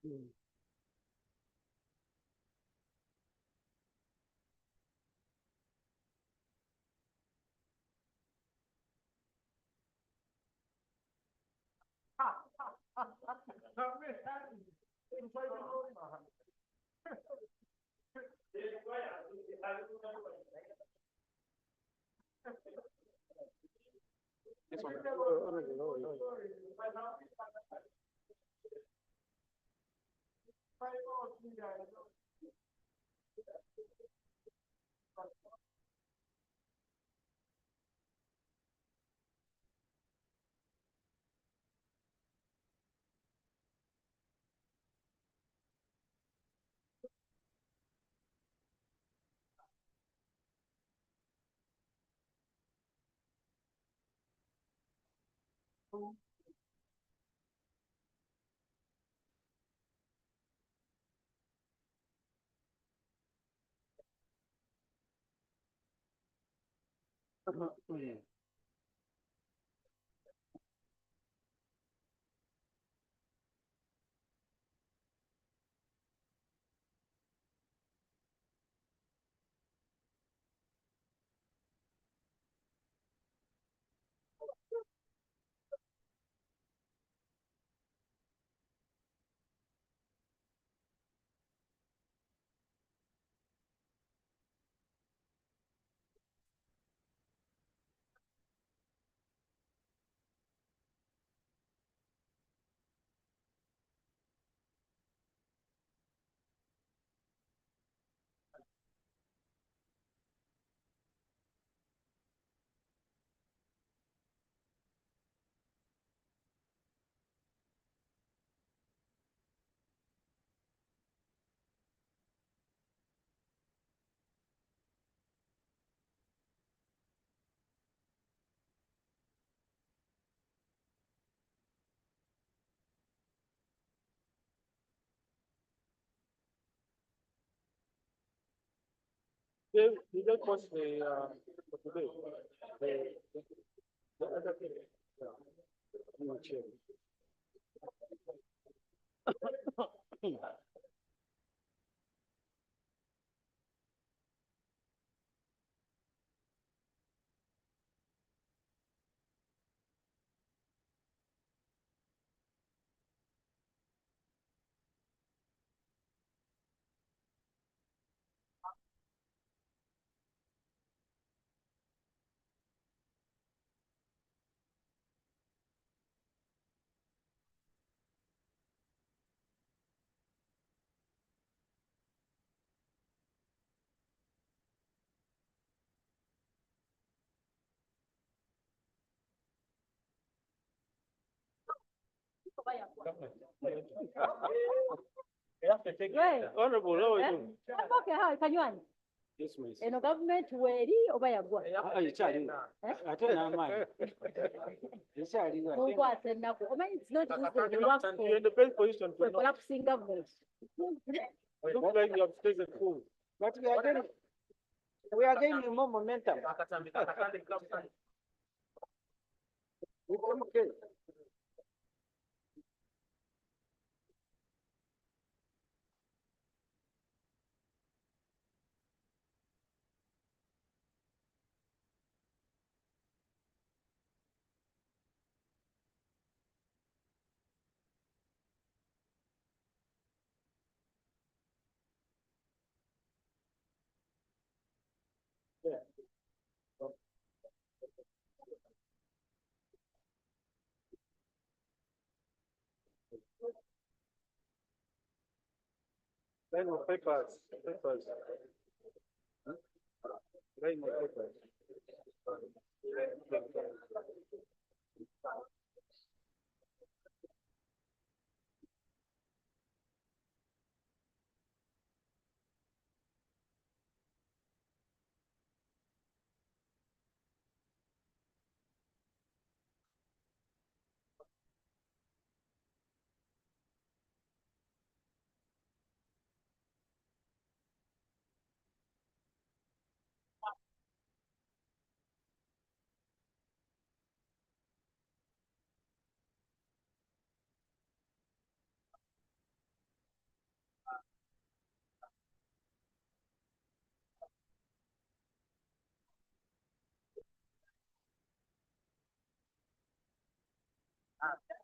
Mm. This one. Mm. Did they post the for today? The, the other thing. Yeah. You will check. You have to take Right. honorable. How are you? Okay, how can you answer? Yes, miss. Eno government weri oba yagwa. Ikyali. Ate n'amaanyi. Ikyali. Mukwasa ennaku. Omanyi it's not easy to work for You're in the best position to for know. collapsing government. It looks like you have stayed at home. But we are gaining more momentum. Okay. Line of papers. Papers. Line of papers. Okay.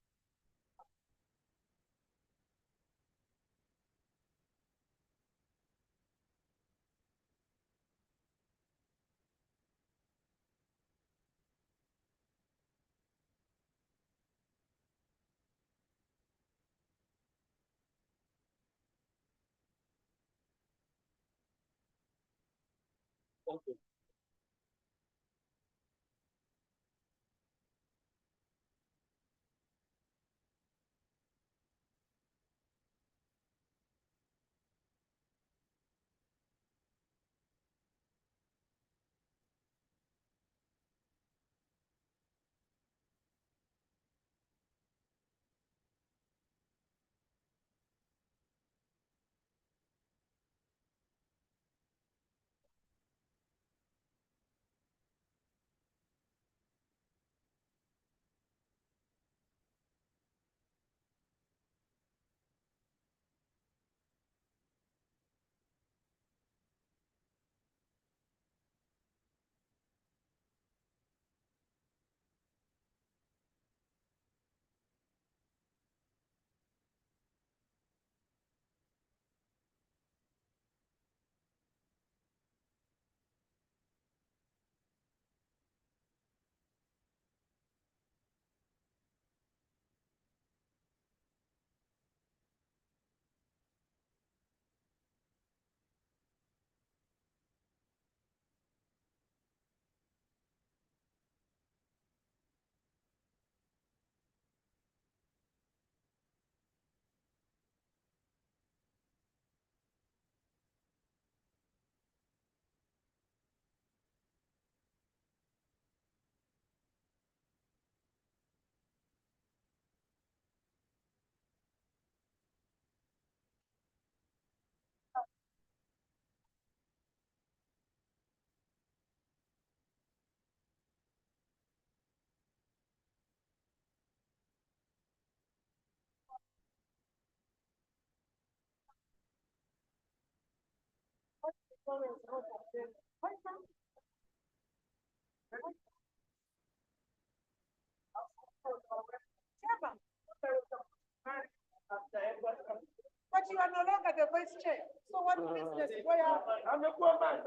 But you are no longer the vice chair. So what business? Why are I'm a poor man.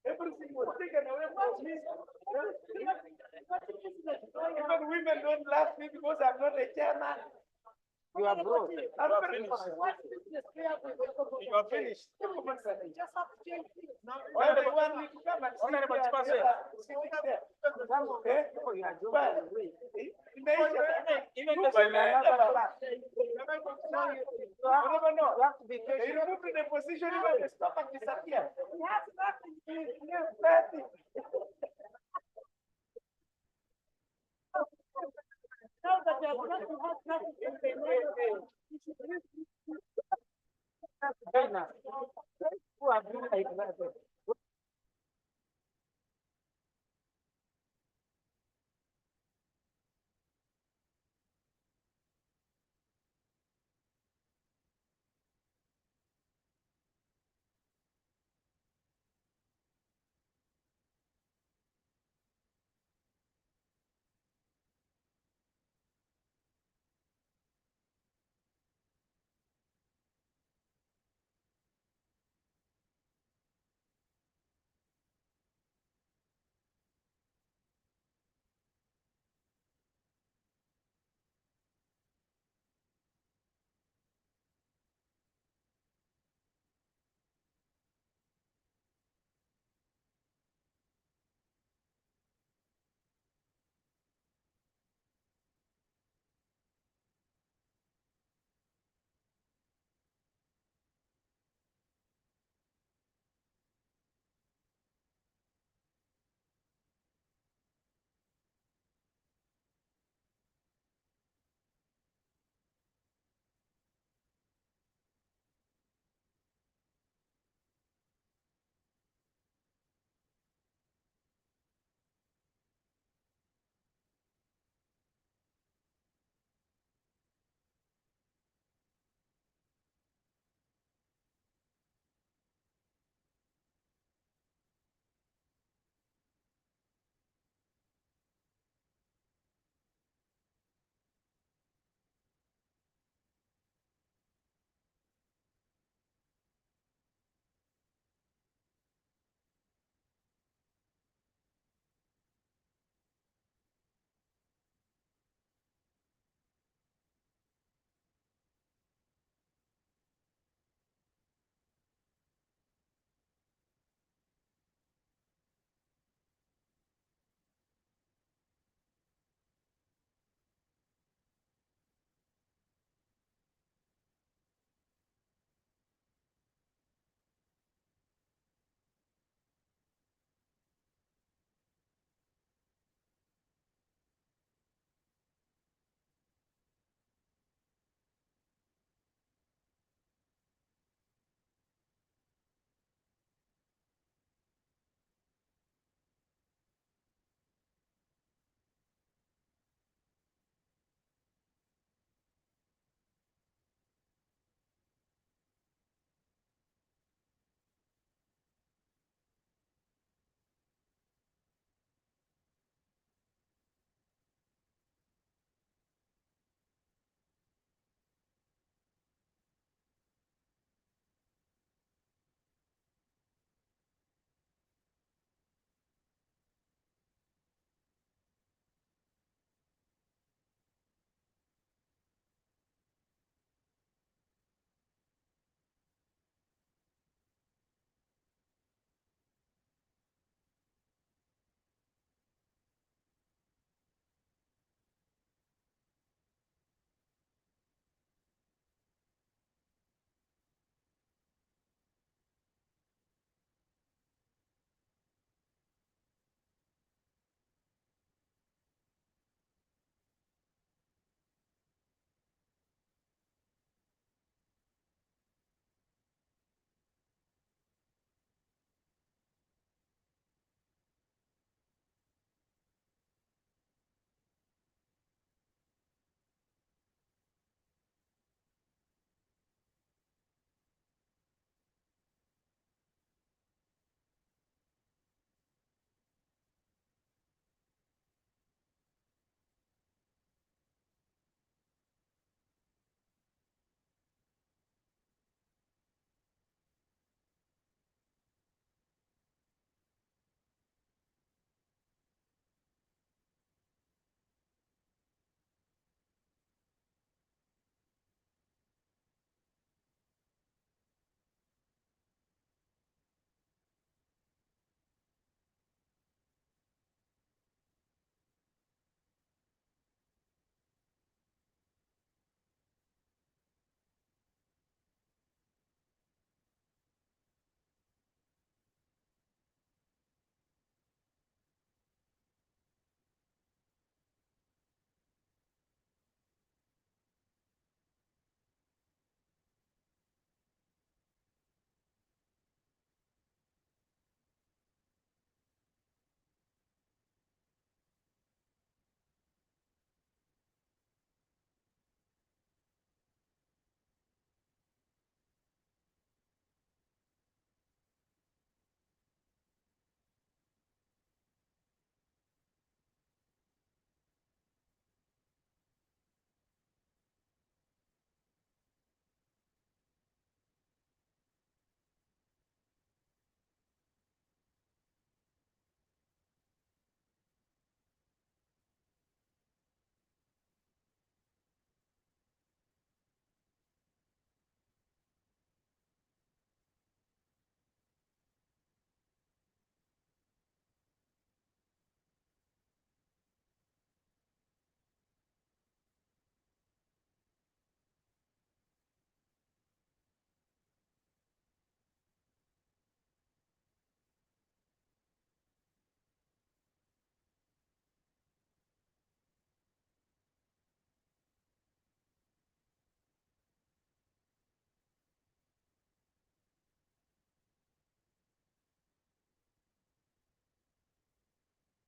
Everything was taken away from me. Even women don't love me because I'm not a chairman. you are broke? I'm finished. What business do you have with the government? You are finished. Just have to change things now. Why do you want me to come and sit Honorable here? Chipase. Eh? But, Even you the can never laugh. you have to be They patient. removed the position even the stomach disappeared. He has nothing. He has nothing. Now that they have nothing, who are doing like that?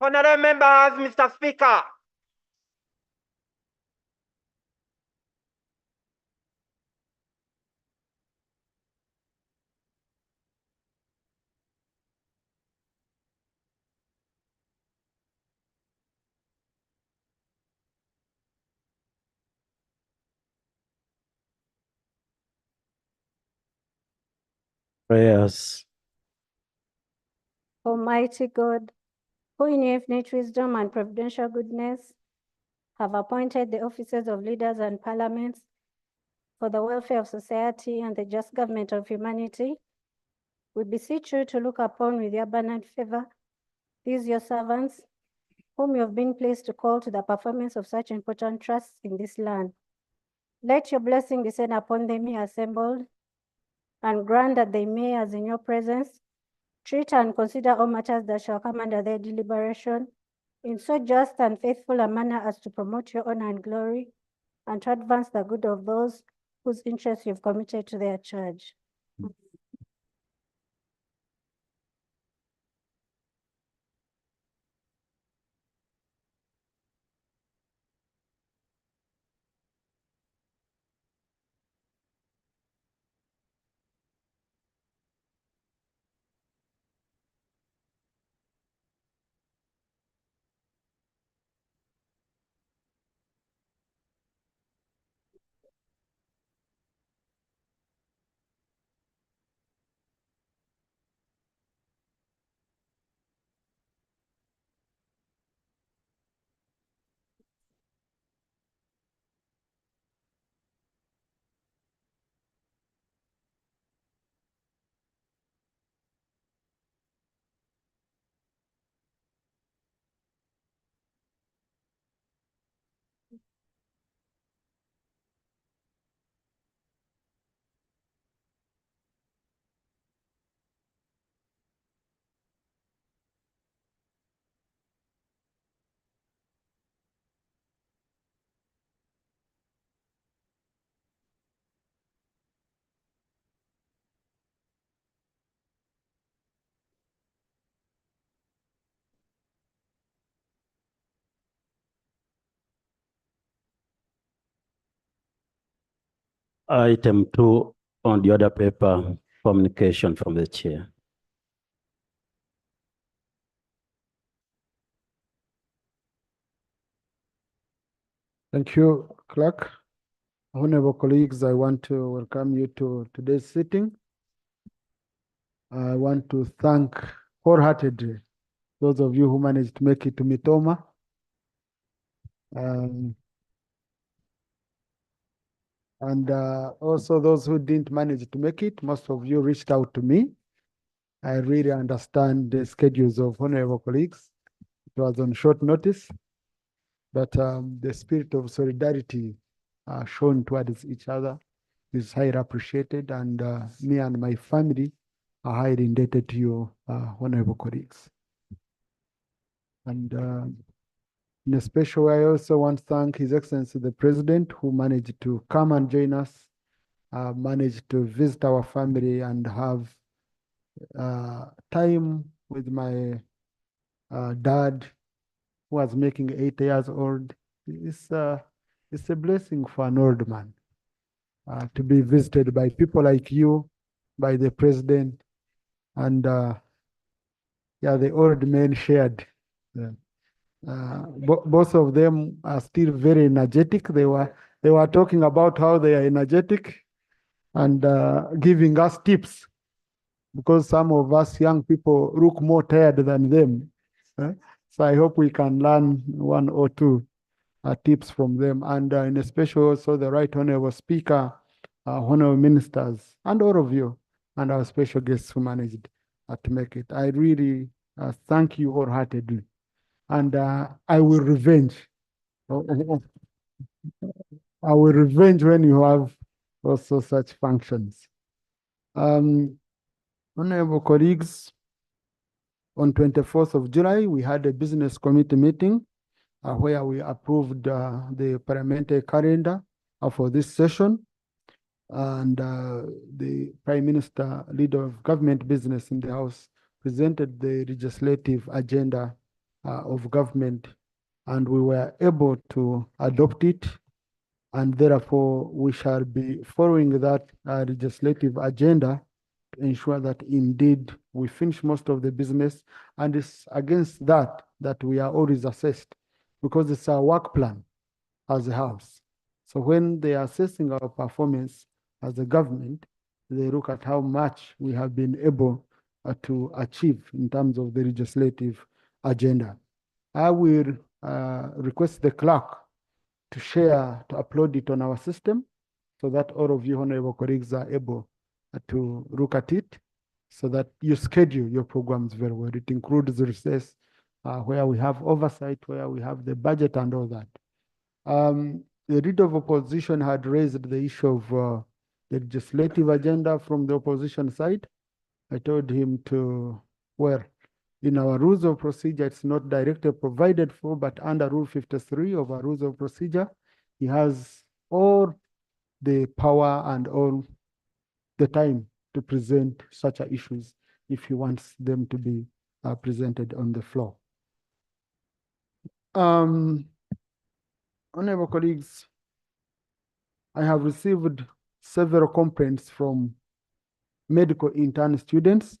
Honorable members, Mr. Speaker. Prayers. Almighty God, who in your infinite wisdom and providential goodness have appointed the offices of leaders and parliaments for the welfare of society and the just government of humanity, we beseech you to look upon with your abundant favor these your servants, whom you have been pleased to call to the performance of such important trusts in this land. Let your blessing descend upon them here assembled, and grant that they may, as in your presence, treat and consider all matters that shall come under their deliberation in so just and faithful a manner as to promote your honor and glory, and to advance the good of those whose interests you've committed to their charge. Item 2 on the other paper, communication from the chair. Thank you, Clerk. Honorable colleagues, I want to welcome you to today's sitting. I want to thank wholeheartedly those of you who managed to make it to Mitoma. And also those who didn't manage to make it, most of you reached out to me. I really understand the schedules of honorable colleagues. It was on short notice, but the spirit of solidarity shown towards each other is highly appreciated, and me and my family are highly indebted to you, honorable colleagues. And in a special way, I also want to thank His Excellency the President, who managed to come and join us, managed to visit our family and have time with my dad, who was making 8 years old. It's a blessing for an old man to be visited by people like you, by the President, and yeah, the old men shared. Both of them are still very energetic. They were talking about how they are energetic and giving us tips, because some of us young people look more tired than them. So I hope we can learn one or two tips from them, and in a special also the Right Honorable Speaker, Honorable Ministers, and all of you, and our special guests who managed to make it. I really thank you wholeheartedly, and I will revenge. I will revenge when you have also such functions. Honorable colleagues, on 24th of July, we had a business committee meeting where we approved the parliamentary calendar for this session. And the Prime Minister, leader of government business in the House, presented the legislative agenda of government, and we were able to adopt it. And therefore, we shall be following that legislative agenda to ensure that indeed we finish most of the business. And it's against that we are always assessed, because it's our work plan as a house. So when they are assessing our performance as a government, they look at how much we have been able to achieve in terms of the legislative agenda. I will request the clerk to share, to upload it on our system, so that all of you honorable colleagues are able to look at it, so that you schedule your programs very well. It includes the recess, where we have oversight, where we have the budget and all that. The leader of opposition had raised the issue of the legislative agenda from the opposition side. I told him to, well, in our rules of procedure, it's not directly provided for, but under Rule 53 of our rules of procedure, he has all the power and all the time to present such issues if he wants them to be presented on the floor. Honorable colleagues, I have received several complaints from medical intern students.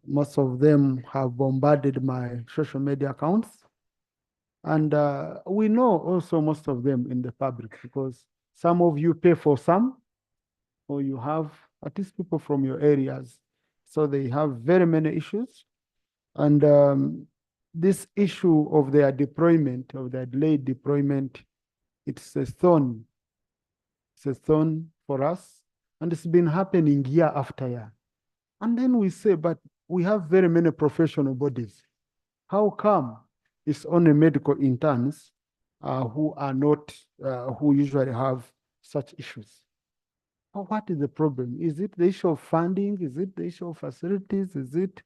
Most of them have bombarded my social media accounts. And we know also most of them in the public, because some of you pay for some, or you have at least people from your areas. So they have very many issues. And this issue of their deployment, of their delayed deployment, it's a thorn. It's a thorn for us. And it's been happening year after year. And then we say, but we have very many professional bodies. How come it's only medical interns who are not, who usually have such issues? What is the problem? Is it the issue of funding? Is it the issue of facilities? Is it,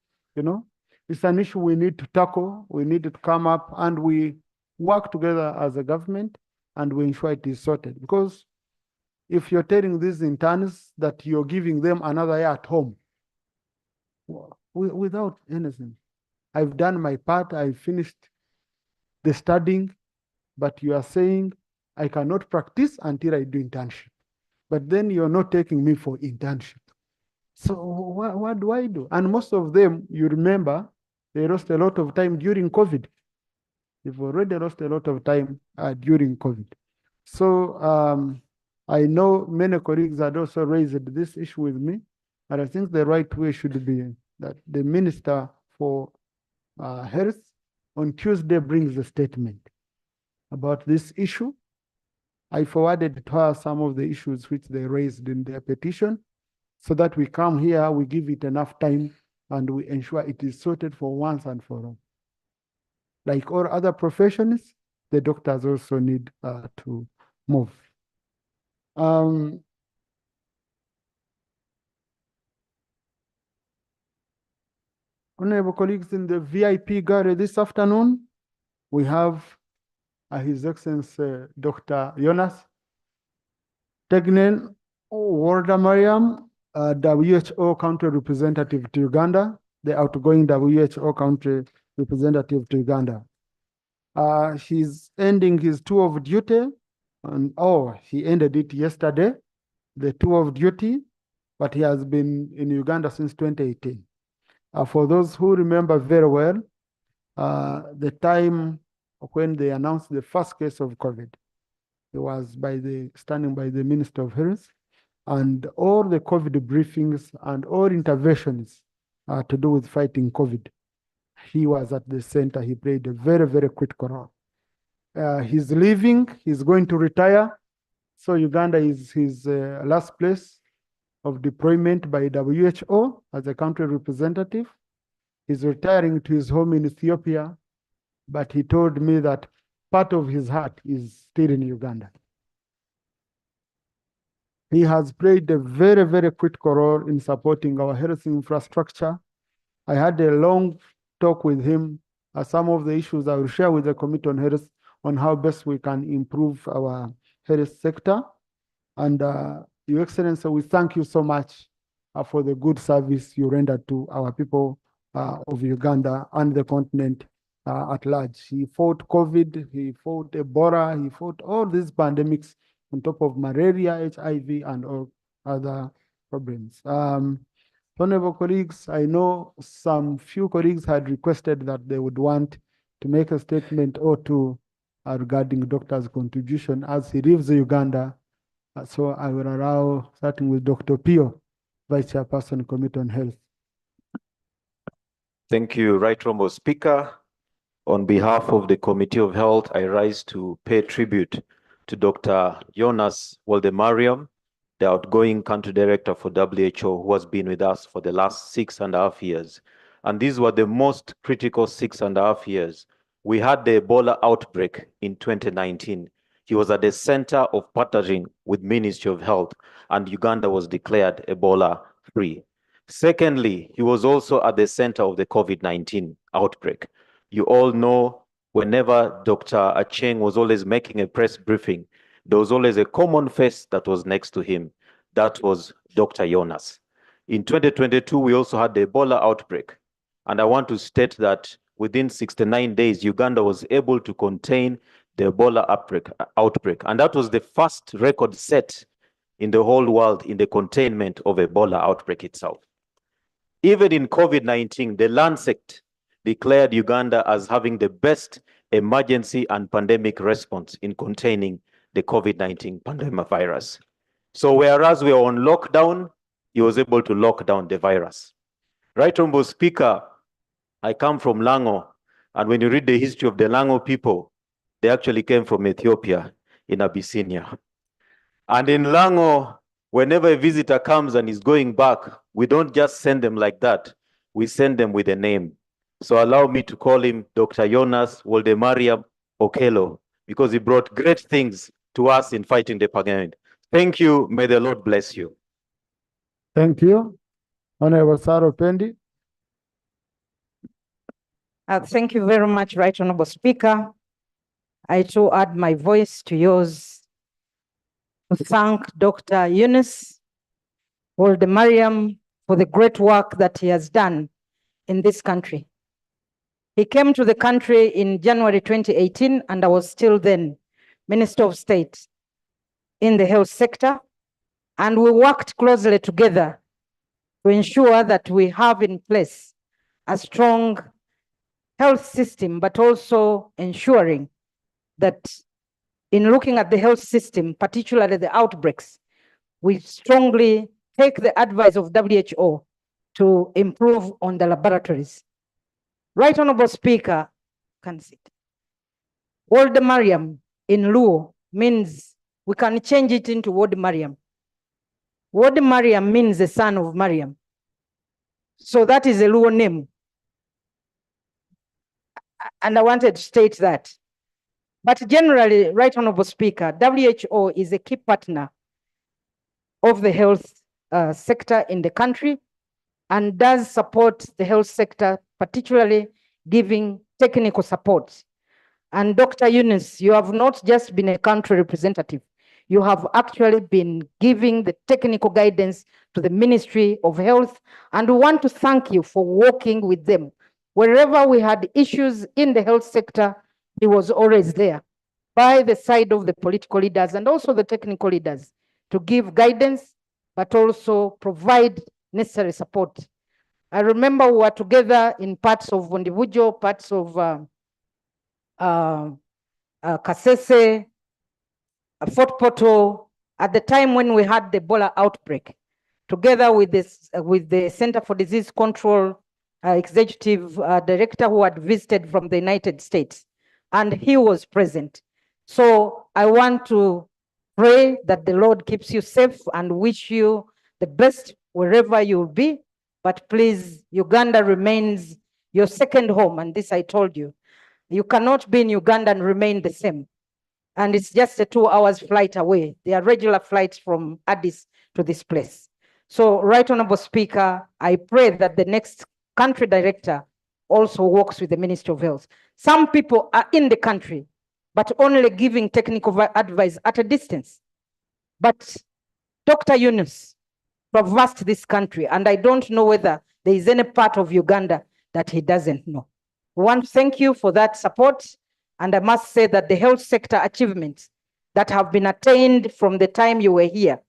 it's an issue we need to tackle. We need to come up, and we work together as a government, and we ensure it is sorted. Because if you're telling these interns that you're giving them another year at home, without anything, I've done my part, I finished the studying, but you are saying I cannot practice until I do internship. But then you're not taking me for internship. So what do I do? And most of them, you remember, they lost a lot of time during COVID. They've already lost a lot of time during COVID. So I know many colleagues had also raised this issue with me, and I think the right way should be that the Minister for Health on Tuesday brings a statement about this issue. I forwarded to her some of the issues which they raised in their petition, so that we come here, we give it enough time, and we ensure it is sorted for once and for all. Like all other professions, the doctors also need to move. Honorable colleagues, in the VIP gallery this afternoon, we have His Excellency Dr. Jonas Tegnen Warda Mariam, WHO country representative to Uganda, the outgoing WHO country representative to Uganda. He's ending his tour of duty, and he ended it yesterday, the tour of duty, but he has been in Uganda since 2018. For those who remember very well, the time when they announced the first case of COVID, it was standing by the Minister of Health, and all the COVID briefings and all interventions to do with fighting COVID. He was at the center. He played a very, very critical role. He's leaving. He's going to retire. So Uganda is his last place of deployment by WHO as a country representative. He's retiring to his home in Ethiopia, but he told me that part of his heart is still in Uganda. He has played a very, very critical role in supporting our health infrastructure. I had a long talk with him. Some of the issues I will share with the Committee on Health on how best we can improve our health sector. And Your Excellency, we thank you so much for the good service you rendered to our people of Uganda and the continent at large. He fought COVID, he fought Ebola, he fought all these pandemics on top of malaria, HIV, and all other problems. Honorable colleagues, I know some few colleagues had requested that they would want to make a statement or two regarding Doctor's contribution as he leaves Uganda. So I will allow, starting with Dr. Pio, Vice Chairperson, Committee on Health. Thank you, Right Honourable Speaker. On behalf of the Committee of Health, I rise to pay tribute to Dr. Jonas Woldemariam, the outgoing country director for WHO, who has been with us for the last 6.5 years. And these were the most critical 6.5 years. We had the Ebola outbreak in 2019. He was at the center of partnering with Ministry of Health, and Uganda was declared Ebola free. Secondly, he was also at the center of the COVID-19 outbreak. You all know whenever Dr. Acheng was always making a press briefing, there was always a common face that was next to him. That was Dr. Jonas. In 2022, we also had the Ebola outbreak. And I want to state that within 69 days, Uganda was able to contain the Ebola outbreak. And that was the first record set in the whole world in the containment of Ebola outbreak itself. Even in COVID-19, the Lancet declared Uganda as having the best emergency and pandemic response in containing the COVID-19 pandemic virus. So whereas we were on lockdown, he was able to lock down the virus. Right Honourable Speaker, I come from Lango, and when you read the history of the Lango people, they actually came from Ethiopia in Abyssinia. And in Lango, whenever a visitor comes and is going back, we don't just send them like that. We send them with a name. So allow me to call him Dr. Jonas Woldemariam Okello, because he brought great things to us in fighting the pandemic. Thank you. May the Lord bless you. Thank you. Honorable Saro Pendi. Thank you very much, Right Honourable Speaker. I too add my voice to yours to thank Dr. Eunice Woldemariam for the great work that he has done in this country. He came to the country in January 2018, and I was still then Minister of State in the health sector. And we worked closely together to ensure that we have in place a strong health system, but also ensuring that in looking at the health system, particularly the outbreaks, we strongly take the advice of WHO to improve on the laboratories. Right Honourable Speaker, can sit. Woldemariam in Luo means, we can change it into Woldemariam. Woldemariam means the son of Mariam. So that is a Luo name. And I wanted to state that. But generally, Right Honourable Speaker, WHO is a key partner of the health sector in the country and does support the health sector, particularly giving technical support. And Dr. Eunice, you have not just been a country representative, you have actually been giving the technical guidance to the Ministry of Health, and we want to thank you for working with them. Wherever we had issues in the health sector, he was always there by the side of the political leaders and also the technical leaders to give guidance, but also provide necessary support. I remember we were together in parts of Vondivujo, parts of Kasese, Fort Portal, at the time when we had the Ebola outbreak, together with this, with the Center for Disease Control executive director who had visited from the United States, and he was present. So I want to pray that the Lord keeps you safe and wish you the best wherever you'll be. But please, Uganda remains your second home, and this I told you. You cannot be in Uganda and remain the same. And it's just a 2 hours flight away. There are regular flights from Addis to this place. So, Right Honourable Speaker, I pray that the next country director also works with the Ministry of Health. Some people are in the country, but only giving technical advice at a distance. But Dr. Eunice traversed this country, and I don't know whether there is any part of Uganda that he doesn't know. We want to thank you for that support. And I must say that the health sector achievements that have been attained from the time you were here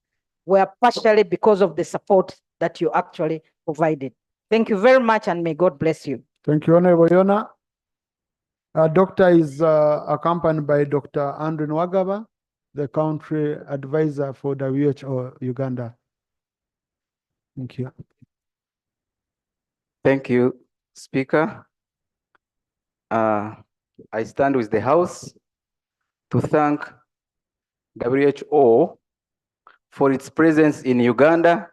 were partially because of the support that you actually provided. Thank you very much, and may God bless you. Thank you, Honorable Yona. Doctor is accompanied by Dr. Andrew Nwagaba, the country advisor for WHO Uganda. Thank you. Thank you, Speaker. I stand with the House to thank WHO for its presence in Uganda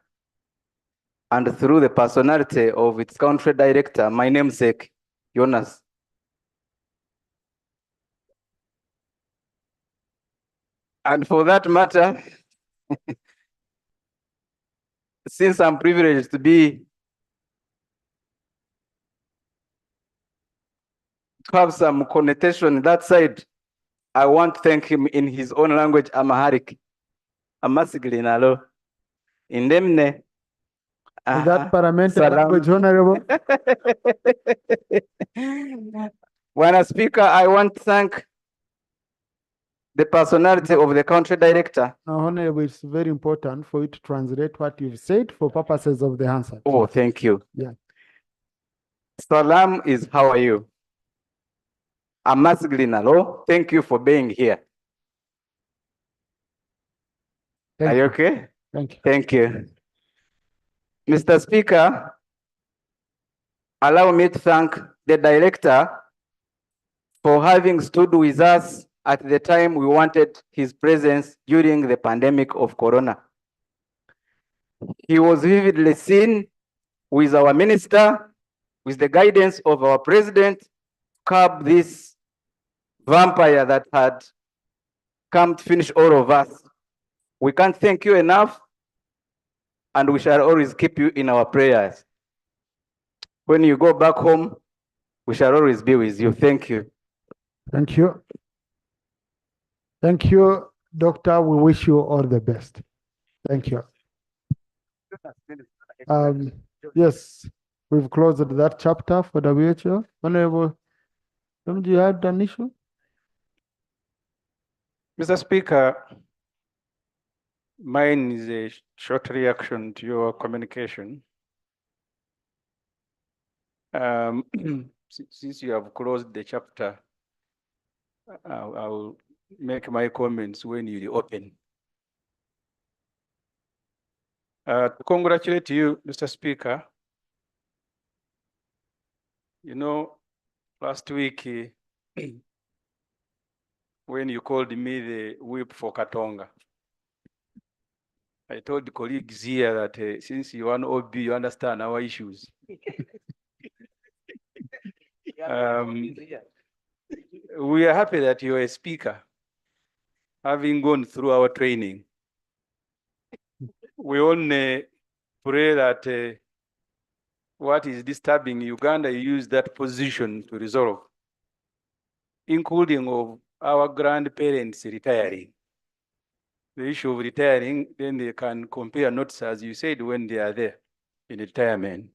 and through the personality of its country director, my namesake, Jonas. And for that matter, since I'm privileged to have some connotation that side, I want to thank him in his own language, Amharic. Amasigli nalo. Indemne. Is that parliamentary language, Honorable? When Speaker, I want to thank the personality of the country director. Now, Honorable, it's very important for you to translate what you've said for purposes of the answer. Oh, thank you. Yeah. Salam is how are you? Amasigli nalo. Thank you for being here. Are you okay? Thank you. Thank you. Mr. Speaker, allow me to thank the director for having stood with us at the time we wanted his presence during the pandemic of corona. He was vividly seen with our minister, with the guidance of our president, to curb this vampire that had come to finish all of us. We can't thank you enough, and we shall always keep you in our prayers. When you go back home, we shall always be with you. Thank you. Thank you. Thank you, Doctor. We wish you all the best. Thank you. Yes, we've closed that chapter for WHO. Honorable, do you have an issue? Mr. Speaker, mine is a short reaction to your communication. Since you have closed the chapter, I'll make my comments when you open. To congratulate you, Mr. Speaker. You know, last week, when you called me the whip for Katonga, I told the colleagues here that since you are an OB, you understand our issues. We are happy that you are a speaker, having gone through our training. We only pray that what is disturbing Uganda, you use that position to resolve, including of our grandparents retiring. The issue of retiring, then they can compare notes, as you said, when they are there in retirement.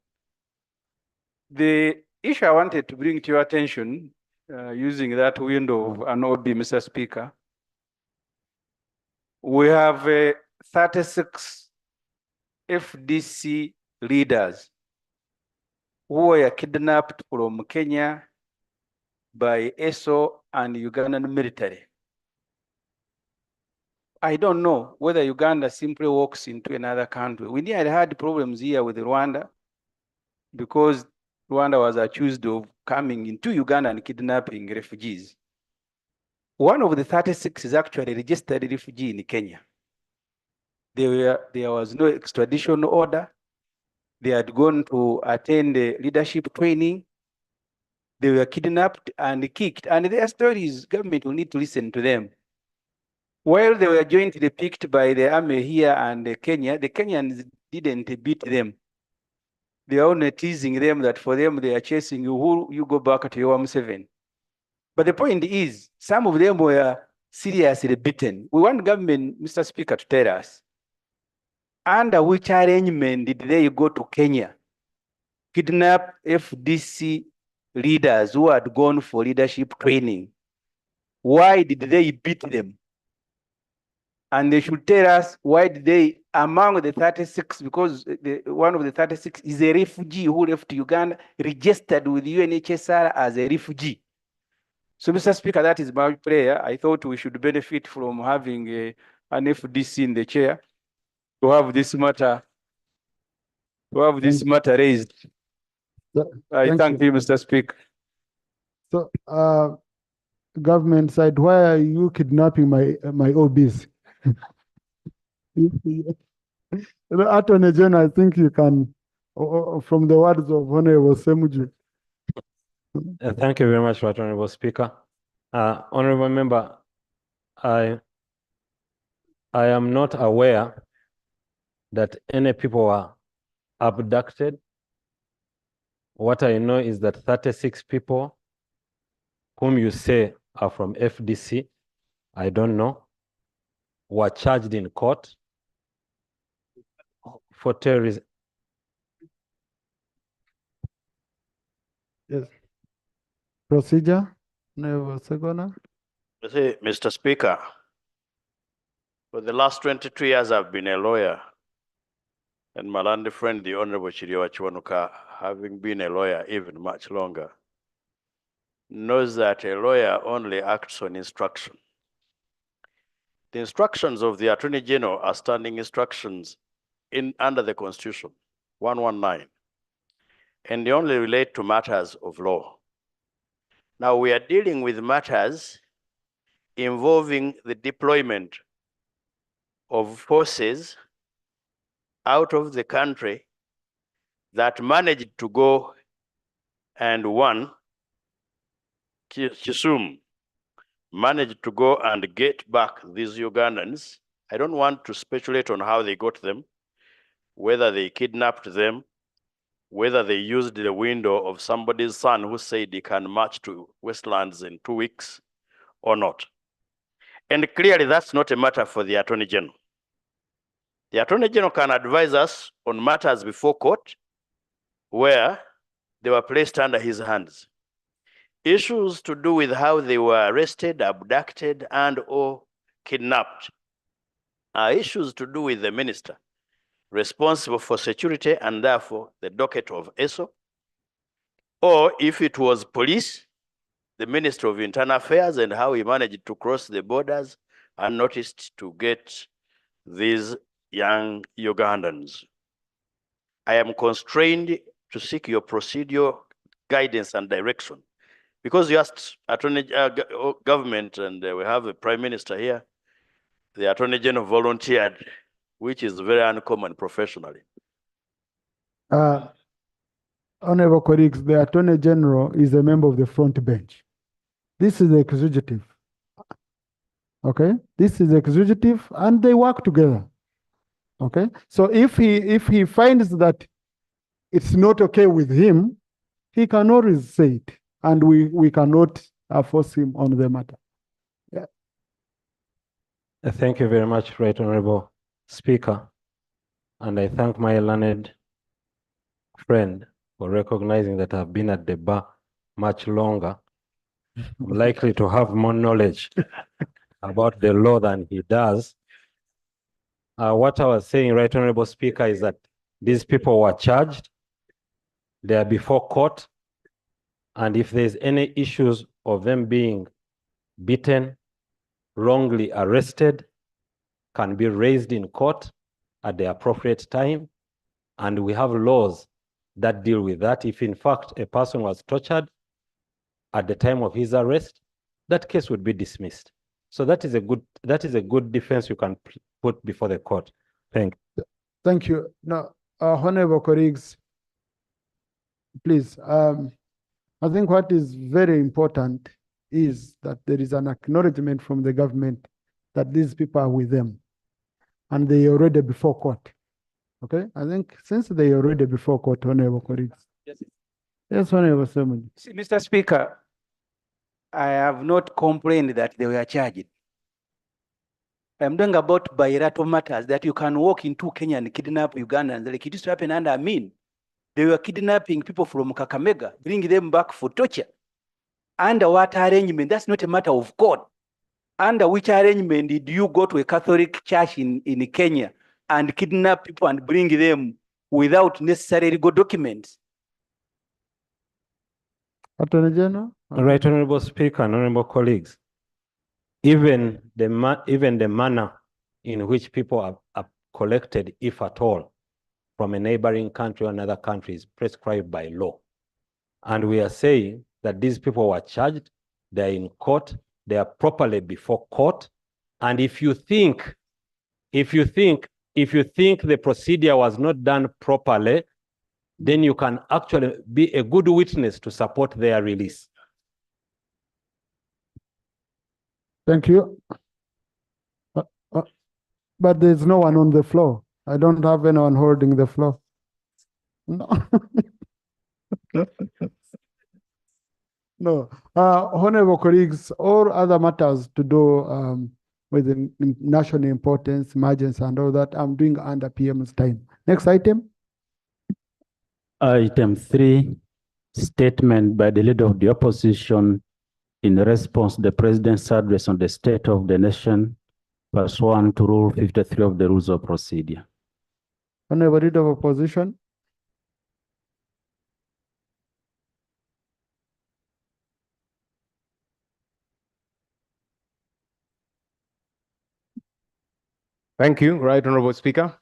The issue I wanted to bring to your attention, using that window of an OB, Mr. Speaker, we have 36 FDC leaders who were kidnapped from Kenya by ESO and Ugandan military. I don't know whether Uganda simply walks into another country. We had had problems here with Rwanda because Rwanda was accused of coming into Uganda and kidnapping refugees. One of the 36 is actually a registered refugee in Kenya. There was no extradition order. They had gone to attend the leadership training. They were kidnapped and kicked. And their stories, government will need to listen to them. While they were jointly picked by the army here and Kenya, the Kenyans didn't beat them. They are only teasing them that for them, they are chasing you, you go back to your 7. But the point is, some of them were seriously beaten. We want government, Mr. Speaker, to tell us, under which arrangement did they go to Kenya kidnap FDC leaders who had gone for leadership training? Why did they beat them? And they should tell us why did they, among the 36, because one of the 36 is a refugee who left Uganda, registered with UNHCR as a refugee. So, Mr. Speaker, that is my prayer. I thought we should benefit from having an FDC in the chair to have this matter, raised. I thank you, Mr. Speaker. So, government side, why are you kidnapping my OBs? Attorney General, I think you can, from the words of Honorable Semuju. Thank you very much, Right Honorable Speaker. Honorable Member, I am not aware that any people were abducted. What I know is that 36 people whom you say are from FDC, I don't know, were charged in court for terrorism. Yes. Procedure, Honorable Segona. You see, Mr. Speaker, for the last 22 years, I've been a lawyer. And my land friend, the Honorable Chiriwa Chiwanuka, having been a lawyer even much longer, knows that a lawyer only acts on instruction. The instructions of the Attorney General are standing instructions under the Constitution, 119, and they only relate to matters of law. Now we are dealing with matters involving the deployment of forces out of the country that managed to go and one, Kisumu, managed to go and get back these Ugandans. I don't want to speculate on how they got them, whether they kidnapped them, whether they used the window of somebody's son who said he can march to Westlands in 2 weeks or not. And clearly that's not a matter for the Attorney General. The Attorney General can advise us on matters before court where they were placed under his hands. Issues to do with how they were arrested, abducted, and or kidnapped are issues to do with the minister responsible for security and therefore the docket of ESO. Or if it was police, the Minister of Internal Affairs and how he managed to cross the borders unnoticed to get these young Ugandans. I am constrained to seek your procedural guidance and direction. Because you asked government, and we have a prime minister here, the Attorney General volunteered, which is very uncommon professionally. Honorable colleagues, the Attorney General is a member of the front bench. This is the executive. Okay, this is the executive, and they work together. Okay, so if he finds that it's not okay with him, he can always say it, and we cannot force him on the matter. Yeah. Thank you very much, Right Honorable Speaker. And I thank my learned friend for recognizing that I've been at the bar much longer. I'm likely to have more knowledge about the law than he does. What I was saying, Right Honorable Speaker, is that these people were charged. They are before court. And if there's any issues of them being beaten, wrongly arrested, can be raised in court at the appropriate time. And we have laws that deal with that. If in fact a person was tortured at the time of his arrest, that case would be dismissed. So that is a good defense you can put before the court. Thank you. Thank you. Now, honorable colleagues, please, I think what is very important is that there is an acknowledgement from the government that these people are with them and they are already before court. Okay, I think since they are already before court, honorable colleagues. Yes, honorable Simon. Mr. Speaker, I have not complained that they were charged. I'm talking about bilateral matters that you can walk into Kenya and kidnap Ugandans, like it used to happen under Amin. They were kidnapping people from Kakamega, bringing them back for torture. Under what arrangement? That's not a matter of court. Under which arrangement did you go to a Catholic church in Kenya and kidnap people and bring them without necessary legal documents? Attorney General? Right, Honorable Speaker and honorable colleagues. Even the manner in which people are collected, if at all, from a neighboring country or another country is prescribed by law. And we are saying that these people were charged, they're in court, they are properly before court. And if you think the procedure was not done properly, then you can actually be a good witness to support their release. Thank you. But there's no one on the floor. I don't have anyone holding the floor. No. No. Honorable colleagues, all other matters to do with the national importance, emergency, and all that, I'm doing under PM's time. Next item. Item 3, statement by the leader of the opposition in response to the president's address on the state of the nation, pursuant to Rule 53 of the Rules of Procedure. Honorable leader of opposition. Thank you, Right Honorable Speaker.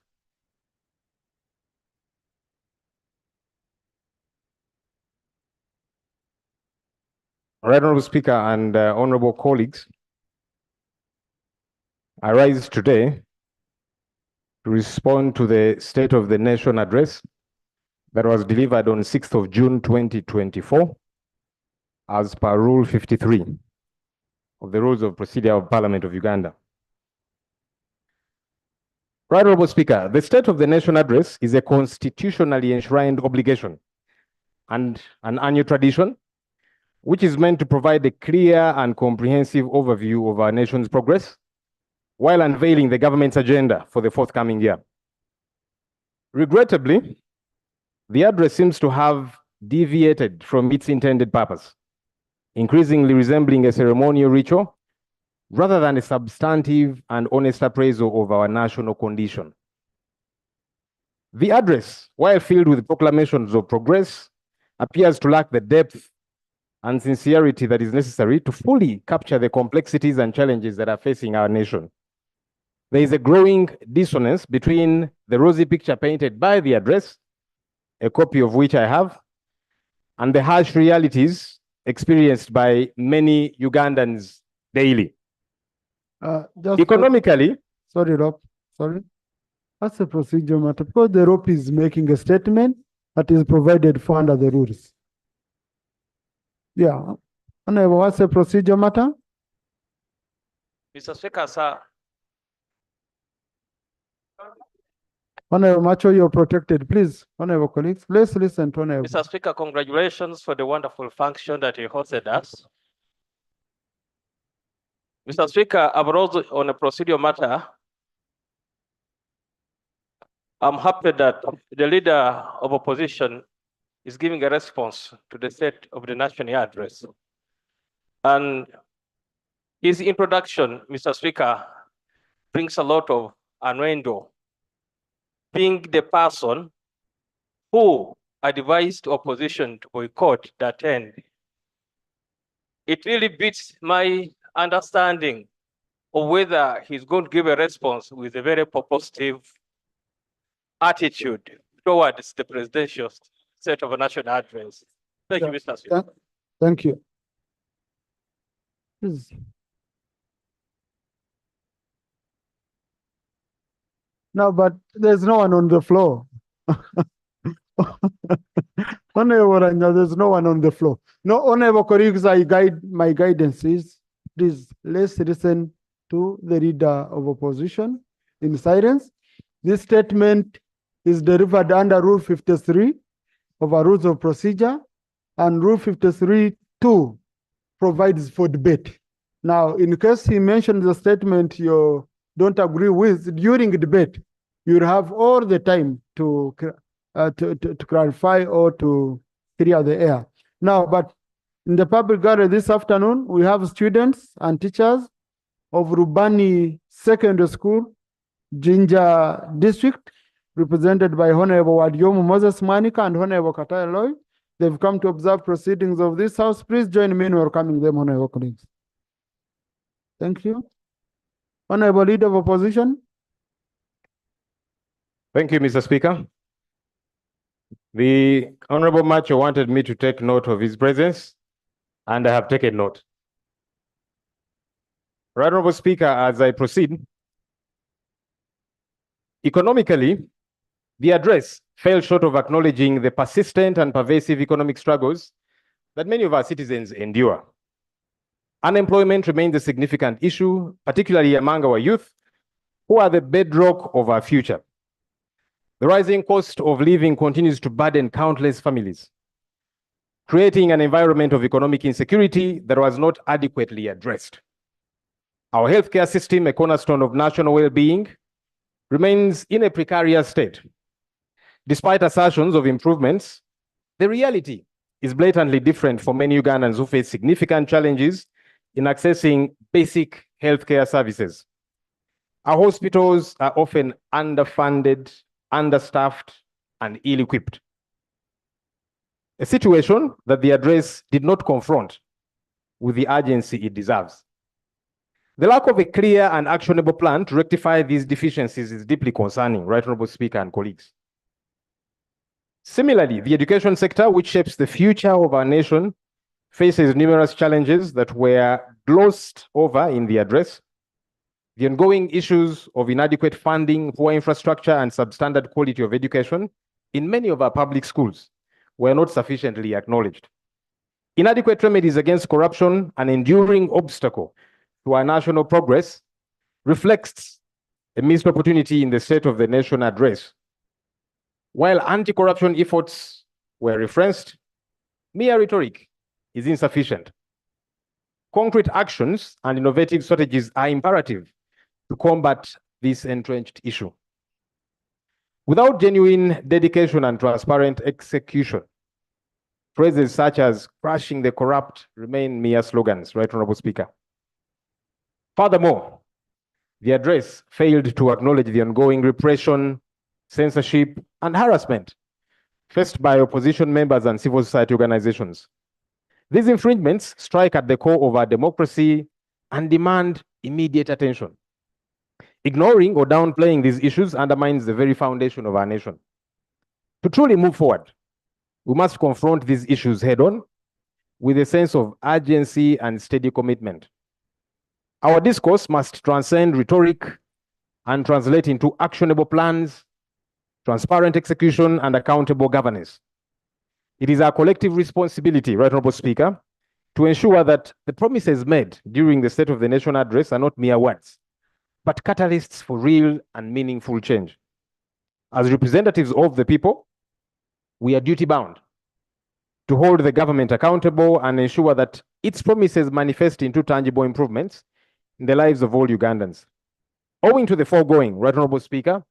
Right Honorable Speaker and honorable colleagues, I rise today to respond to the State of the Nation address that was delivered on 6th of June 2024 as per Rule 53 of the Rules of Procedure of Parliament of Uganda. Right Honorable Speaker, the State of the Nation address is a constitutionally enshrined obligation and an annual tradition which is meant to provide a clear and comprehensive overview of our nation's progress while unveiling the government's agenda for the forthcoming year. Regrettably, the address seems to have deviated from its intended purpose, increasingly resembling a ceremonial ritual rather than a substantive and honest appraisal of our national condition. The address, while filled with proclamations of progress, appears to lack the depth and sincerity that is necessary to fully capture the complexities and challenges that are facing our nation. There is a growing dissonance between the rosy picture painted by the address, a copy of which I have, and the harsh realities experienced by many Ugandans daily. Economically, sorry, Rob, sorry. That's a procedure matter because the ROP is making a statement that is provided for under the rules. Yeah. Honorable, what's a procedure matter? Mr. Speaker, sir. Honorable Macho, you're protected. Please, honorable colleagues, let's listen to honorable. Mr. Speaker, congratulations for the wonderful function that you hosted us. Mr. Speaker, I'm also on a procedural matter. I'm happy that the leader of opposition is giving a response to the State of the Nation address. And his introduction, Mr. Speaker, brings a lot of innuendo, being the person who advised opposition to boycott that end. It really beats my understanding of whether he's going to give a response with a very positive attitude towards the presidential State of a National address. Thank you, Mr. Speaker. Thank you. Please. No, but there's no one on the floor. Honorable, there's no one on the floor. No, honorable colleagues, my guidance is, please, let's listen to the leader of opposition in silence. This statement is delivered under Rule 53 of our Rules of Procedure, and Rule 53(2) provides for debate. Now, in case he mentions the statement you don't agree with during debate, you'll have all the time to to clarify or to clear the air. Now, but in the public gallery this afternoon, we have students and teachers of Rubani Secondary School, Jinja District, represented by Honorable Wadiomu Moses Manika and Honorable Kataya Loy. They've come to observe proceedings of this house. Please join me in welcoming them, Honorable colleagues. Thank you. Honorable Leader of Opposition. Thank you, Mr. Speaker. The Honorable Macho wanted me to take note of his presence, and I have taken note. Right, Honorable Speaker, as I proceed, economically, the address fell short of acknowledging the persistent and pervasive economic struggles that many of our citizens endure. Unemployment remains a significant issue, particularly among our youth, who are the bedrock of our future. The rising cost of living continues to burden countless families, creating an environment of economic insecurity that was not adequately addressed. Our healthcare system, a cornerstone of national well-being, remains in a precarious state. Despite assertions of improvements, the reality is blatantly different for many Ugandans who face significant challenges in accessing basic healthcare services. Our hospitals are often underfunded, understaffed, and ill-equipped. A situation that the address did not confront with the urgency it deserves. The lack of a clear and actionable plan to rectify these deficiencies is deeply concerning, Right Honorable Speaker and colleagues. Similarly, the education sector, which shapes the future of our nation, faces numerous challenges that were glossed over in the address. The ongoing issues of inadequate funding, poor infrastructure, and substandard quality of education in many of our public schools were not sufficiently acknowledged. Inadequate remedies against corruption, an enduring obstacle to our national progress, reflects a missed opportunity in the State of the Nation address. While anti-corruption efforts were referenced, mere rhetoric is insufficient. Concrete actions and innovative strategies are imperative to combat this entrenched issue. Without genuine dedication and transparent execution, phrases such as crushing the corrupt remain mere slogans, Right Honorable Speaker. Furthermore, the address failed to acknowledge the ongoing repression, censorship, and harassment faced by opposition members and civil society organizations. These infringements strike at the core of our democracy and demand immediate attention. Ignoring or downplaying these issues undermines the very foundation of our nation. To truly move forward, we must confront these issues head-on with a sense of urgency and steady commitment. Our discourse must transcend rhetoric and translate into actionable plans, transparent execution, and accountable governance. It is our collective responsibility, Right Honorable Speaker, to ensure that the promises made during the State of the Nation address are not mere words, but catalysts for real and meaningful change. As representatives of the people, we are duty-bound to hold the government accountable and ensure that its promises manifest into tangible improvements in the lives of all Ugandans. Owing to the foregoing, Right Honorable Speaker,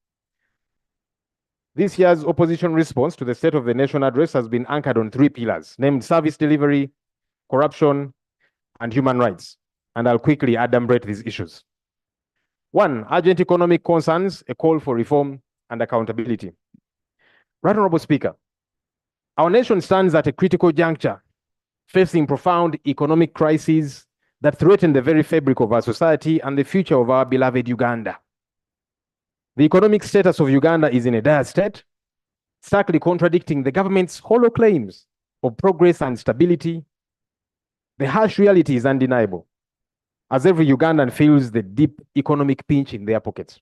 this year's opposition response to the State of the Nation address has been anchored on 3 pillars, named service delivery, corruption, and human rights. And I'll quickly adumbrate these issues. 1, urgent economic concerns, a call for reform and accountability. Right Honorable Speaker, our nation stands at a critical juncture, facing profound economic crises that threaten the very fabric of our society and the future of our beloved Uganda. The economic status of Uganda is in a dire state, starkly contradicting the government's hollow claims of progress and stability. The harsh reality is undeniable, as every Ugandan feels the deep economic pinch in their pockets.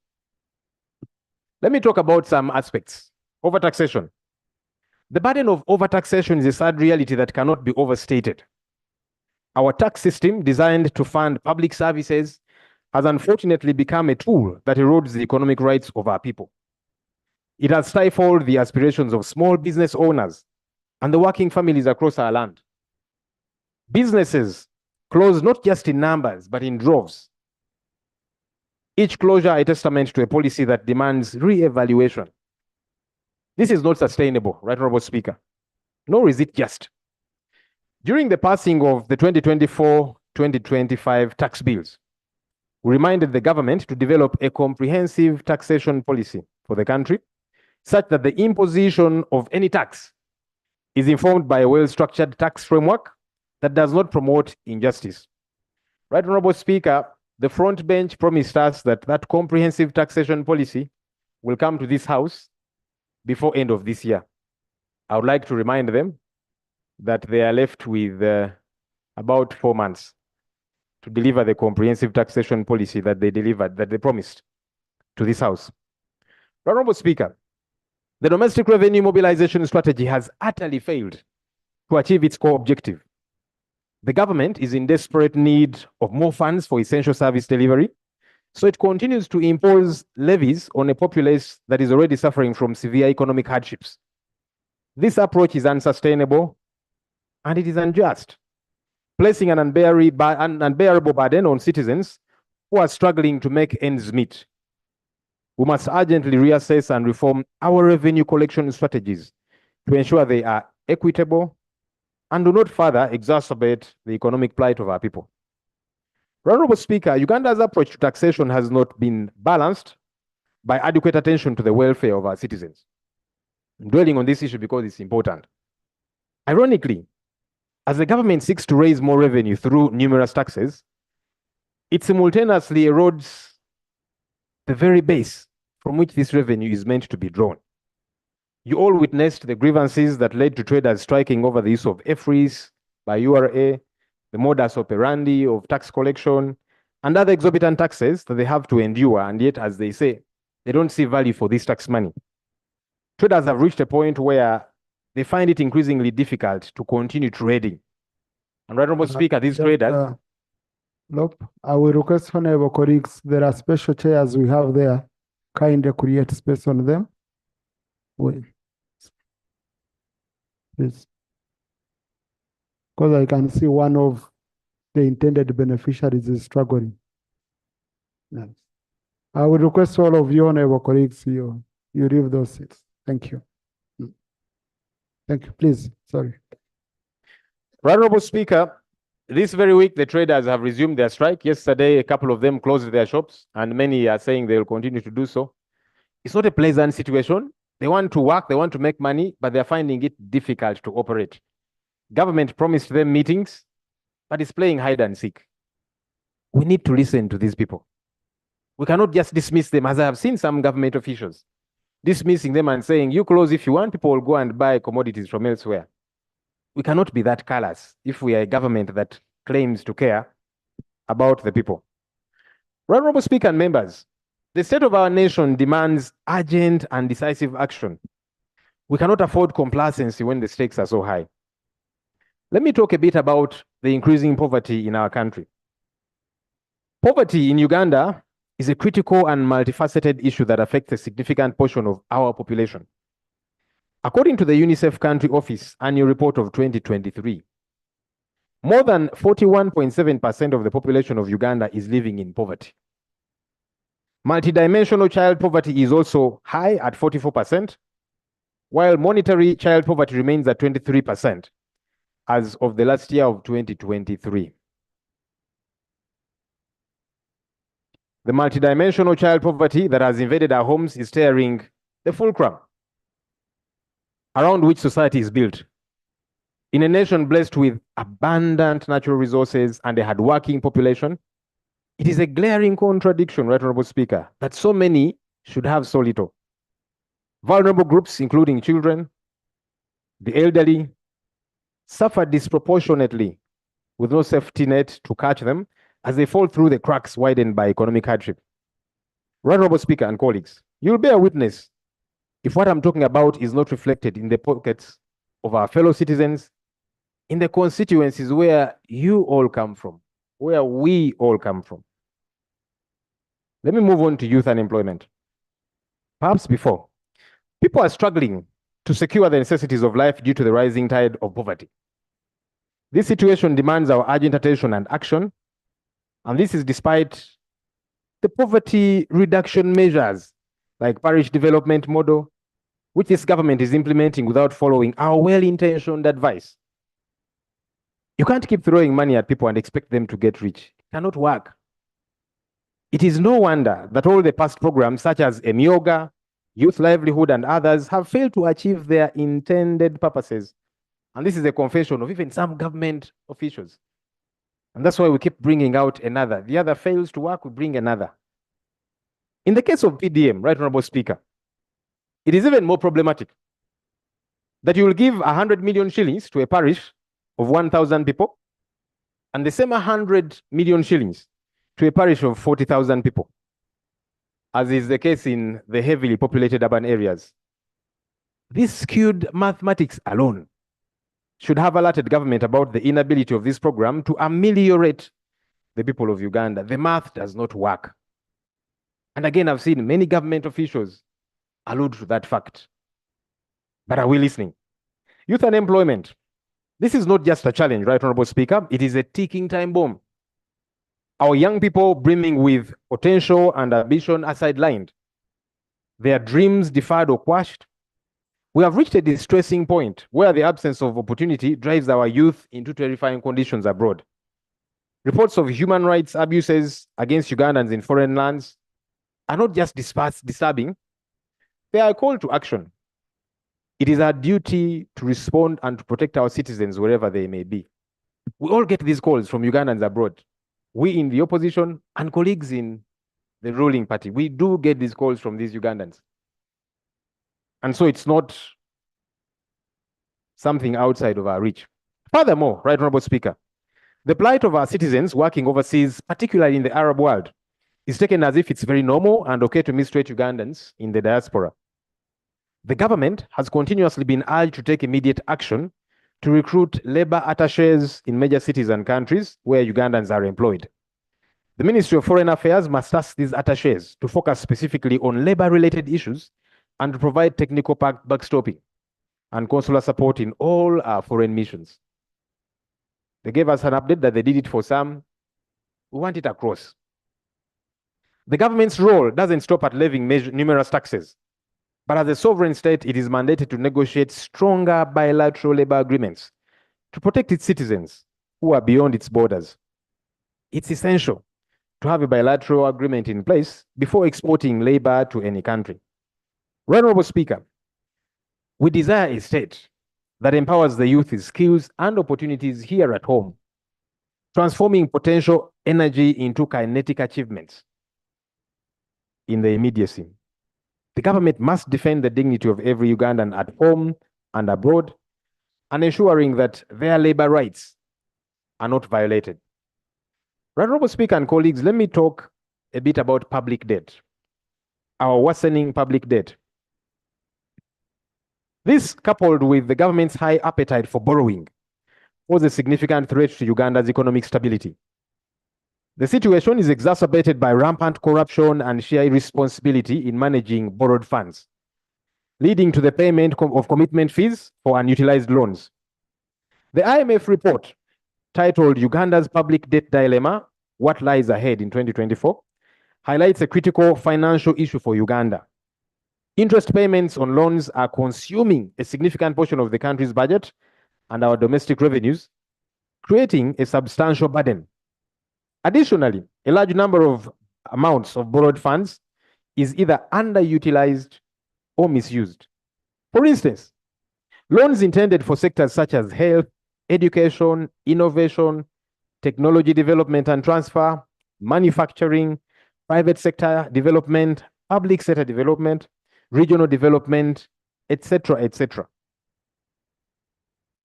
Let me talk about some aspects. Overtaxation. The burden of overtaxation is a sad reality that cannot be overstated. Our tax system, designed to fund public services, has unfortunately become a tool that erodes the economic rights of our people. It has stifled the aspirations of small business owners and the working families across our land. Businesses close not just in numbers, but in droves. Each closure a testament to a policy that demands re-evaluation. This is not sustainable, Right Honorable Speaker, nor is it just. During the passing of the 2024-2025 tax bills, we reminded the government to develop a comprehensive taxation policy for the country, such that the imposition of any tax is informed by a well-structured tax framework that does not promote injustice. Right Honorable Speaker, the front bench promised us that that comprehensive taxation policy will come to this House before end of this year. I would like to remind them that they are left with about 4 months to deliver the comprehensive taxation policy that they promised to this House. Honorable Speaker, the domestic revenue mobilization strategy has utterly failed to achieve its core objective. The government is in desperate need of more funds for essential service delivery, so it continues to impose levies on a populace that is already suffering from severe economic hardships. This approach is unsustainable and it is unjust, placing an unbearable burden on citizens who are struggling to make ends meet. We must urgently reassess and reform our revenue collection strategies to ensure they are equitable and do not further exacerbate the economic plight of our people. Honorable Speaker, Uganda's approach to taxation has not been balanced by adequate attention to the welfare of our citizens. I'm dwelling on this issue because it's important. Ironically, as the government seeks to raise more revenue through numerous taxes, it simultaneously erodes the very base from which this revenue is meant to be drawn. You all witnessed the grievances that led to traders striking over the use of EFRIS by URA, the modus operandi of tax collection, and other exorbitant taxes that they have to endure, and yet, as they say, they don't see value for this tax money. Traders have reached a point where they find it increasingly difficult to continue trading. And Honorable Speaker, these traders... Nope. I will request honorable colleagues, there are special chairs we have there. Kindly create space on them. Wait. Please. Because I can see one of the intended beneficiaries is struggling. Yes. I will request all of you, honorable colleagues, you leave those seats. Thank you. Thank you. Please. Sorry. Honorable Speaker, this very week, the traders have resumed their strike. Yesterday, a couple of them closed their shops, and many are saying they will continue to do so. It's not a pleasant situation. They want to work, they want to make money, but they're finding it difficult to operate. Government promised them meetings, but it's playing hide and seek. We need to listen to these people. We cannot just dismiss them, as I have seen some government officials dismissing them and saying, you close if you want, people will go and buy commodities from elsewhere. We cannot be that callous if we are a government that claims to care about the people. Honorable Speaker and members, the state of our nation demands urgent and decisive action. We cannot afford complacency when the stakes are so high. Let me talk a bit about the increasing poverty in our country. Poverty in Uganda is a critical and multifaceted issue that affects a significant portion of our population. According to the UNICEF Country Office Annual Report of 2023, more than 41.7% of the population of Uganda is living in poverty. Multidimensional child poverty is also high at 44%, while monetary child poverty remains at 23% as of the last year of 2023. The multidimensional child poverty that has invaded our homes is tearing the fulcrum around which society is built. In a nation blessed with abundant natural resources and a hardworking population, it is a glaring contradiction, Right Honorable Speaker, that so many should have so little. Vulnerable groups, including children, the elderly, suffer disproportionately with no safety net to catch them as they fall through the cracks widened by economic hardship. Right Honorable Speaker and colleagues, you'll bear witness if what I'm talking about is not reflected in the pockets of our fellow citizens, in the constituencies where you all come from, where we all come from. Let me move on to youth unemployment. Perhaps before, people are struggling to secure the necessities of life due to the rising tide of poverty. This situation demands our urgent attention and action, and this is despite the poverty reduction measures like parish development model, which this government is implementing without following our well-intentioned advice. You can't keep throwing money at people and expect them to get rich. It cannot work. It is no wonder that all the past programs such as Emyoga, Youth Livelihood, and others have failed to achieve their intended purposes. And this is a confession of even some government officials. And that's why we keep bringing out another. The other fails to work, we bring another. In the case of PDM, Right Honorable Speaker, it is even more problematic that you will give 100 million shillings to a parish of 1,000 people and the same 100 million shillings to a parish of 40,000 people, as is the case in the heavily populated urban areas. This skewed mathematics alone should have alerted government about the inability of this program to ameliorate the people of Uganda. The math does not work. And again, I've seen many government officials allude to that fact. But are we listening? Youth unemployment. This is not just a challenge, Right Honorable Speaker. It is a ticking time bomb. Our young people brimming with potential and ambition are sidelined. Their dreams deferred or quashed. We have reached a distressing point where the absence of opportunity drives our youth into terrifying conditions abroad. Reports of human rights abuses against Ugandans in foreign lands are not just disturbing, they are a call to action. It is our duty to respond and to protect our citizens wherever they may be. We all get these calls from Ugandans abroad. We in the opposition and colleagues in the ruling party, we do get these calls from these Ugandans. And so it's not something outside of our reach. Furthermore, Right Honorable Speaker, the plight of our citizens working overseas, particularly in the Arab world, is taken as if it's very normal and okay to mistreat Ugandans in the diaspora. The government has continuously been urged to take immediate action to recruit labor attaches in major cities and countries where Ugandans are employed. The Ministry of Foreign Affairs must ask these attaches to focus specifically on labor-related issues and to provide technical backstopping and consular support in all our foreign missions. They gave us an update that they did it for some. We want it across. The government's role doesn't stop at levying numerous taxes, but as a sovereign state, it is mandated to negotiate stronger bilateral labor agreements to protect its citizens who are beyond its borders. It's essential to have a bilateral agreement in place before exporting labor to any country. Right Honorable Speaker, we desire a state that empowers the youth with skills and opportunities here at home, transforming potential energy into kinetic achievements in the immediacy. The government must defend the dignity of every Ugandan at home and abroad, and ensuring that their labor rights are not violated. Right Honorable Speaker and colleagues, let me talk a bit about public debt, our worsening public debt. This, coupled with the government's high appetite for borrowing, poses a significant threat to Uganda's economic stability. The situation is exacerbated by rampant corruption and sheer irresponsibility in managing borrowed funds, leading to the payment of commitment fees for unutilized loans. The IMF report, titled Uganda's Public Debt Dilemma, What Lies Ahead in 2024, highlights a critical financial issue for Uganda. Interest payments on loans are consuming a significant portion of the country's budget and our domestic revenues, creating a substantial burden. Additionally, a large number of amounts of borrowed funds is either underutilized or misused. For instance, loans intended for sectors such as health, education, innovation, technology development and transfer, manufacturing, private sector development, public sector development, regional development, etc.,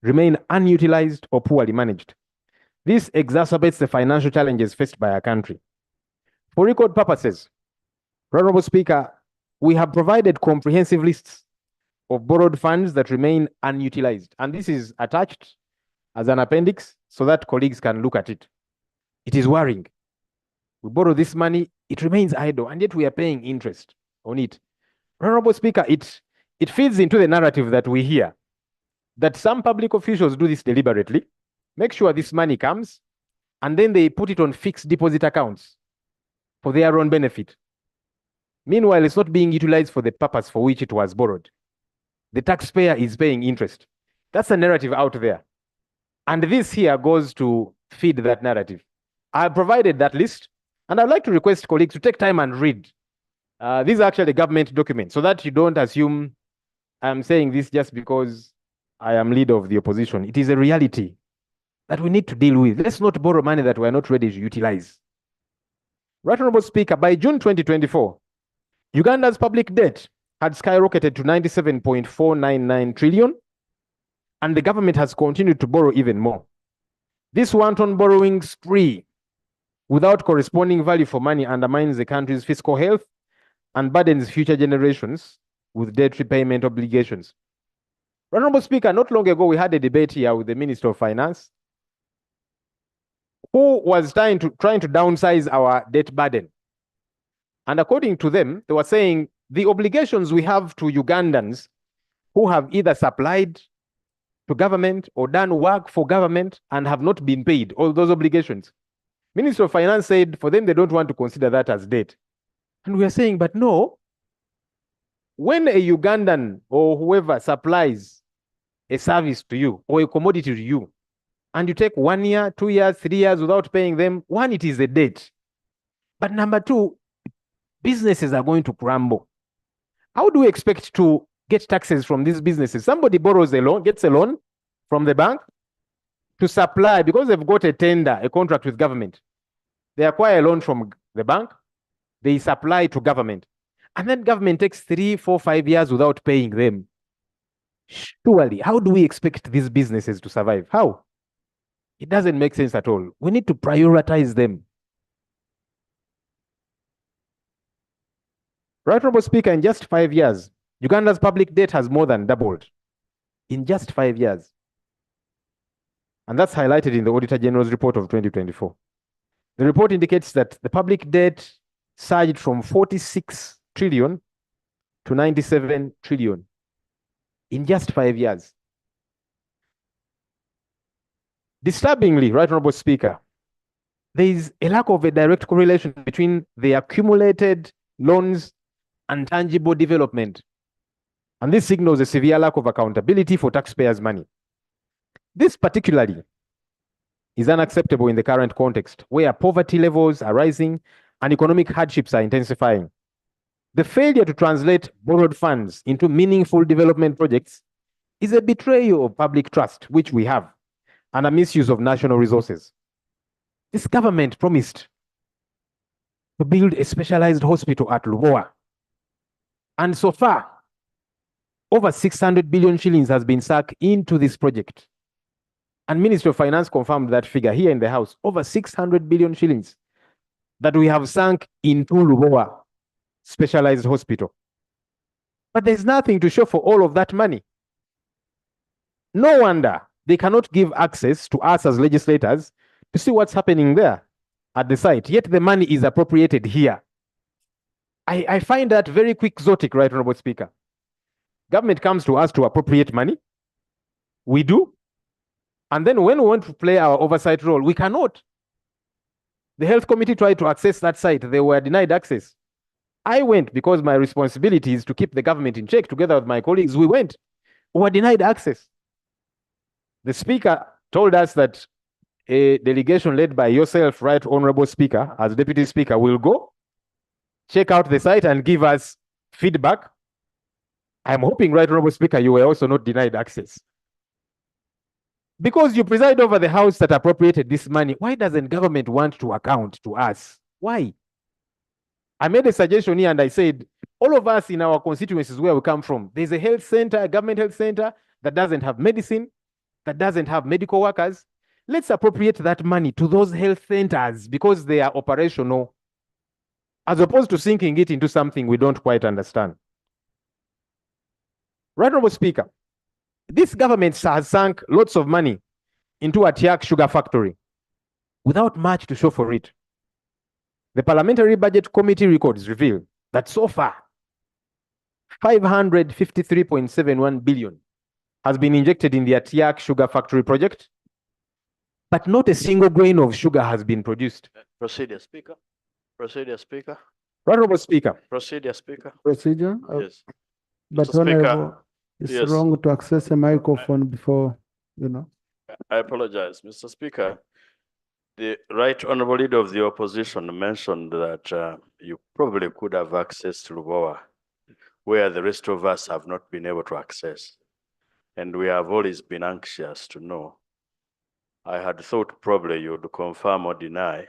remain unutilized or poorly managed. This exacerbates the financial challenges faced by our country. For record purposes, Honorable Speaker, we have provided comprehensive lists of borrowed funds that remain unutilized, and this is attached as an appendix so that colleagues can look at it. It is worrying. We borrow this money, it remains idle, and yet we are paying interest on it. Honorable Speaker, it feeds into the narrative that we hear that some public officials do this deliberately, make sure this money comes, and then they put it on fixed deposit accounts for their own benefit. Meanwhile, it's not being utilized for the purpose for which it was borrowed. the taxpayer is paying interest. That's a narrative out there. And this here goes to feed that narrative. I provided that list, and I'd like to request colleagues to take time and read. These are actually government documents, so that you don't assume I'm saying this just because I am leader of the opposition. It is a reality that we need to deal with. Let's not borrow money that we're not ready to utilize. Right Honorable Speaker, by June 2024, Uganda's public debt had skyrocketed to 97.499 trillion, and the government has continued to borrow even more. This wanton borrowing spree without corresponding value for money undermines the country's fiscal health and burdens future generations with debt repayment obligations. Honorable Speaker, not long ago we had a debate here with the Minister of Finance, who was trying to downsize our debt burden. And according to them, they were saying the obligations we have to Ugandans who have either supplied to government or done work for government and have not been paid, all those obligations. Minister of Finance said for them, they don't want to consider that as debt. And we are saying, but no, when a Ugandan or whoever supplies a service to you or a commodity to you, and you take 1 year, 2 years, 3 years without paying them, one, it is a debt. But number two, businesses are going to crumble. How do we expect to get taxes from these businesses? Somebody borrows a loan, gets a loan from the bank to supply, because they've got a tender, a contract with government. They acquire a loan from the bank, they supply to government. And then government takes 3, 4, 5 years without paying them. Surely, how do we expect these businesses to survive? How? It doesn't make sense at all. We need to prioritize them. Right Honorable Speaker, in just 5 years, Uganda's public debt has more than doubled. In just 5 years. And that's highlighted in the Auditor General's report of 2024. The report indicates that the public debt surged from 46 trillion to 97 trillion in just 5 years. Disturbingly, Right Honorable Speaker, there is a lack of a direct correlation between the accumulated loans and tangible development. And this signals a severe lack of accountability for taxpayers' money. This particularly is unacceptable in the current context, where poverty levels are rising and economic hardships are intensifying. The failure to translate borrowed funds into meaningful development projects is a betrayal of public trust, which we have, and a misuse of national resources. This government promised to build a specialized hospital at Lubowa. And so far, over 600 billion shillings has been sunk into this project. And Ministry of Finance confirmed that figure here in the House, over 600 billion shillings that we have sunk into Lubowa specialized hospital. But there's nothing to show for all of that money. No wonder they cannot give access to us as legislators to see what's happening there at the site, yet the money is appropriated here. I find that very quixotic, Right Honorable Speaker. Government comes to us to appropriate money. We do. And then when we want to play our oversight role, we cannot. The health committee tried to access that site. They were denied access. I went because my responsibility is to keep the government in check. Together with my colleagues, we went. We were denied access. The speaker told us that a delegation led by yourself, Right Honorable Speaker, as Deputy Speaker, will go, check out the site and give us feedback. I'm hoping, Right Honorable Speaker, you were also not denied access. Because you preside over the house that appropriated this money, why doesn't government want to account to us? Why? I made a suggestion here and I said, all of us in our constituencies where we come from, there's a health center, a government health center that doesn't have medicine, that doesn't have medical workers. Let's appropriate that money to those health centers because they are operational, as opposed to sinking it into something we don't quite understand. Right Honorable Speaker, this government has sunk lots of money into a Tiak sugar factory without much to show for it. The Parliamentary Budget Committee records reveal that so far, 553.71 billion has been injected in the Tiak sugar factory project, but not a single grain of sugar has been produced. Procedure, Speaker. Procedure, Speaker. Right Honorable Speaker. Procedure, Speaker. Procedure? Yes. But Mr. Speaker, Honorable, It's Yes. wrong to access a microphone before, you know. I apologize, Mr. Speaker. The Right Honorable Leader of the Opposition mentioned that you probably could have access to Lubowa, where the rest of us have not been able to access. And we have always been anxious to know. I had thought probably you would confirm or deny,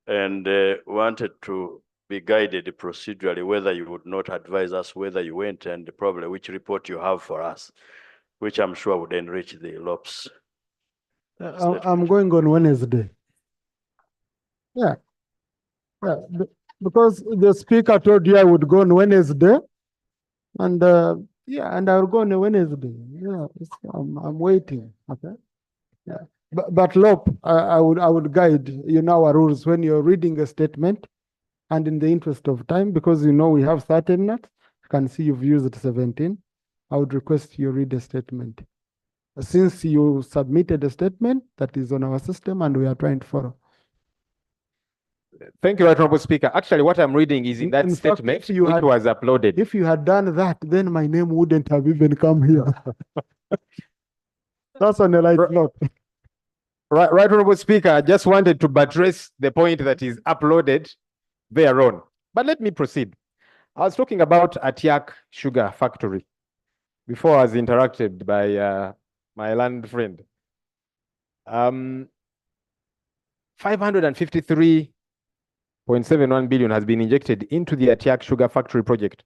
and wanted to be guided procedurally whether you would not advise us whether you went and probably which report you have for us, which I'm sure would enrich the LOPS. I'm going on Wednesday. Yeah. Yeah. Because the speaker told you I would go on Wednesday. And yeah, and I'll go on Wednesday. Yeah, I'm waiting. Okay. Yeah. But Lop, I would guide our rules when you're reading a statement, and in the interest of time, because we have 30 minutes. I can see you've used 17. I would request you read a statement. Since you submitted a statement that is on our system and we are trying to follow. Thank you, Honorable Speaker. Actually, what I'm reading is in that statement which was uploaded. If you had done that, then my name wouldn't have even come here. That's on a light note. Right, Honorable Speaker, I just wanted to buttress the point that is uploaded thereon. But let me proceed. I was talking about Atiak Sugar Factory before I was interrupted by my land friend. 553.71 billion has been injected into the Atiak Sugar Factory project.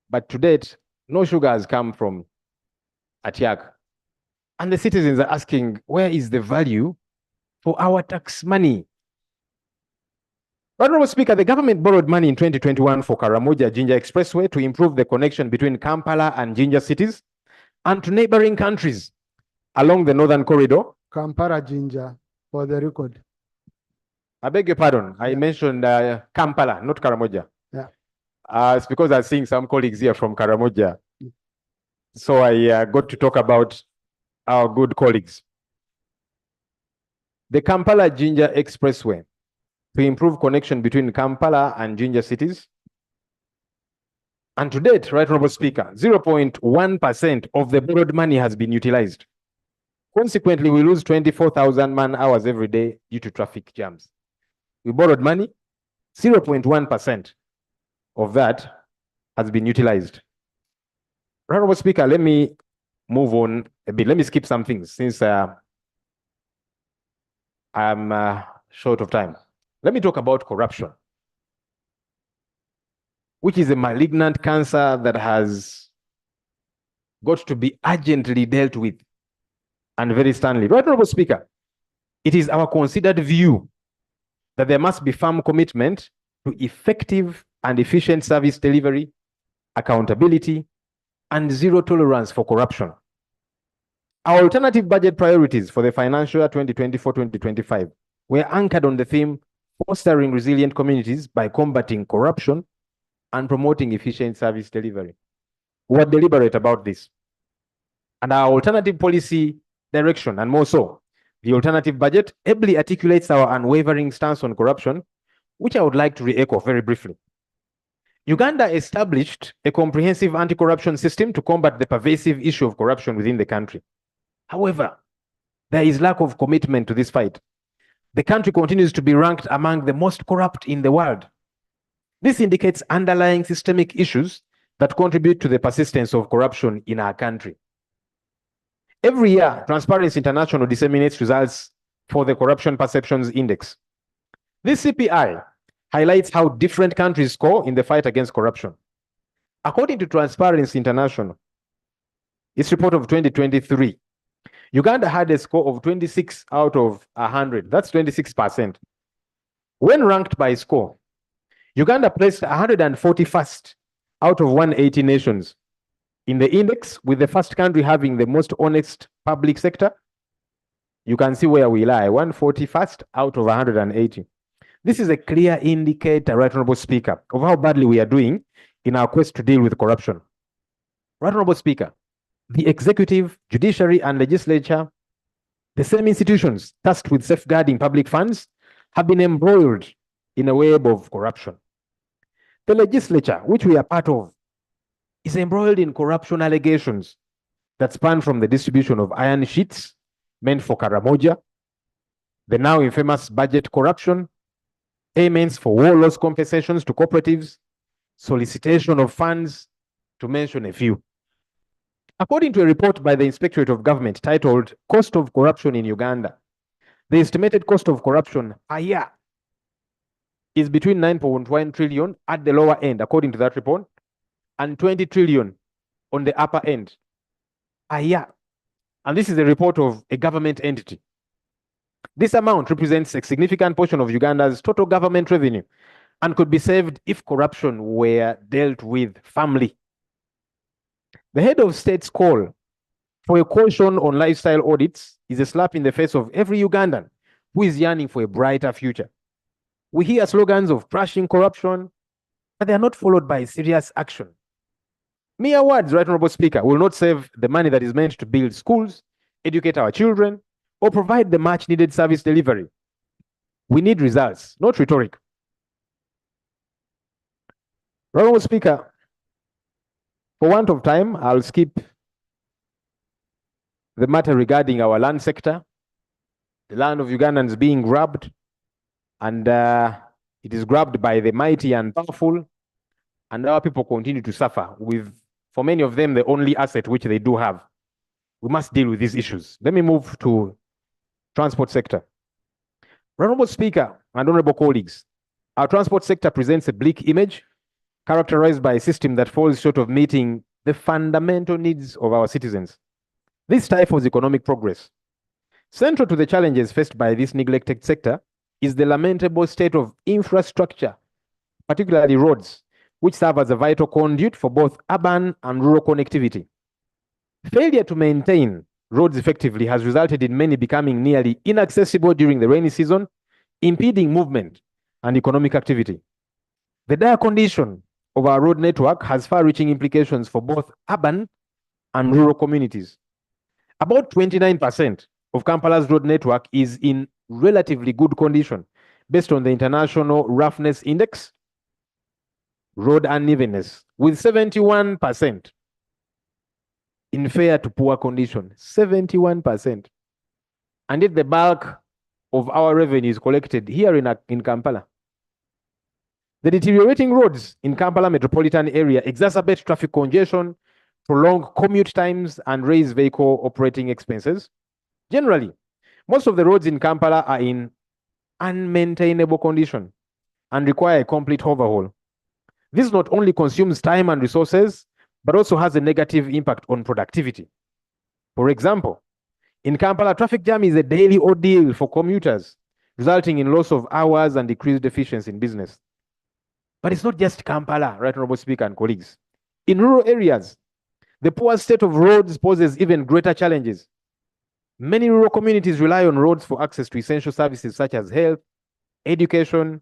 But to date, no sugar has come from Atiak. And the citizens are asking, where is the value for our tax money? Honorable Speaker, the government borrowed money in 2021 for Karamoja Jinja Expressway to improve the connection between Kampala and Jinja cities and to neighboring countries along the northern corridor. Kampala Jinja, for the record. I beg your pardon. I mentioned Kampala, not Karamoja. Yeah. It's because I'm seeing some colleagues here from Karamoja. So I got to talk about our good colleagues. The Kampala Jinja Expressway to improve connection between Kampala and Jinja cities. And to date, Right Honorable Speaker, 0.1% of the borrowed money has been utilized. Consequently, we lose 24,000 man-hours every day due to traffic jams. We borrowed money, 0.1% of that has been utilized. Honorable Speaker, let me move on a bit. Let me skip some things since I'm short of time. Let me talk about corruption, which is a malignant cancer that has got to be urgently dealt with and very sternly. Right, Honorable Speaker, it is our considered view that there must be firm commitment to effective and efficient service delivery, accountability, and zero tolerance for corruption. Our alternative budget priorities for the financial year 2024-2025 were anchored on the theme fostering resilient communities by combating corruption and promoting efficient service delivery. We were deliberate about this. And our alternative policy direction, and more so, the alternative budget ably articulates our unwavering stance on corruption, which I would like to re-echo very briefly. Uganda established a comprehensive anti-corruption system to combat the pervasive issue of corruption within the country. However, there is lack of commitment to this fight. The country continues to be ranked among the most corrupt in the world. This indicates underlying systemic issues that contribute to the persistence of corruption in our country. Every year, Transparency International disseminates results for the Corruption Perceptions Index. This CPI highlights how different countries score in the fight against corruption. According to Transparency International, its report of 2023, Uganda had a score of 26 out of 100. That's 26%. When ranked by score, Uganda placed 141st out of 180 nations in the index, with the first country having the most honest public sector. You can see where we lie, 141st out of 180. This is a clear indicator, Right Honorable Speaker, of how badly we are doing in our quest to deal with corruption. Right Honorable Speaker, the executive, judiciary, and legislature, the same institutions tasked with safeguarding public funds, have been embroiled in a web of corruption. The legislature, which we are part of, is embroiled in corruption allegations that span from the distribution of iron sheets meant for Karamoja, the now infamous budget corruption, payments for war loss compensations to cooperatives, solicitation of funds, to mention a few. According to a report by the Inspectorate of Government titled Cost of Corruption in Uganda, the estimated cost of corruption a year is between 9.1 trillion at the lower end, according to that report, and 20 trillion on the upper end a year. And this is a report of a government entity. This amount represents a significant portion of Uganda's total government revenue and could be saved if corruption were dealt with firmly. The head of state's call for a caution on lifestyle audits is a slap in the face of every Ugandan who is yearning for a brighter future. We hear slogans of crushing corruption, but they are not followed by serious action. Mere words, Right Honorable Speaker, will not save the money that is meant to build schools, educate our children, or provide the much needed service delivery. We need results, not rhetoric. Right Honorable Speaker, for want of time, I'll skip the matter regarding our land sector, the land of Ugandans being grabbed, and it is grabbed by the mighty and powerful, and our people continue to suffer with, for many of them, the only asset which they do have. We must deal with these issues. Let me move to transport sector. Honorable Speaker and honorable colleagues, our transport sector presents a bleak image characterized by a system that falls short of meeting the fundamental needs of our citizens. This stifles economic progress. Central to the challenges faced by this neglected sector is the lamentable state of infrastructure, particularly roads, which serve as a vital conduit for both urban and rural connectivity. Failure to maintain roads effectively has resulted in many becoming nearly inaccessible during the rainy season, impeding movement and economic activity. The dire condition of our road network has far-reaching implications for both urban and rural communities. About 29% of Kampala's road network is in relatively good condition based on the International Roughness Index, road unevenness, with 71% in fair to poor condition, 71%. And yet the bulk of our revenue is collected here in Kampala. The deteriorating roads in Kampala metropolitan area exacerbate traffic congestion, prolong commute times, and raise vehicle operating expenses. Generally, most of the roads in Kampala are in unmaintainable condition and require a complete overhaul. This not only consumes time and resources, but also has a negative impact on productivity. For example, in Kampala, traffic jam is a daily ordeal for commuters, resulting in loss of hours and decreased efficiency in business. But it's not just Kampala, Right Honorable Speaker and colleagues. In rural areas, the poor state of roads poses even greater challenges. Many rural communities rely on roads for access to essential services such as health, education,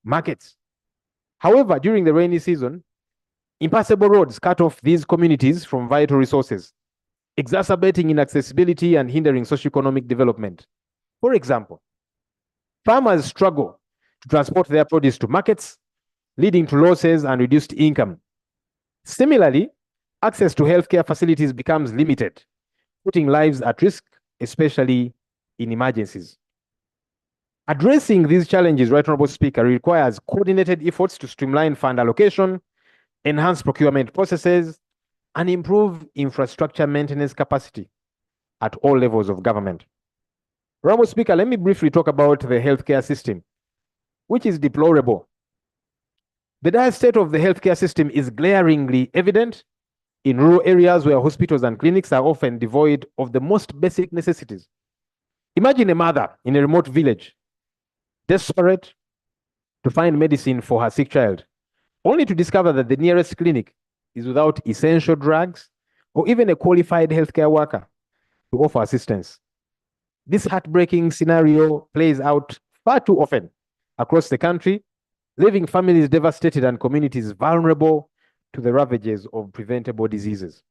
markets. However, during the rainy season, impassable roads cut off these communities from vital resources, exacerbating inaccessibility and hindering socioeconomic development. For example, farmers struggle to transport their produce to markets, leading to losses and reduced income. Similarly, access to healthcare facilities becomes limited, putting lives at risk, especially in emergencies. Addressing these challenges, Right Honorable Speaker, requires coordinated efforts to streamline fund allocation, enhance procurement processes, and improve infrastructure maintenance capacity at all levels of government. Honorable Speaker, let me briefly talk about the healthcare system, which is deplorable. The dire state of the healthcare system is glaringly evident in rural areas where hospitals and clinics are often devoid of the most basic necessities. Imagine a mother in a remote village, desperate to find medicine for her sick child, only to discover that the nearest clinic is without essential drugs or even a qualified healthcare worker to offer assistance. This heartbreaking scenario plays out far too often across the country, leaving families devastated and communities vulnerable to the ravages of preventable diseases.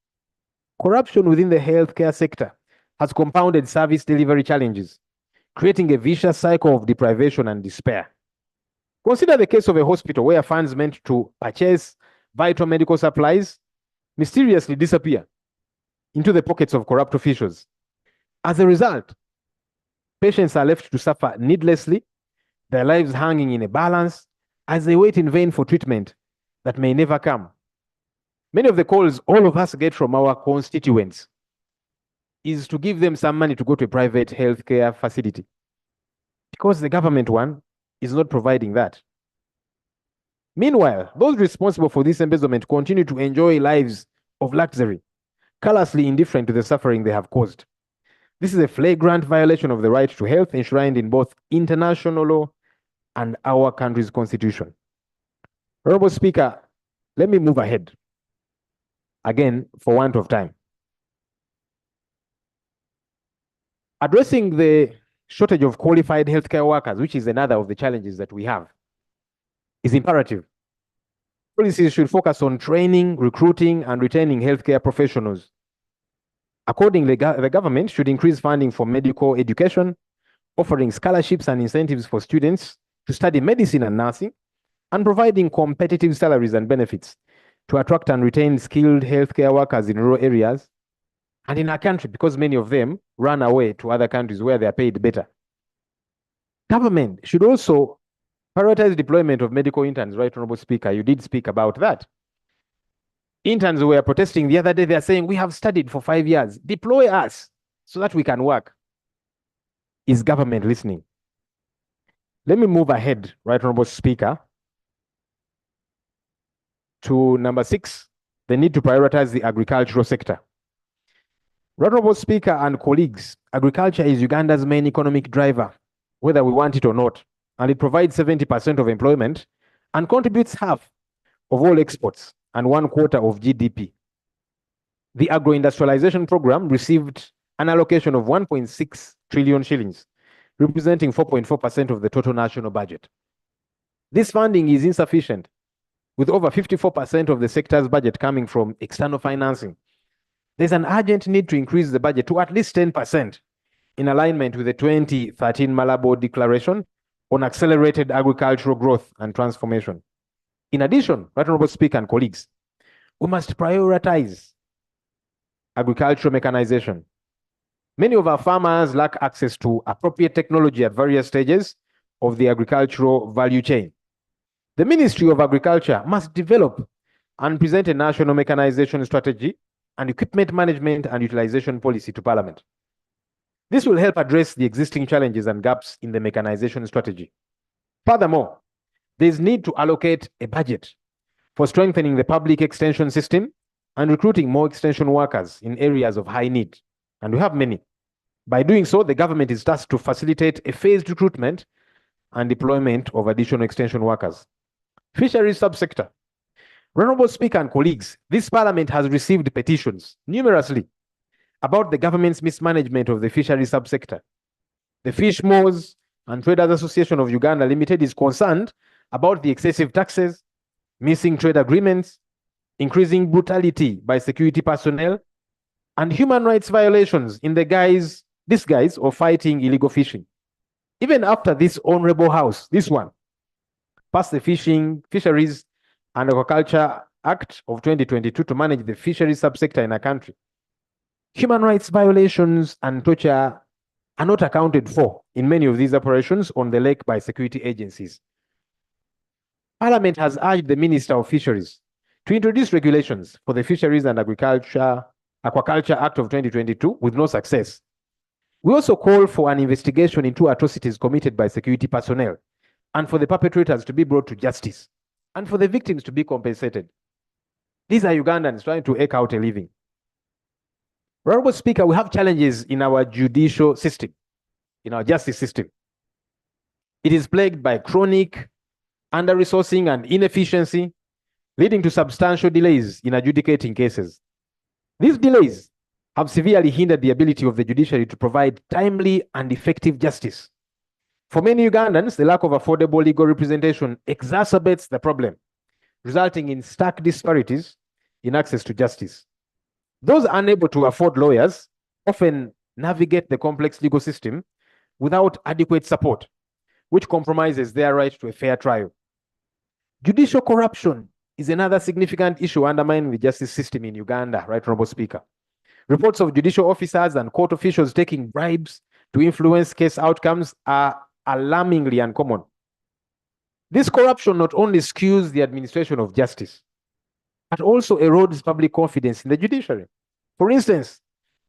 Corruption within the healthcare sector has compounded service delivery challenges, creating a vicious cycle of deprivation and despair. Consider the case of a hospital where funds meant to purchase vital medical supplies mysteriously disappear into the pockets of corrupt officials. As a result, patients are left to suffer needlessly, their lives hanging in a balance as they wait in vain for treatment that may never come. Many of the calls all of us get from our constituents is to give them some money to go to a private healthcare facility, because the government one is not providing that. Meanwhile, those responsible for this embezzlement continue to enjoy lives of luxury, callously indifferent to the suffering they have caused. This is a flagrant violation of the right to health enshrined in both international law and our country's constitution. Honorable Speaker, let me move ahead. Again, for want of time. Addressing the shortage of qualified healthcare workers, which is another of the challenges that we have, is imperative. Policies should focus on training, recruiting, and retaining healthcare professionals. Accordingly, the government should increase funding for medical education, offering scholarships and incentives for students to study medicine and nursing, and providing competitive salaries and benefits to attract and retain skilled healthcare workers in rural areas and in our country, because many of them run away to other countries where they are paid better. Government should also prioritize deployment of medical interns, right, Honorable Speaker? You did speak about that. Interns who were protesting the other day, they are saying, we have studied for 5 years. Deploy us so that we can work. Is government listening? Let me move ahead, right, Honorable Speaker, to number 6, the need to prioritize the agricultural sector. Honorable Speaker and colleagues, agriculture is Uganda's main economic driver, whether we want it or not, and it provides 70% of employment and contributes half of all exports and 1/4 of GDP. The agro-industrialization program received an allocation of 1.6 trillion shillings, representing 4.4% of the total national budget. This funding is insufficient, with over 54% of the sector's budget coming from external financing. There's an urgent need to increase the budget to at least 10%, in alignment with the 2013 Malabo Declaration on accelerated agricultural growth and transformation. In addition, Honorable Speaker and colleagues, we must prioritize agricultural mechanization. Many of our farmers lack access to appropriate technology at various stages of the agricultural value chain. The Ministry of Agriculture must develop and present a national mechanization strategy and equipment management and utilization policy to Parliament. This will help address the existing challenges and gaps in the mechanization strategy. Furthermore, there is need to allocate a budget for strengthening the public extension system and recruiting more extension workers in areas of high need, and we have many. By doing so, the government is tasked to facilitate a phased recruitment and deployment of additional extension workers. Fisheries subsector. Honorable Speaker and colleagues, this Parliament has received petitions numerously about the government's mismanagement of the fisheries subsector. The Fish Moors and Traders Association of Uganda Limited is concerned about the excessive taxes, missing trade agreements, increasing brutality by security personnel, and human rights violations in the disguise of fighting illegal fishing. Even after this honorable house, this one, passed the Fisheries and Aquaculture Act of 2022 to manage the fisheries subsector in our country, human rights violations and torture are not accounted for in many of these operations on the lake by security agencies. Parliament has urged the Minister of Fisheries to introduce regulations for the Fisheries and Aquaculture Act of 2022 with no success. We also call for an investigation into atrocities committed by security personnel and for the perpetrators to be brought to justice and for the victims to be compensated. These are Ugandans trying to eke out a living. Honorable Speaker, we have challenges in our judicial system, in our justice system. It is plagued by chronic under-resourcing and inefficiency, leading to substantial delays in adjudicating cases. These delays have severely hindered the ability of the judiciary to provide timely and effective justice. For many Ugandans, the lack of affordable legal representation exacerbates the problem, resulting in stark disparities in access to justice. Those unable to afford lawyers often navigate the complex legal system without adequate support, which compromises their right to a fair trial. Judicial corruption is another significant issue undermining the justice system in Uganda, Right Honorable Speaker. Reports of judicial officers and court officials taking bribes to influence case outcomes are alarmingly uncommon. This corruption not only skews the administration of justice, but also erodes public confidence in the judiciary. For instance,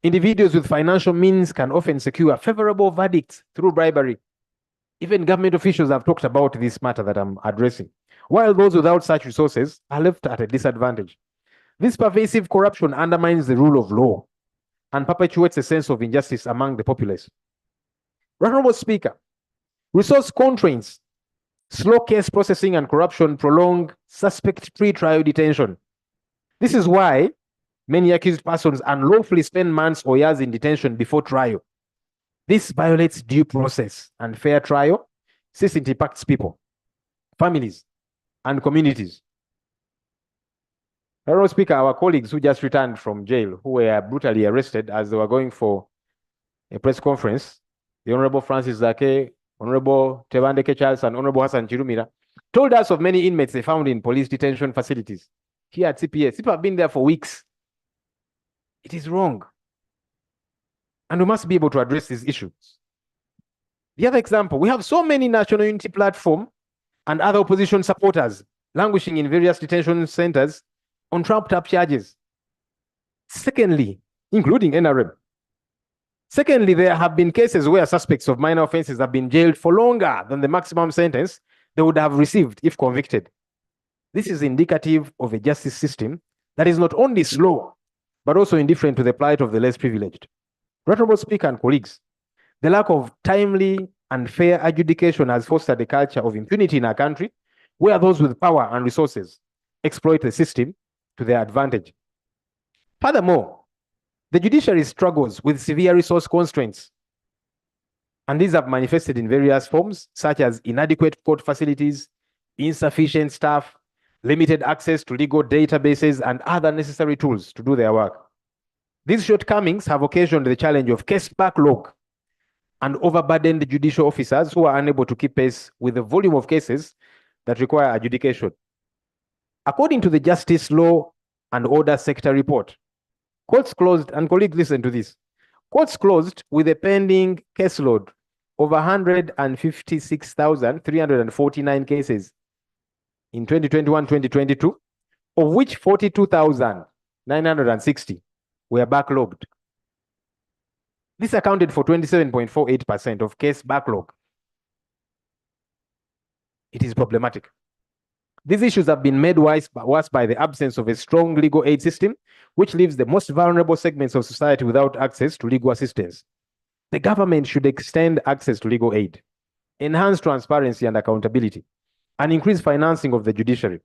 individuals with financial means can often secure favorable verdicts through bribery. Even government officials have talked about this matter that I'm addressing, while those without such resources are left at a disadvantage. This pervasive corruption undermines the rule of law and perpetuates a sense of injustice among the populace. Honorable Speaker, resource constraints, slow case processing, and corruption prolong suspect pre-trial detention. This is why many accused persons unlawfully spend months or years in detention before trial. This violates due process and fair trial, since it impacts people, families, and communities. Honorable Speaker, our colleagues who just returned from jail, who were brutally arrested as they were going for a press conference, the Honorable Francis Zake, Honorable Tebandeke Charles, and Honorable Hassan Chirumira, told us of many inmates they found in police detention facilities here at CPS. People have been there for weeks. It is wrong. And we must be able to address these issues. The other example, we have so many National Unity Platform and other opposition supporters languishing in various detention centers on trumped-up charges. Secondly, including NRM. Secondly, there have been cases where suspects of minor offenses have been jailed for longer than the maximum sentence they would have received if convicted. This is indicative of a justice system that is not only slow, but also indifferent to the plight of the less privileged. Honorable Speaker and colleagues, the lack of timely and fair adjudication has fostered a culture of impunity in our country, where those with power and resources exploit the system to their advantage. Furthermore, the judiciary struggles with severe resource constraints, and these have manifested in various forms, such as inadequate court facilities, insufficient staff, limited access to legal databases, and other necessary tools to do their work. These shortcomings have occasioned the challenge of case backlog and overburdened judicial officers who are unable to keep pace with the volume of cases that require adjudication. According to the Justice Law and Order Sector report, courts closed, and colleagues listen to this, courts closed with a pending caseload of 156,349 cases in 2021-2022, of which 42,960 were backlogged. This accounted for 27.48% of case backlog. It is problematic. These issues have been made worse by the absence of a strong legal aid system, which leaves the most vulnerable segments of society without access to legal assistance. The government should extend access to legal aid, enhance transparency and accountability, and increase financing of the judiciary.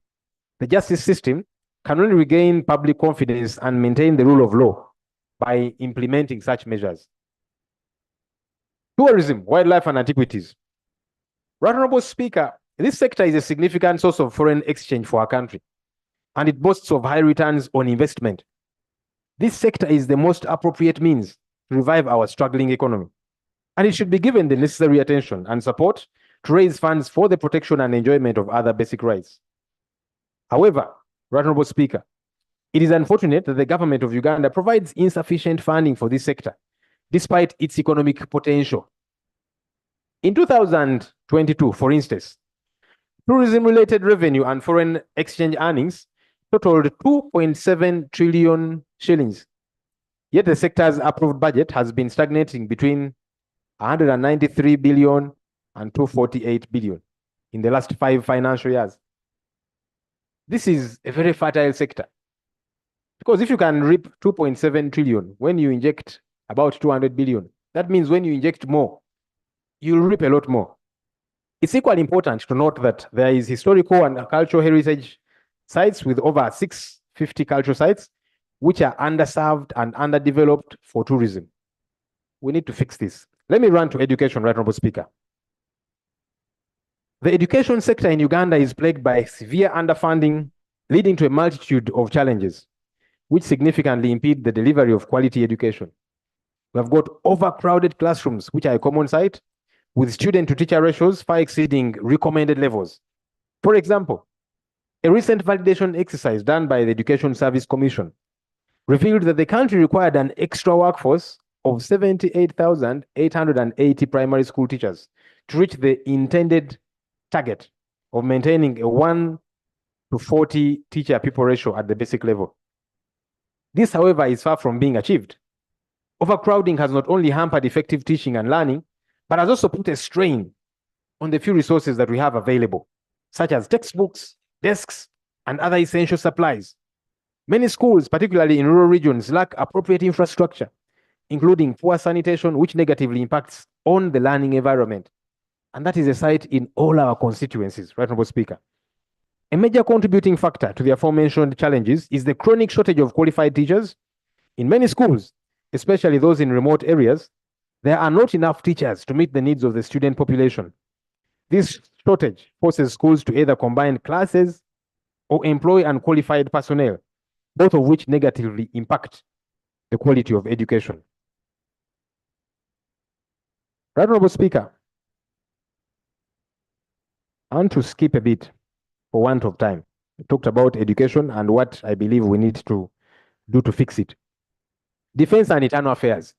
The justice system can only regain public confidence and maintain the rule of law by implementing such measures. Tourism, wildlife, and antiquities. Honorable Speaker, this sector is a significant source of foreign exchange for our country, and it boasts of high returns on investment. This sector is the most appropriate means to revive our struggling economy, and it should be given the necessary attention and support to raise funds for the protection and enjoyment of other basic rights. However, Honorable Speaker, it is unfortunate that the government of Uganda provides insufficient funding for this sector, despite its economic potential. In 2022, for instance, tourism-related revenue and foreign exchange earnings totaled 2.7 trillion shillings. Yet the sector's approved budget has been stagnating between 193 billion and 248 billion in the last 5 financial years. This is a very fertile sector, because if you can reap 2.7 trillion when you inject about 200 billion, that means when you inject more, you'll reap a lot more. It's equally important to note that there is historical and cultural heritage sites with over 650 cultural sites, which are underserved and underdeveloped for tourism. We need to fix this. Let me run to education, Honorable Speaker. The education sector in Uganda is plagued by severe underfunding, leading to a multitude of challenges, which significantly impede the delivery of quality education. We have got overcrowded classrooms, which are a common sight, with student-to-teacher ratios far exceeding recommended levels. For example, A recent validation exercise done by the Education Service Commission revealed that the country required an extra workforce of 78,880 primary school teachers to reach the intended target of maintaining a 1 to 40 teacher pupil ratio at the basic level. This, however, is far from being achieved. Overcrowding has not only hampered effective teaching and learning, but has also put a strain on the few resources that we have available, such as textbooks, desks, and other essential supplies. Many schools, particularly in rural regions, lack appropriate infrastructure, including poor sanitation, which negatively impacts on the learning environment. And that is a sight in all our constituencies, Right Honourable Speaker. A major contributing factor to the aforementioned challenges is the chronic shortage of qualified teachers. In many schools, especially those in remote areas, there are not enough teachers to meet the needs of the student population. This shortage forces schools to either combine classes or employ unqualified personnel, both of which negatively impact the quality of education. Right Honourable Speaker, I want to skip a bit for want of time. I talked about education and what I believe we need to do to fix it. Defense and Internal Affairs.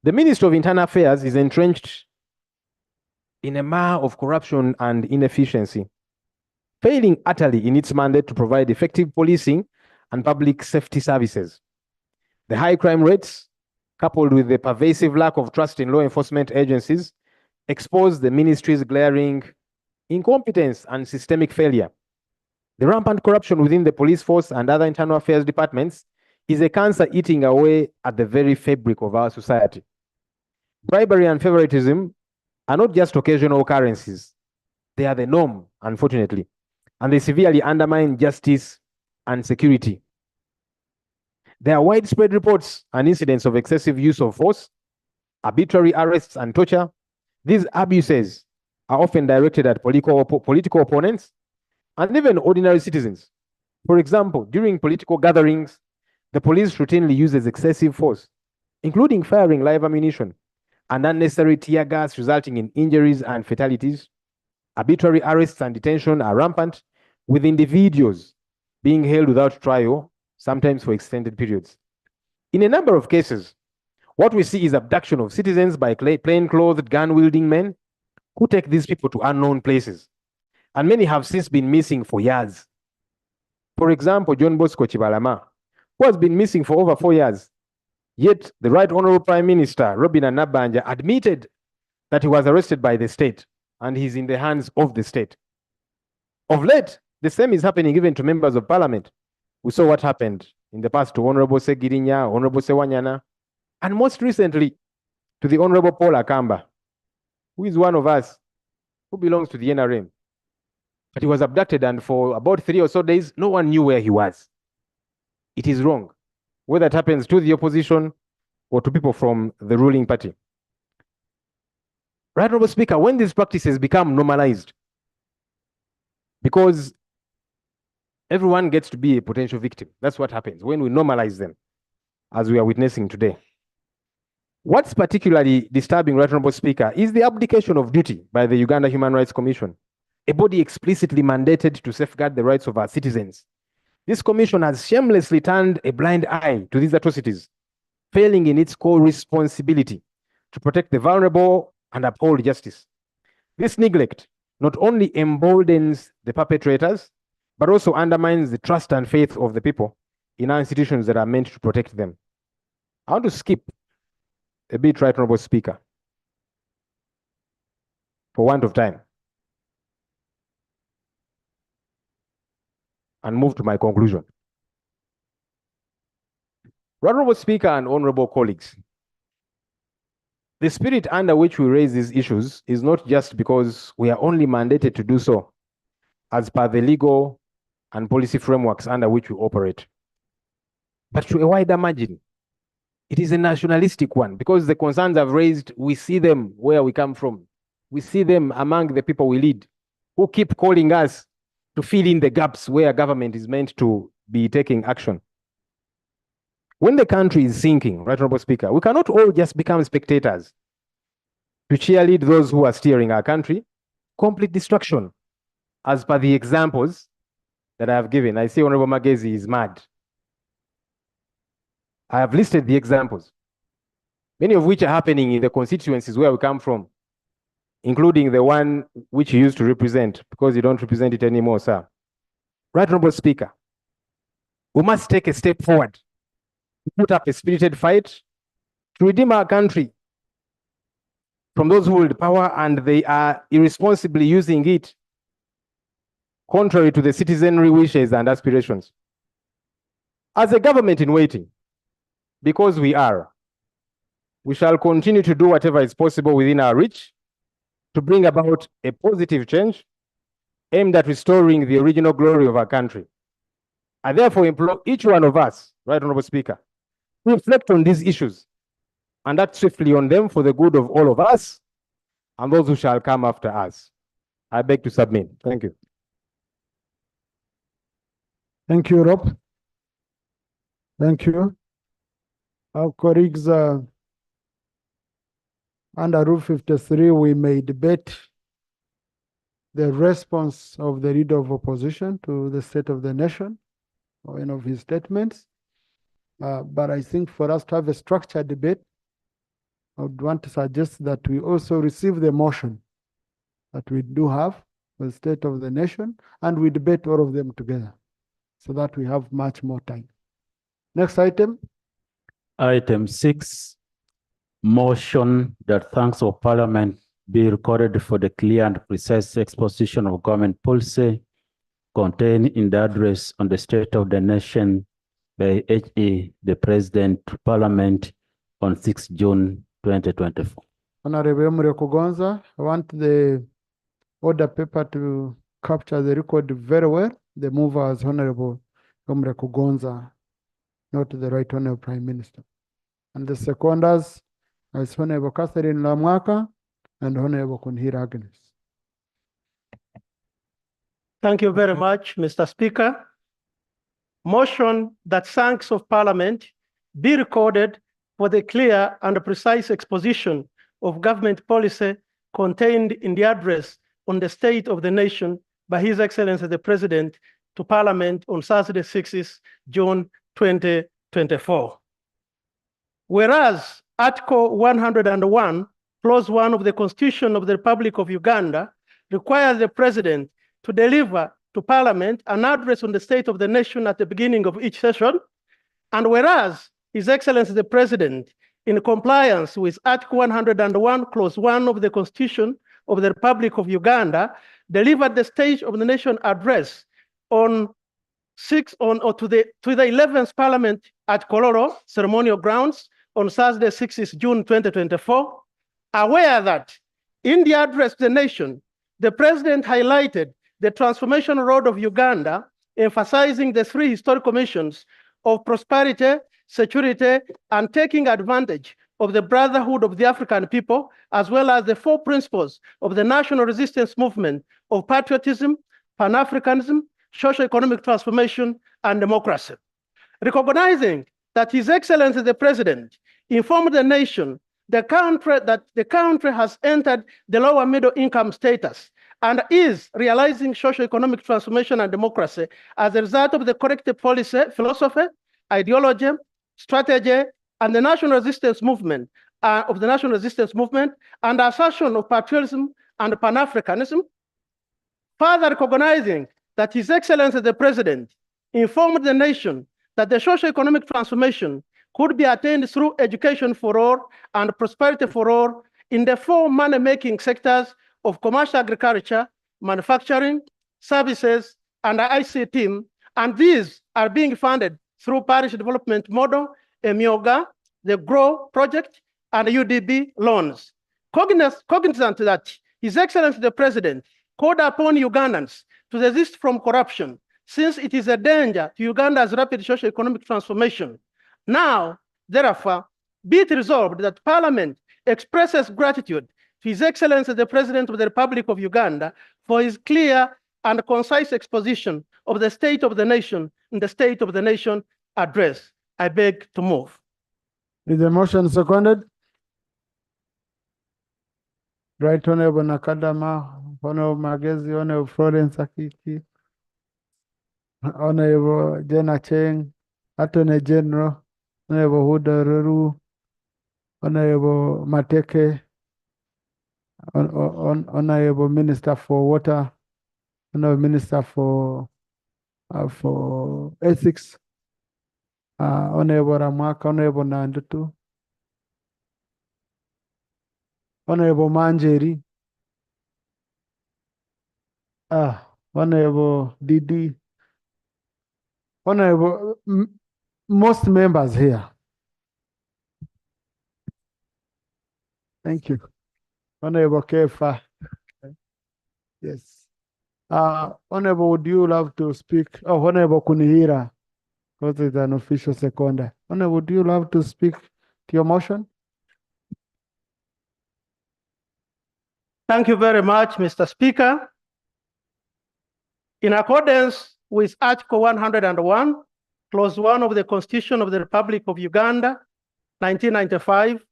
The Ministry of Internal Affairs is entrenched in a mire of corruption and inefficiency, failing utterly in its mandate to provide effective policing and public safety services. The high crime rates, coupled with the pervasive lack of trust in law enforcement agencies, expose the ministry's glaring incompetence and systemic failure. The rampant corruption within the police force and other internal affairs departments is a cancer eating away at the very fabric of our society. Bribery and favoritism are not just occasional occurrences. They are the norm, unfortunately, and they severely undermine justice and security. There are widespread reports and incidents of excessive use of force, arbitrary arrests and torture. These abuses are often directed at political opponents and even ordinary citizens. For example, during political gatherings, the police routinely uses excessive force, including firing live ammunition and unnecessary tear gas, resulting in injuries and fatalities. Arbitrary arrests and detention are rampant, with individuals being held without trial, sometimes for extended periods. In a number of cases, what we see is abduction of citizens by plain-clothed, gun-wielding men who take these people to unknown places, and many have since been missing for years. For example, John Bosco Chibalama, who has been missing for over 4 years, yet the Right Honourable Prime Minister, Robin Anabanja, admitted that he was arrested by the state and he's in the hands of the state. Of late, the same is happening even to members of parliament. We saw what happened in the past to Honourable Segirinya, Honourable Sewanyana, and most recently to the Honourable Paul Akamba, who is one of us, who belongs to the NRM. But he was abducted, and for about 3 or so days, no one knew where he was. It is wrong, whether it happens to the opposition or to people from the ruling party. Right Honourable Speaker, when these practices become normalized, because everyone gets to be a potential victim, that's what happens when we normalize them, as we are witnessing today. What's particularly disturbing, Right Honourable Speaker, is the abdication of duty by the Uganda Human Rights Commission, a body explicitly mandated to safeguard the rights of our citizens. This commission has shamelessly turned a blind eye to these atrocities, failing in its core responsibility to protect the vulnerable and uphold justice. This neglect not only emboldens the perpetrators, but also undermines the trust and faith of the people in our institutions that are meant to protect them. I want to skip a bit, Right Honourable Speaker, for want of time, and move to my conclusion. Right Honourable Speaker and honourable colleagues, the spirit under which we raise these issues is not just because we are only mandated to do so as per the legal and policy frameworks under which we operate, but to a wider margin. It is a nationalistic one, because the concerns I've raised, we see them where we come from. We see them among the people we lead, who keep calling us to fill in the gaps where government is meant to be taking action. When the country is sinking, Right Honourable Speaker, we cannot all just become spectators to cheerlead those who are steering our country. Complete destruction as per the examples that I have given. I see Honorable Magezi is mad. I have listed the examples, many of which are happening in the constituencies where we come from, including the one which you used to represent, because you don't represent it anymore, sir. Right, Honorable Speaker, we must take a step forward, put up a spirited fight to redeem our country from those who hold power and they are irresponsibly using it contrary to the citizenry wishes and aspirations. As a government in waiting, because we shall continue to do whatever is possible within our reach to bring about a positive change aimed at restoring the original glory of our country. I therefore implore each one of us, Right Honorable Speaker, to reflect on these issues and act swiftly on them for the good of all of us and those who shall come after us. I beg to submit. Thank you. Thank you, Rob. Thank you. Our colleagues, under Rule 53, we may debate the response of the leader of opposition to the state of the nation or any of his statements. But I think for us to have a structured debate, I would want to suggest that we also receive the motion that we do have for the state of the nation, and we debate all of them together so that we have much more time. Next item. Item 6, motion that thanks of Parliament be recorded for the clear and precise exposition of government policy contained in the address on the state of the nation by HE, the President to Parliament on 6 June 2024. Honorable Emre Kugonza, I want the order paper to capture the record very well. The mover is Honorable Emre Kugonza, not the Right Honorable Prime Minister. And the seconders is Honorable Catherine Lamwaka and Honorable Kunhira Agnes. Thank you very much, Mr. Speaker. Motion that thanks of Parliament be recorded for the clear and precise exposition of government policy contained in the address on the state of the nation by His Excellency the President to Parliament on Saturday, 6 June 2024. Whereas Article 101, Clause 1 of the Constitution of the Republic of Uganda requires the President to deliver to Parliament an address on the state of the nation at the beginning of each session, and whereas His Excellency the President, in compliance with Article 101, Clause 1 of the Constitution of the Republic of Uganda, delivered the State of the Nation address on to the 11th Parliament at Kololo ceremonial grounds on Saturday, 6 June 2024, aware that in the address to the nation, the President highlighted the transformation road of Uganda, emphasizing the 3 historical missions of prosperity, security, and taking advantage of the brotherhood of the African people, as well as the 4 principles of the national resistance movement of patriotism, Pan-Africanism, socio-economic transformation, and democracy. Recognizing that His Excellency the President informed the nation that the country has entered the lower middle income status and is realizing socio-economic transformation and democracy as a result of the corrective policy, philosophy, ideology, strategy, and the national resistance movement and assertion of patriotism and Pan-Africanism. Further recognizing that His Excellency the President informed the nation that the socio-economic transformation could be attained through education for all and prosperity for all in the 4 money-making sectors of commercial agriculture, manufacturing, services, and ICT, and these are being funded through parish development model, EMIOGA, the GROW project, and UDB loans. Cognizant that His Excellency the President called upon Ugandans to desist from corruption, since it is a danger to Uganda's rapid socio-economic transformation. Now, therefore, be it resolved that Parliament expresses gratitude to His Excellency the President of the Republic of Uganda for his clear and concise exposition of the state of the nation in the State of the Nation address. I beg to move. Is the motion seconded? Right Honorable Nakadama, Honorable Magezi, Honorable Florence Akiki, Honorable Jenna Cheng, Attorney General, Honorable Huda Ruru, Honorable Mateke, Honorable Minister for Water, Honorable Minister for Ethics, Honorable Ramaka, Honorable Nandutu, Honorable Manjeri, Honorable Didi, Honorable most members here. Thank you. Honorable Kefa. Yes. Honorable, would you love to speak? Oh, Honorable Kunihira, because it's an official seconder. Honorable, would you love to speak to your motion? Thank you very much, Mr. Speaker. In accordance with Article 101, Clause 1 of the Constitution of the Republic of Uganda, 1995,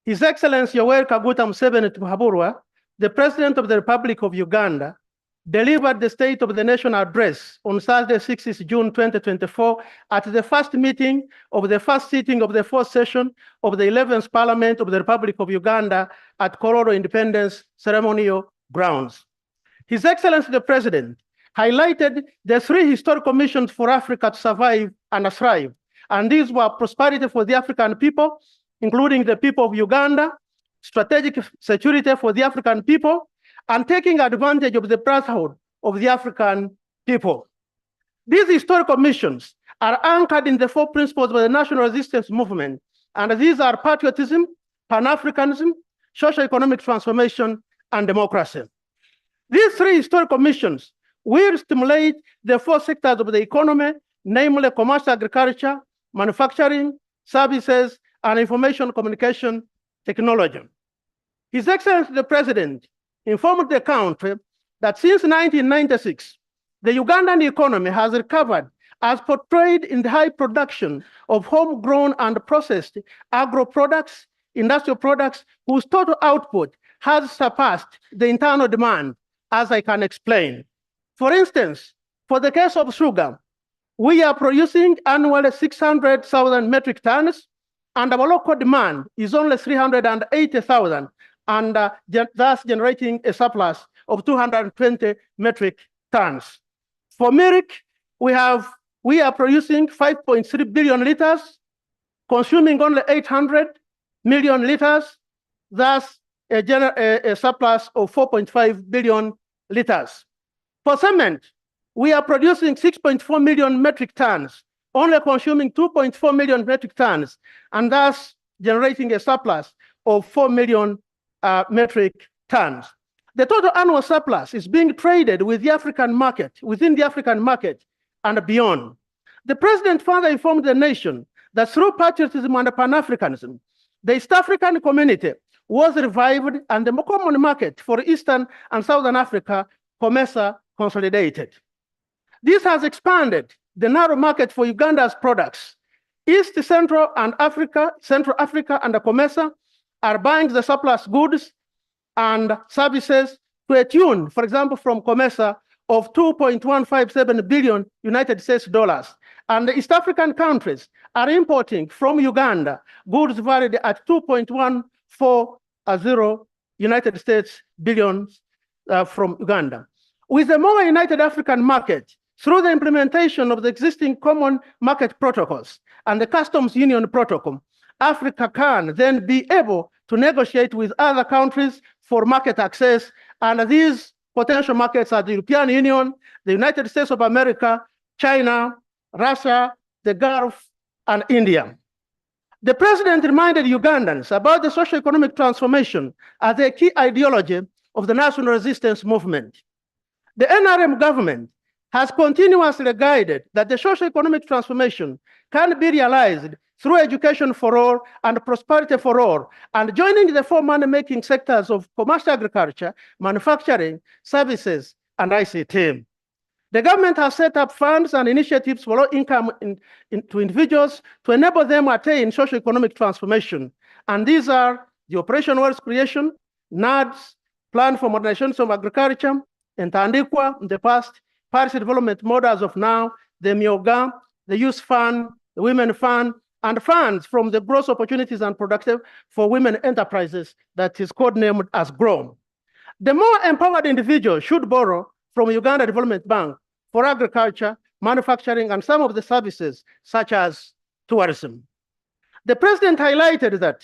His Excellency Yoweri Kaguta Museveni Muhaburwa, the President of the Republic of Uganda, delivered the State of the Nation address on Thursday, 6th June 2024, at the first meeting of the first sitting of the fourth session of the 11th Parliament of the Republic of Uganda at Kololo Independence Ceremonial Grounds. His Excellency the President highlighted the three historical missions for Africa to survive and thrive, and these were prosperity for the African people, including the people of Uganda, strategic security for the African people, and taking advantage of the brotherhood of the African people. These historical missions are anchored in the four principles of the national resistance movement, and these are patriotism, Pan-Africanism, socio-economic transformation, and democracy. These three historical missions will stimulate the four sectors of the economy, namely commercial, agriculture, manufacturing, services, and information communication technology. His Excellency the President informed the country that since 1996, the Ugandan economy has recovered as portrayed in the high production of homegrown and processed agro products, industrial products, whose total output has surpassed the internal demand, as I can explain. For instance, for the case of sugar, we are producing annually 600,000 metric tons, and our local demand is only 380,000, and thus generating a surplus of 220 metric tons. For milk, we are producing 5.3 billion liters, consuming only 800 million liters, thus a surplus of 4.5 billion liters. For cement, we are producing 6.4 million metric tons, only consuming 2.4 million metric tons, and thus generating a surplus of 4 million metric tons. The total annual surplus is being traded with the African market, within the African market and beyond. The President further informed the nation that through patriotism and Pan-Africanism, the East African community was revived and the common market for Eastern and Southern Africa, COMESA, consolidated. This has expanded the narrow market for Uganda's products. East, Central Africa and the COMESA are buying the surplus goods and services to a tune, for example, from COMESA of 2.157 billion United States dollars. And the East African countries are importing from Uganda goods valued at 2.140 United States billions from Uganda. With a more united African market, through the implementation of the existing common market protocols and the customs union protocol, Africa can then be able to negotiate with other countries for market access, and these potential markets are the European Union, the United States of America, China, Russia, the Gulf, and India. The President reminded Ugandans about the socio-economic transformation as a key ideology of the national resistance movement. The NRM government has continuously guided that the socio-economic transformation can be realized through education for all and prosperity for all, and joining the four money-making sectors of commercial agriculture, manufacturing, services, and ICT. The government has set up funds and initiatives for low income to individuals to enable them to attain socio-economic transformation. And these are the Operation Wealth Creation, NADS, plan for modernization of agriculture, and Tandikwa in the past, Paris Development Model as of now, the Myoga, the Youth Fund, the Women Fund, and funds from the Growth Opportunities and Productive for Women Enterprises that is codenamed as GROW. The more empowered individuals should borrow from Uganda Development Bank for agriculture, manufacturing, and some of the services such as tourism. The president highlighted that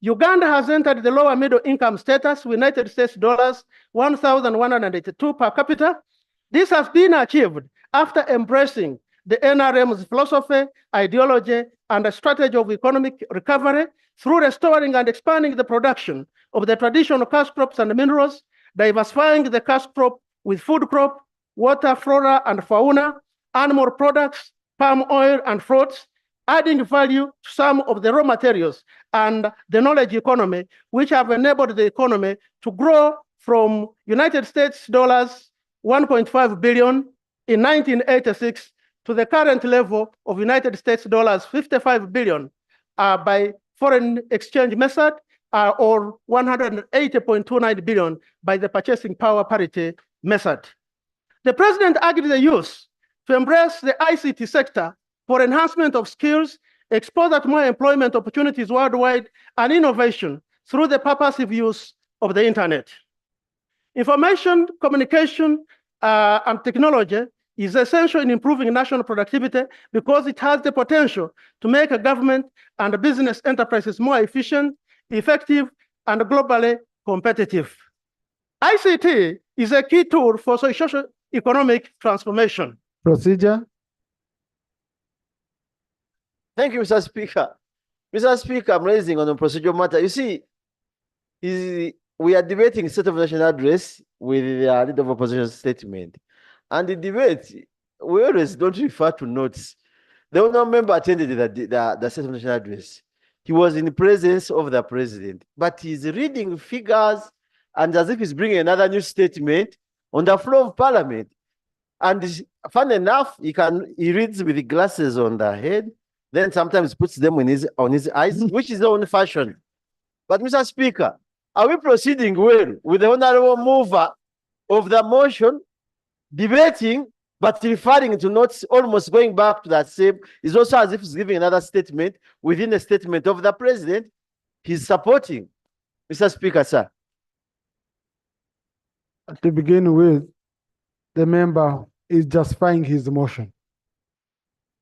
Uganda has entered the lower middle income status with United States dollars 1,182 per capita. This has been achieved after embracing the NRM's philosophy, ideology, and a strategy of economic recovery through restoring and expanding the production of the traditional cash crops and minerals, diversifying the cash crop with food crop, water, flora, and fauna, animal products, palm oil, and fruits, adding value to some of the raw materials and the knowledge economy, which have enabled the economy to grow from United States dollars 1.5 billion in 1986 to the current level of United States dollars 55 billion by foreign exchange method, or 180.29 billion by the purchasing power parity method. The president urged the youth to embrace the ICT sector for enhancement of skills, exposure to more employment opportunities worldwide, and innovation through the purposive use of the internet. Information, communication, and technology is essential in improving national productivity because it has the potential to make a government and business enterprises more efficient, effective, and globally competitive. ICT is a key tool for socio-economic transformation. Procedure. Thank you, Mr. Speaker. Mr. Speaker, I'm raising on the procedural matter. You see, we are debating State of National Address with the Leader of Opposition statement. And the debate, we always don't refer to notes. The honourable member attended the State of National Address. He was in the presence of the president, but he's reading figures and as if he's bringing another new statement on the floor of Parliament. And fun enough, he reads with the glasses on the head, then sometimes puts them on his eyes, which is the own fashion. But Mr. Speaker, are we proceeding well with the honourable mover of the motion, debating, but referring to notes, almost going back to that same, is also as if he's giving another statement within a statement of the president he's supporting. Mr. Speaker, sir. To begin with, the member is justifying his motion.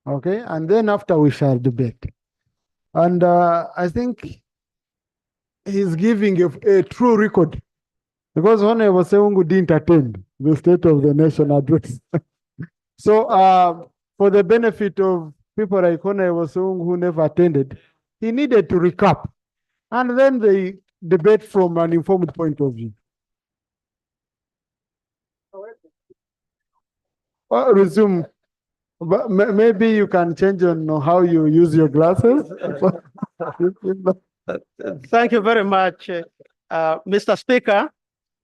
Okay, and then after we shall debate. And I think he's giving a true record because Honorable Seungu didn't attend the State of the Nation address. So for the benefit of people like Honorable Seungu who never attended, he needed to recap and then they debate from an informed point of view. Resume. But maybe you can change on how you use your glasses. Thank you very much, Mr. Speaker.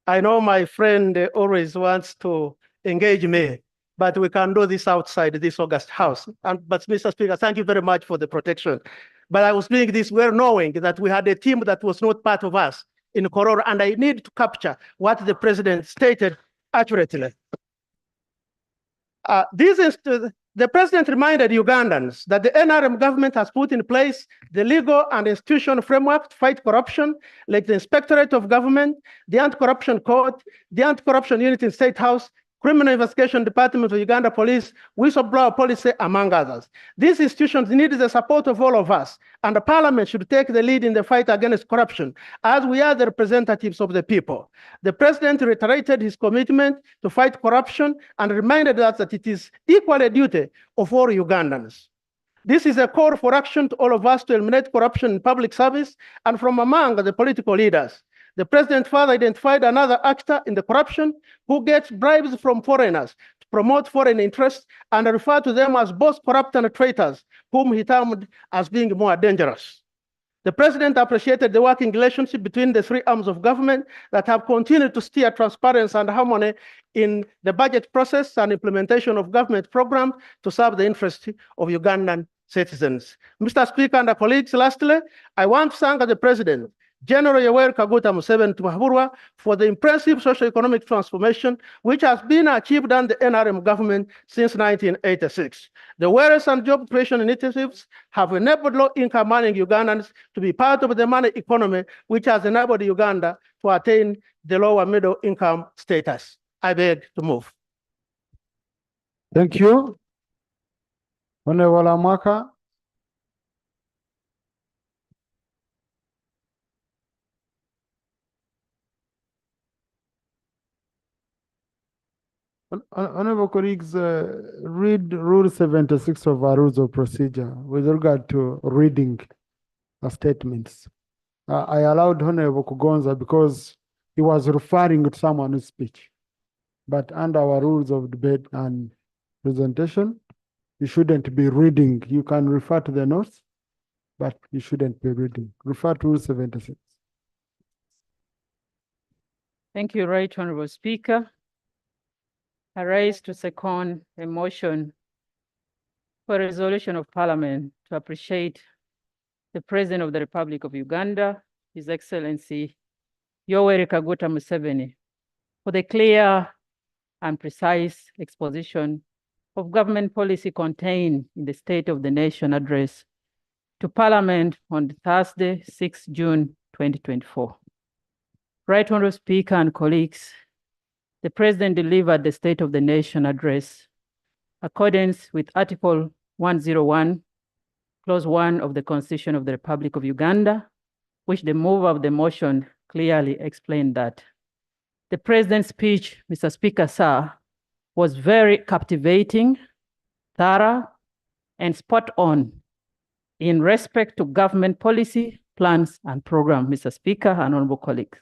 I know my friend always wants to engage me, but we can do this outside this August House. But Mr. Speaker, thank you very much for the protection. But I was doing this well knowing that we had a team that was not part of us in Kororo, and I need to capture what the president stated accurately. The president reminded Ugandans that the NRM government has put in place the legal and institutional framework to fight corruption, like the Inspectorate of Government, the Anti-Corruption Court, the Anti-Corruption Unit in State House, Criminal Investigation Department of Uganda Police, whistleblower policy, among others. These institutions need the support of all of us, and the Parliament should take the lead in the fight against corruption, as we are the representatives of the people. The President reiterated his commitment to fight corruption and reminded us that it is equally a duty of all Ugandans. This is a call for action to all of us to eliminate corruption in public service and from among the political leaders. The president further identified another actor in the corruption who gets bribes from foreigners to promote foreign interests and referred to them as both corrupt and traitors, whom he termed as being more dangerous. The president appreciated the working relationship between the three arms of government that have continued to steer transparency and harmony in the budget process and implementation of government programs to serve the interests of Ugandan citizens. Mr. Speaker and colleagues, lastly, I want to thank the president General Yoweri Kaguta Museveni Maburwa for the impressive socio-economic transformation which has been achieved under the NRM government since 1986. The wages and job creation initiatives have enabled low-income earning Ugandans to be part of the money economy, which has enabled Uganda to attain the lower middle income status. I beg to move. Thank you. Honorable Amaka. Honorable colleagues, read Rule 76 of our rules of procedure with regard to reading statements. I allowed Honorable Kugonza because he was referring to someone's speech. But under our rules of debate and presentation, you shouldn't be reading. You can refer to the notes, but you shouldn't be reading. Refer to Rule 76. Thank you, Right Honorable Speaker. I rise to second a motion for a resolution of Parliament to appreciate the President of the Republic of Uganda, His Excellency Yoweri Kaguta Museveni, for the clear and precise exposition of government policy contained in the State of the Nation address to Parliament on Thursday, 6 June 2024. Right Honorable Speaker and colleagues, the President delivered the State of the Nation address accordance with Article 101, Clause 1 of the Constitution of the Republic of Uganda, which the mover of the motion clearly explained that. The President's speech, Mr. Speaker, sir, was very captivating, thorough, and spot on in respect to government policy, plans, and programs, Mr. Speaker and honorable colleagues.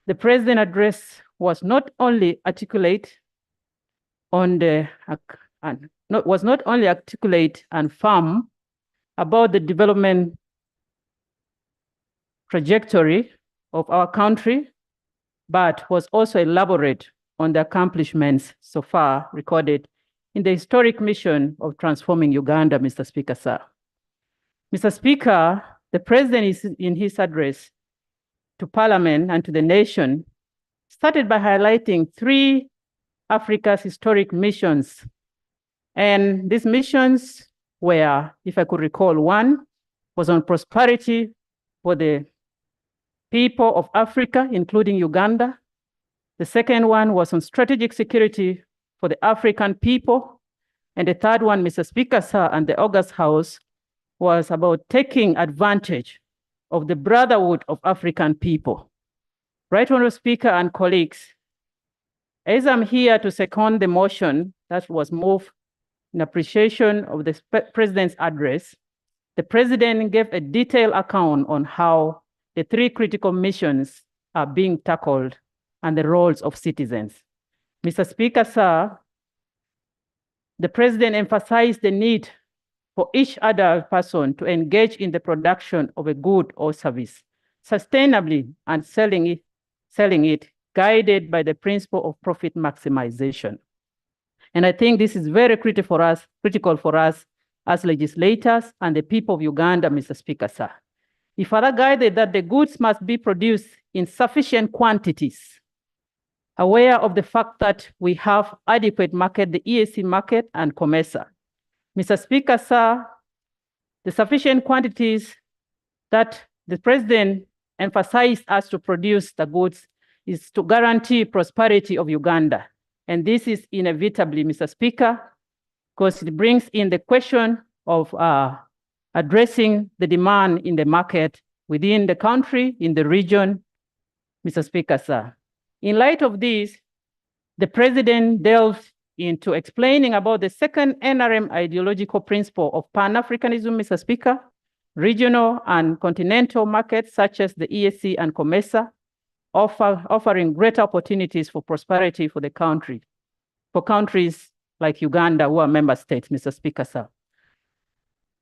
The President's address was not only articulate and firm about the development trajectory of our country, but was also elaborate on the accomplishments so far recorded in the historic mission of transforming Uganda, Mr. Speaker, sir. Mr. Speaker, the President is in his address to Parliament and to the nation started by highlighting 3 Africa's historic missions. And these missions were, if I could recall, 1 was on prosperity for the people of Africa, including Uganda. The second one was on strategic security for the African people. And the third one, Mr. Speaker, sir, and the August House, was about taking advantage of the brotherhood of African people. Right Honorable Speaker and colleagues, as I'm here to second the motion that was moved in appreciation of the President's address, the President gave a detailed account on how the 3 critical missions are being tackled and the roles of citizens. Mr. Speaker, sir, the President emphasized the need for each other person to engage in the production of a good or service sustainably and selling it guided by the principle of profit maximization. And I think this is very critical for us as legislators and the people of Uganda, Mr. Speaker, sir. If further guided that the goods must be produced in sufficient quantities, aware of the fact that we have adequate market, the EAC market and COMESA. Mr. Speaker, sir, the sufficient quantities that the President emphasized us to produce the goods is to guarantee prosperity of Uganda. And this is inevitably, Mr. Speaker, because it brings in the question of addressing the demand in the market within the country, in the region, Mr. Speaker, sir. In light of this, the President delved into explaining about the second NRM ideological principle of Pan-Africanism, Mr. Speaker, regional and continental markets such as the EAC and COMESA, offering greater opportunities for prosperity for the country, for countries like Uganda who are member states, Mr. Speaker, sir.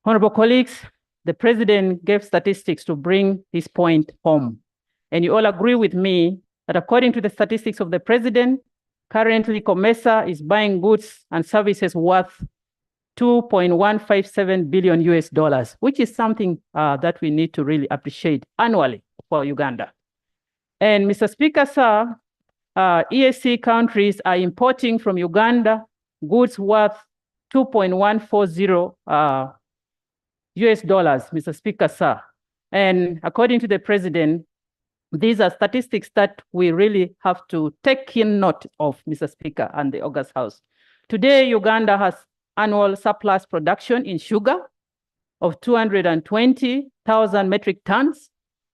Honorable colleagues, the President gave statistics to bring this point home. And you all agree with me that according to the statistics of the President, currently COMESA is buying goods and services worth 2.157 billion US dollars, which is something that we need to really appreciate annually for Uganda. And Mr. Speaker, sir, EAC countries are importing from Uganda goods worth 2.140 US dollars, Mr. Speaker, sir. And according to the president, these are statistics that we really have to take in note of, Mr. Speaker, and the August House. Today, Uganda has annual surplus production in sugar of 220,000 metric tons,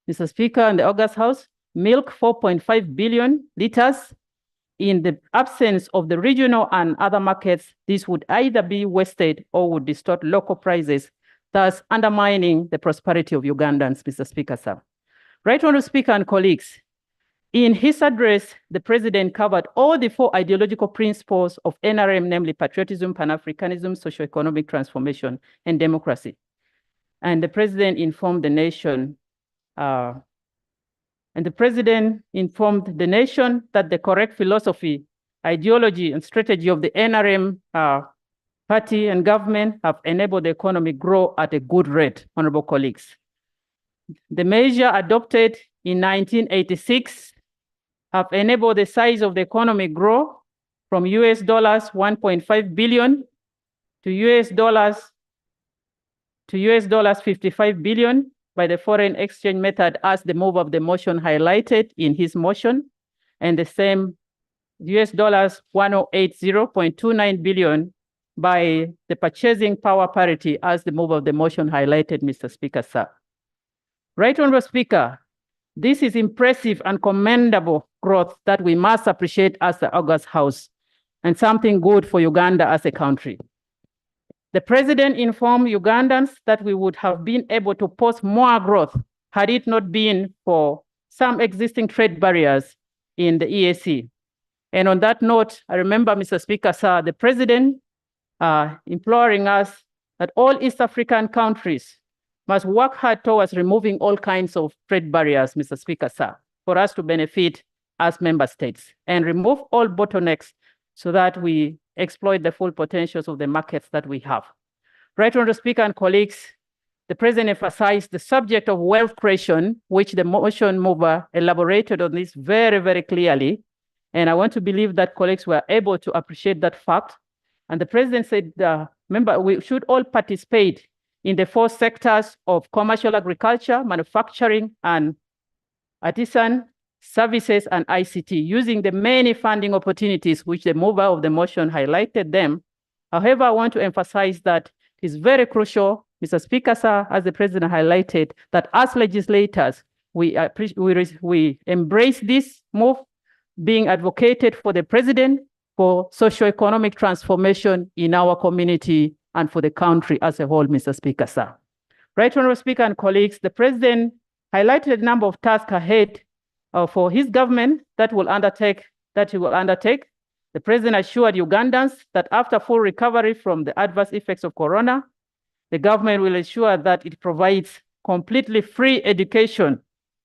Mr. Speaker, and the August House. Milk, 4.5 billion liters. In the absence of the regional and other markets, this would either be wasted or would distort local prices, thus undermining the prosperity of Ugandans, Mr. Speaker, sir. Right Honourable Speaker and colleagues, in his address, the President covered all the 4 ideological principles of NRM, namely patriotism, Pan-Africanism, socio-economic transformation, and democracy. And the President informed the nation that the correct philosophy, ideology, and strategy of the NRM party and government have enabled the economy grow at a good rate, honorable colleagues. The measure adopted in 1986 have enabled the size of the economy grow from US dollars 1.5 billion to US dollars 55 billion by the foreign exchange method, as the move of the motion highlighted in his motion, and the same US dollars 1080.29 billion by the purchasing power parity, as the move of the motion highlighted, Mr. Speaker, sir. Right Honourable Speaker, this is impressive and commendable growth that we must appreciate as the August House, and something good for Uganda as a country. The President informed Ugandans that we would have been able to post more growth had it not been for some existing trade barriers in the EAC. And on that note, I remember, Mr. Speaker, sir, the President imploring us that all East African countries must work hard towards removing all kinds of trade barriers, Mr. Speaker, sir, for us to benefit as member states, and remove all bottlenecks so that we exploit the full potentials of the markets that we have. Right Honourable Speaker and colleagues, the President emphasized the subject of wealth creation, which the motion mover elaborated on this very, very clearly. And I want to believe that colleagues were able to appreciate that fact. And the President said, remember, we should all participate in the 4 sectors of commercial agriculture, manufacturing, and artisan services and ICT, using the many funding opportunities which the mover of the motion highlighted them. However, I want to emphasize that it is very crucial, Mr. Speaker, sir, as the President highlighted, that as legislators, we embrace this move being advocated for the President for socio-economic transformation in our community and for the country as a whole, Mr. Speaker, sir. Right Honourable Speaker and colleagues, the President highlighted a number of tasks ahead for his government that he will undertake. The President assured Ugandans that after full recovery from the adverse effects of Corona, the government will ensure that it provides completely free education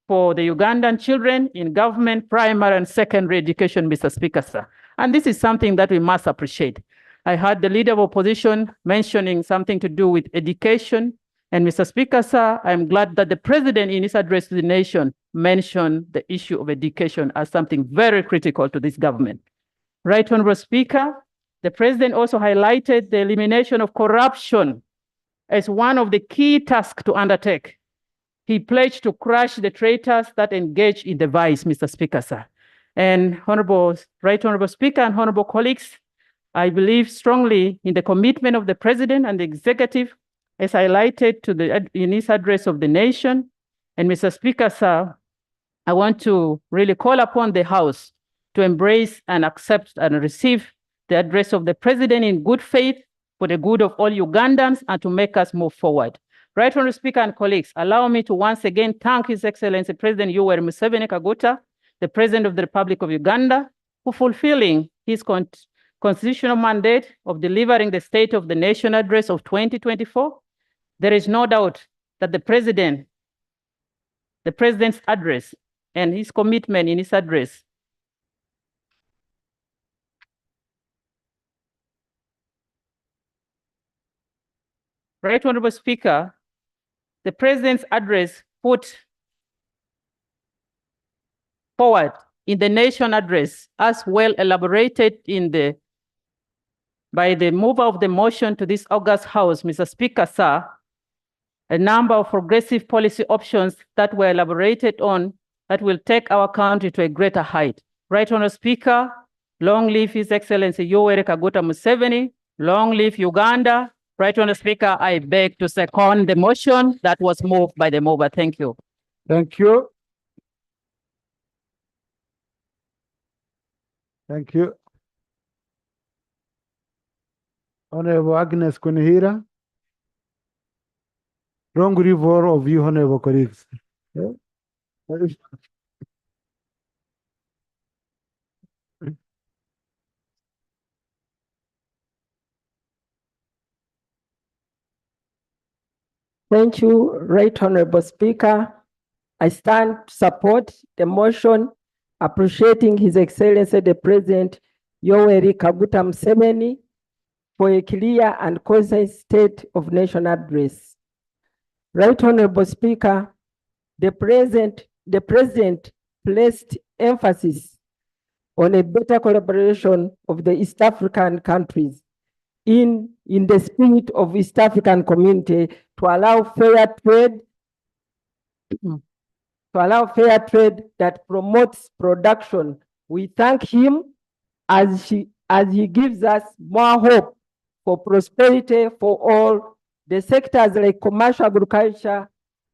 for the Ugandan children in government primary and secondary education, Mr. Speaker, sir. And this is something that we must appreciate. I heard the leader of opposition mentioning something to do with education. And Mr. Speaker, sir, I'm glad that the President in his address to the nation mentioned the issue of education as something very critical to this government. Right Honourable Speaker, the President also highlighted the elimination of corruption as one of the key tasks to undertake. He pledged to crush the traitors that engage in the vice, Mr. Speaker, sir. And Right Honourable Speaker and honourable colleagues, I believe strongly in the commitment of the President and the Executive as highlighted in his address of the nation. And Mr. Speaker, sir, I want to really call upon the House to embrace and accept and receive the address of the President in good faith for the good of all Ugandans and to make us move forward. Right Honourable Speaker and colleagues, allow me to once again thank His Excellency President Yoweri Museveni Kaguta, the President of the Republic of Uganda, for fulfilling his constitutional mandate of delivering the State of the Nation Address of 2024. There is no doubt that the President's address and his commitment in his address Right Honorable Speaker, the President's address put forward in the nation address as well elaborated by the mover of the motion to this August House, Mr. Speaker, sir, a number of progressive policy options that were elaborated on that will take our country to a greater height. Right Honorable Speaker, long live His Excellency Yoweri Kaguta Museveni, long live Uganda. Right Honorable Speaker, I beg to second the motion that was moved by the mover. Thank you. Thank you. Thank you. Honorable Agnes Kunihira. Wrong river of you, Honorable colleagues. Yeah? Thank you, Right Honorable Speaker. I stand to support the motion appreciating His Excellency the President Yoweri Kaguta Museveni for a clear and concise state of nation address. Right Honorable Speaker, the President placed emphasis on a better collaboration of the East African countries in the spirit of East African community to allow fair trade that promotes production. We thank him as he gives us more hope for prosperity for all. The sectors like commercial agriculture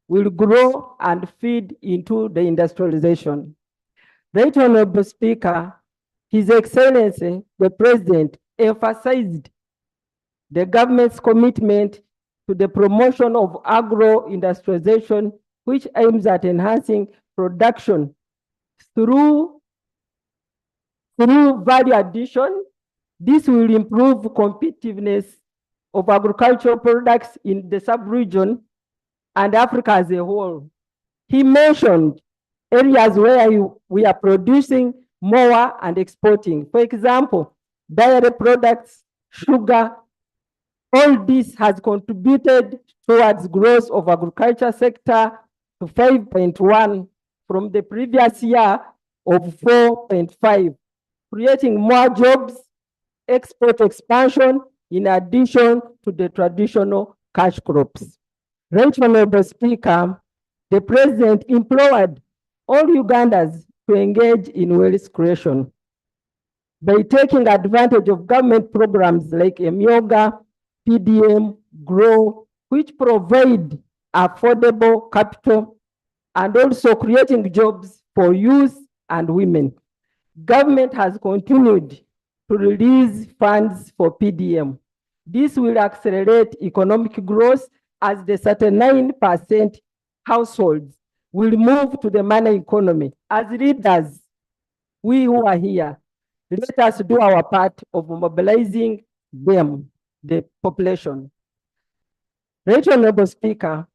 will grow and feed into the industrialization. Right Honorable Speaker, His Excellency, the President, emphasized the government's commitment to the promotion of agro-industrialization, which aims at enhancing production through value addition. This will improve competitiveness of agricultural products in the sub-region and Africa as a whole. He mentioned areas where we are producing more and exporting. For example, dairy products, sugar. All this has contributed towards growth of agriculture sector to 5.1 from the previous year of 4.5, creating more jobs, export expansion, in addition to the traditional cash crops. Right Honorable Speaker, the President implored all Ugandans to engage in wealth creation by taking advantage of government programs like Emyoga, PDM, GROW, which provide affordable capital and also creating jobs for youth and women. Government has continued to release funds for PDM. This will accelerate economic growth as the 39% households will move to the money economy. As leaders, we who are here, let us do our part of mobilizing them, the population. Right Honorable Speaker,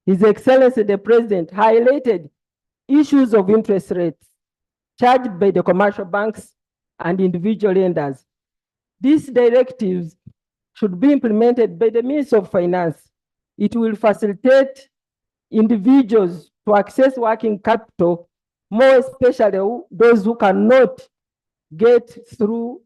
His Excellency the President highlighted issues of interest rates charged by the commercial banks and individual lenders. These directives should be implemented by the Ministry of Finance. It will facilitate individuals to access working capital, more especially those who cannot get through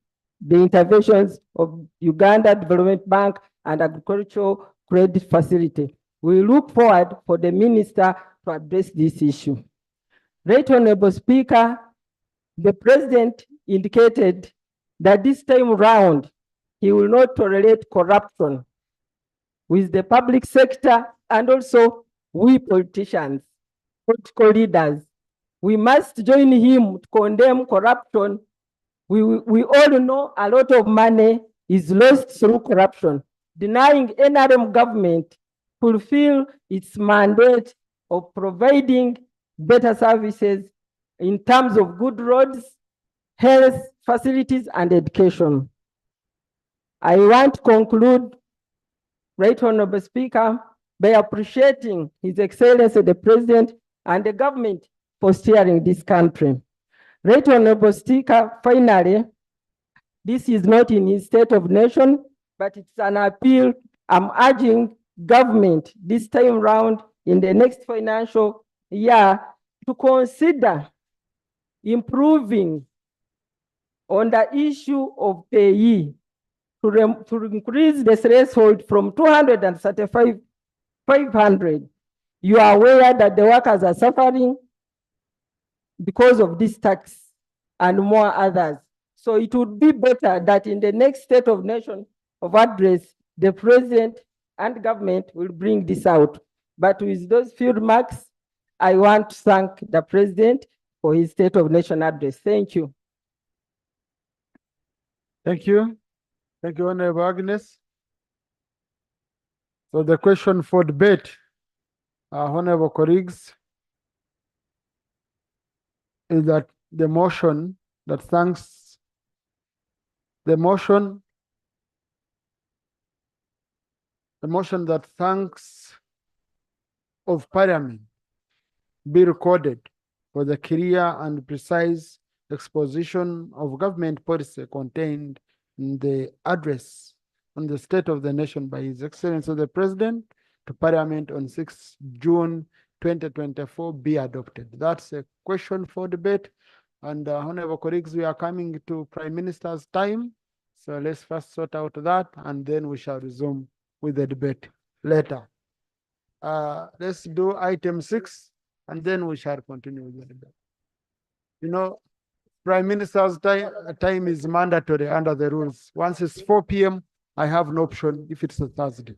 the interventions of Uganda Development Bank and Agricultural Credit Facility. We look forward for the Minister to address this issue. Right Honorable Speaker, the President indicated that this time around, he will not tolerate corruption with the public sector and also we politicians, political leaders. We must join him to condemn corruption. We all know a lot of money is lost through corruption, denying NRM government fulfill its mandate of providing better services in terms of good roads, health facilities, and education. I want to conclude, Right Honorable Speaker, by appreciating His Excellency the President and the government for steering this country. Right Honorable Speaker, finally, this is not in his state of nation, but it's an appeal. I'm urging government this time round in the next financial year to consider improving on the issue of payee to increase the threshold from 235 500. You are aware that the workers are suffering because of this tax and more others. So it would be better that in the next State of Nation of Address, the President and government will bring this out. But with those few remarks, I want to thank the President for his State of Nation address. Thank you. Thank you. Thank you, Honorable Agnes. So the question for debate, Honorable colleagues, is that the motion that thanks the motion that thanks of Parliament be recorded for the clear and precise exposition of government policy contained in the address on the state of the nation by His Excellency the President to Parliament on 6 June 2024 be adopted. That's a question for debate. And honorable colleagues, we are coming to Prime Minister's time. So let's first sort out that and then we shall resume with the debate later. Let's do item 6 and then we shall continue with the debate. You know, Prime Minister's time is mandatory under the rules. Once it's 4 p.m., I have an option if it's a Thursday.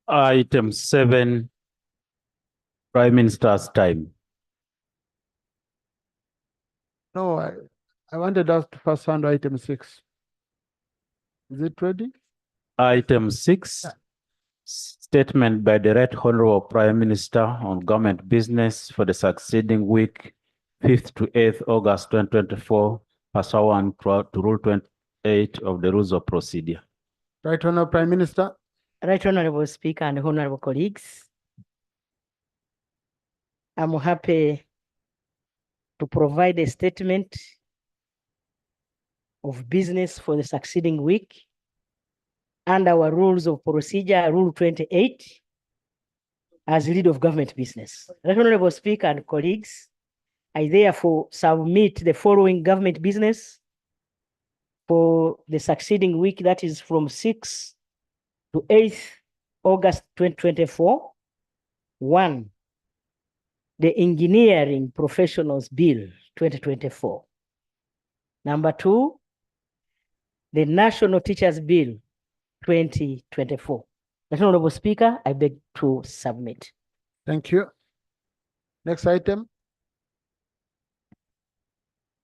Item 7, Prime Minister's time. No, I wanted us to first handle item 6. Is it ready? Item 6, statement by the Right Honorable Prime Minister on government business for the succeeding week, 5th to 8th August 2024, pursuant to Rule 28 of the Rules of Procedure. Right Honorable Prime Minister. Right Honorable Speaker and honorable colleagues, I'm happy to provide a statement of business for the succeeding week and our rules of procedure, Rule 28, as lead of government business. Right Honorable Speaker and colleagues, I therefore submit the following government business for the succeeding week, that is from 6th to 8th August 2024. 1, the Engineering Professionals Bill 2024. Number 2, the National Teachers Bill 2024. Honorable Speaker, I beg to submit. Thank you. Next item.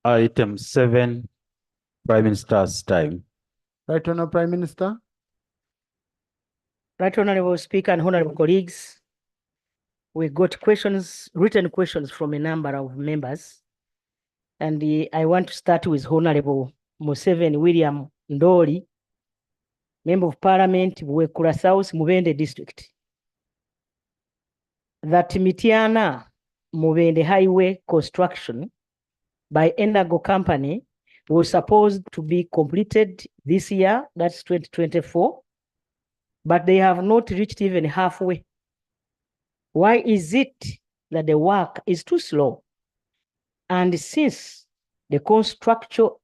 Item 7, Prime Minister's time. Right Honorable Prime Minister. Right Honorable Speaker and honorable colleagues, we got questions, written questions from a number of members. And I want to start with Honorable Museveni William Ndoli, Member of Parliament, Buwekula South, Mubende District. That Mitiana Mubende Highway construction by Enago Company was supposed to be completed this year, that's 2024, but they have not reached even halfway. Why is it that the work is too slow? And since the contractual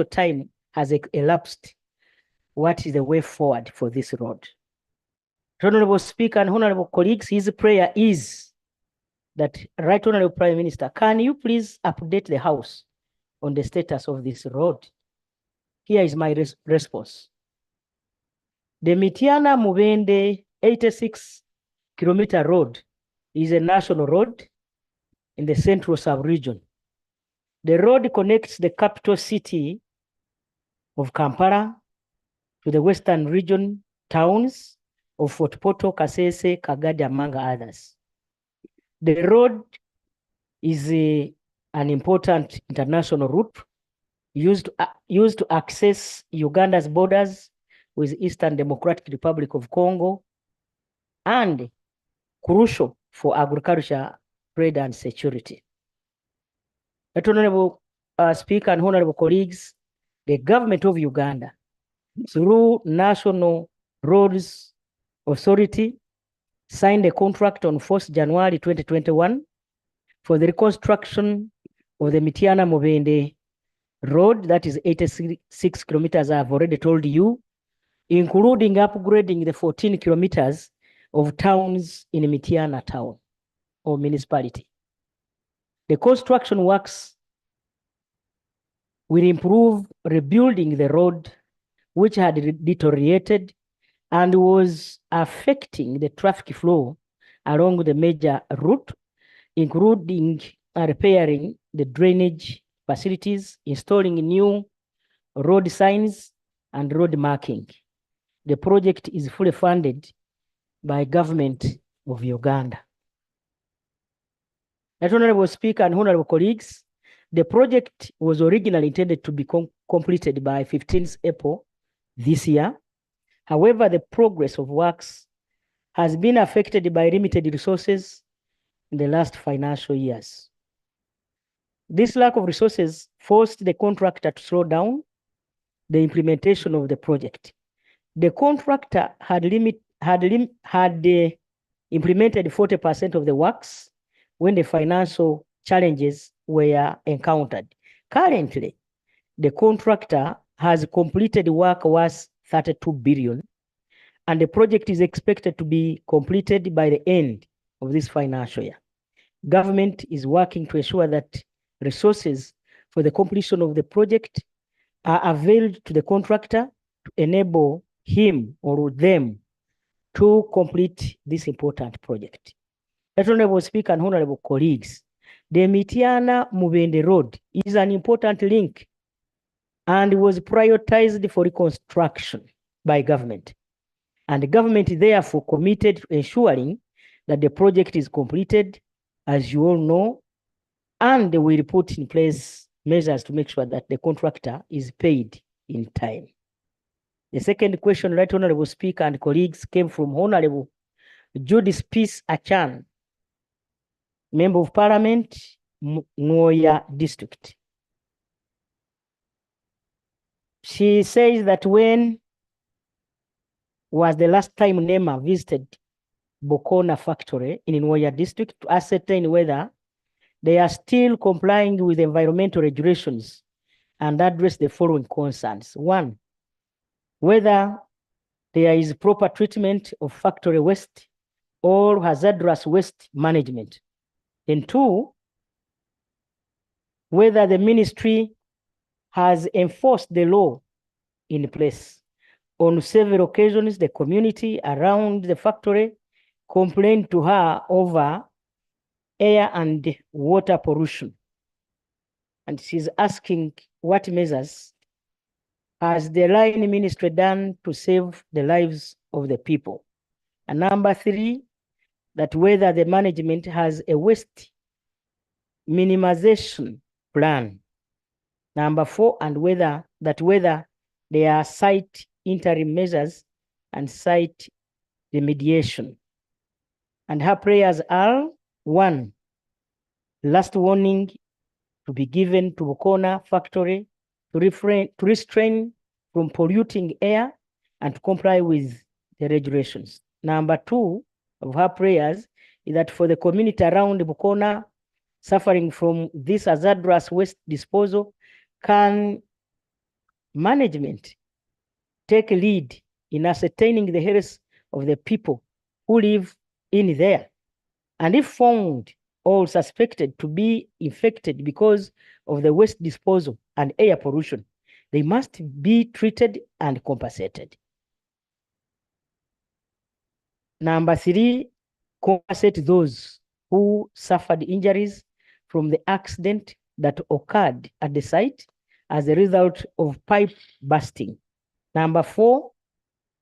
time has elapsed, what is the way forward for this road? Honorable Speaker and honorable colleagues, his prayer is that Right Honorable Prime Minister, can you please update the House on the status of this road? Here is my response. The Mitiana Mubende 86-kilometer road is a national road in the central sub-region. The road connects the capital city of Kampala to the western region towns of Fort Portal, Kasese, Kagadi, among others. The road is an important international route used to access Uganda's borders with Eastern Democratic Republic of Congo and crucial for agriculture, trade, and security. Honorable Speaker and honorable colleagues, the government of Uganda, through National Roads Authority signed a contract on 4th January 2021 for the reconstruction of the Mitiana Mubende road, that is 86 kilometers, I've already told you, including upgrading the 14 kilometers of towns in Mitiana town or municipality. The construction works will improve rebuilding the road, which had deteriorated and was affecting the traffic flow along the major route, including repairing the drainage facilities, installing new road signs and road marking. The project is fully funded by government of Uganda. That Honorable Speaker and honorable colleagues, the project was originally intended to be completed by 15th April this year. However, the progress of works has been affected by limited resources in the last financial years. This lack of resources forced the contractor to slow down the implementation of the project. The contractor had implemented 40% of the works when the financial challenges were encountered. Currently, the contractor has completed work worth 32 billion, and the project is expected to be completed by the end of this financial year. Government is working to ensure that resources for the completion of the project are availed to the contractor to enable him or them to complete this important project. Honorable Speaker and honorable colleagues, the Mitiana Mubende Road is an important link and was prioritized for reconstruction by government. And the government therefore committed to ensuring that the project is completed, as you all know, and we will put in place measures to make sure that the contractor is paid in time. The second question, Right Honorable Speaker and colleagues, came from Honorable Judith Peace Achan, Member of Parliament, Ngoya District. She says that when was the last time NEMA visited Bokona factory in Ngoya District to ascertain whether they are still complying with environmental regulations and address the following concerns. One, whether there is proper treatment of factory waste or hazardous waste management. And two, whether the ministry has enforced the law in place. On several occasions, the community around the factory complained to her over air and water pollution. And she's asking what measures has the line ministry done to save the lives of the people. And number three, that whether the management has a waste minimization plan. Number four, and whether there are site interim measures and site remediation. And her prayers are, one, last warning to be given to Bokona factory to restrain from polluting air and to comply with the regulations. Number two of her prayers is that for the community around Bokona suffering from this hazardous waste disposal, can management take a lead in ascertaining the health of the people who live in there? And if found or suspected to be infected because of the waste disposal and air pollution, they must be treated and compensated. Number three, compensate those who suffered injuries from the accident that occurred at the site as a result of pipe bursting. Number four,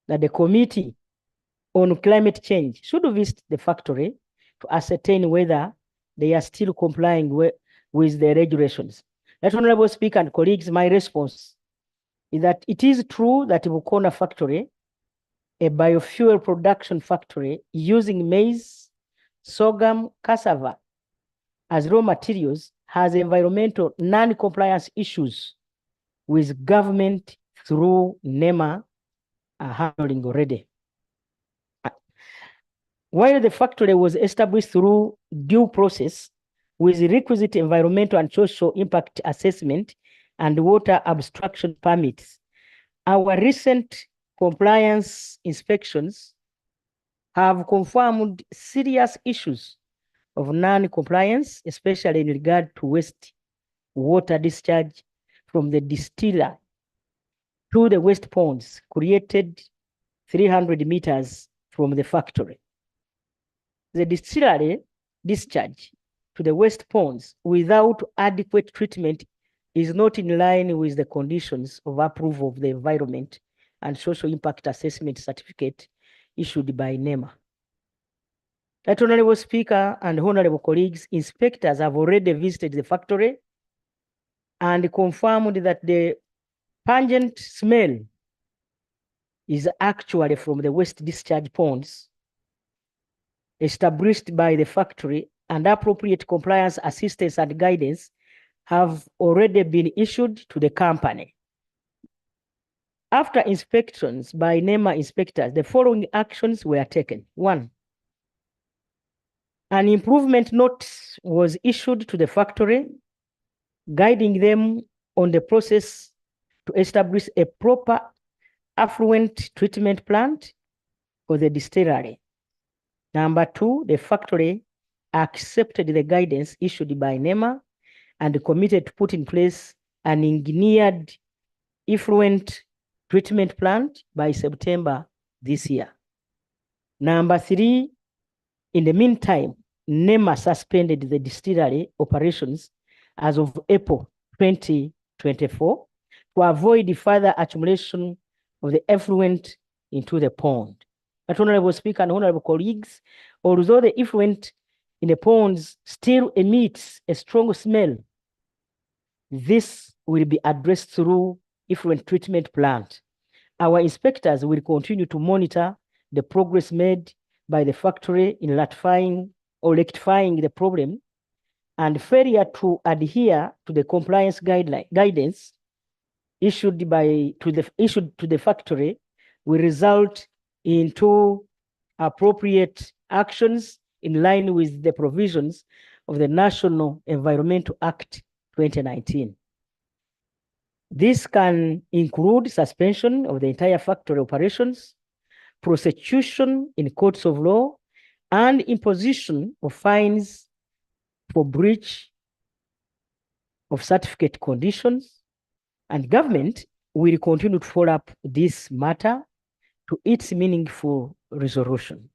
that the Committee on Climate Change should visit the factory to ascertain whether they are still complying with the regulations. That Honorable Speaker and colleagues, my response is that it is true that Bokona factory, a biofuel production factory using maize, sorghum, cassava as raw materials, has environmental non-compliance issues with government through NEMA handling already. While the factory was established through due process with requisite environmental and social impact assessment and water abstraction permits, our recent compliance inspections have confirmed serious issues of non-compliance, especially in regard to waste water discharge from the distiller to the waste ponds created 300 meters from the factory. The distillery discharge to the waste ponds without adequate treatment is not in line with the conditions of approval of the environment and social impact assessment certificate issued by NEMA. That Honorable Speaker and honorable colleagues, inspectors have already visited the factory and confirmed that the pungent smell is actually from the waste discharge ponds established by the factory, and appropriate compliance assistance and guidance have already been issued to the company. After inspections by NEMA inspectors, the following actions were taken. 1, an improvement note was issued to the factory, guiding them on the process to establish a proper affluent treatment plant for the distillery. Number 2, the factory accepted the guidance issued by NEMA and committed to put in place an engineered effluent treatment plant by September this year. Number 3, in the meantime, NEMA suspended the distillery operations as of April 2024 to avoid further accumulation of the effluent into the pond. But Honorable Speaker and honorable colleagues, although the effluent in the ponds still emits a strong smell, this will be addressed through effluent treatment plant. Our inspectors will continue to monitor the progress made by the factory in rectifying the problem, and failure to adhere to the compliance guidance issued to the factory will result into appropriate actions in line with the provisions of the National Environmental Act 2019. This can include suspension of the entire factory operations, prosecution in courts of law, and imposition of fines for breach of certificate conditions. And government will continue to follow up this matter to its meaningful resolution.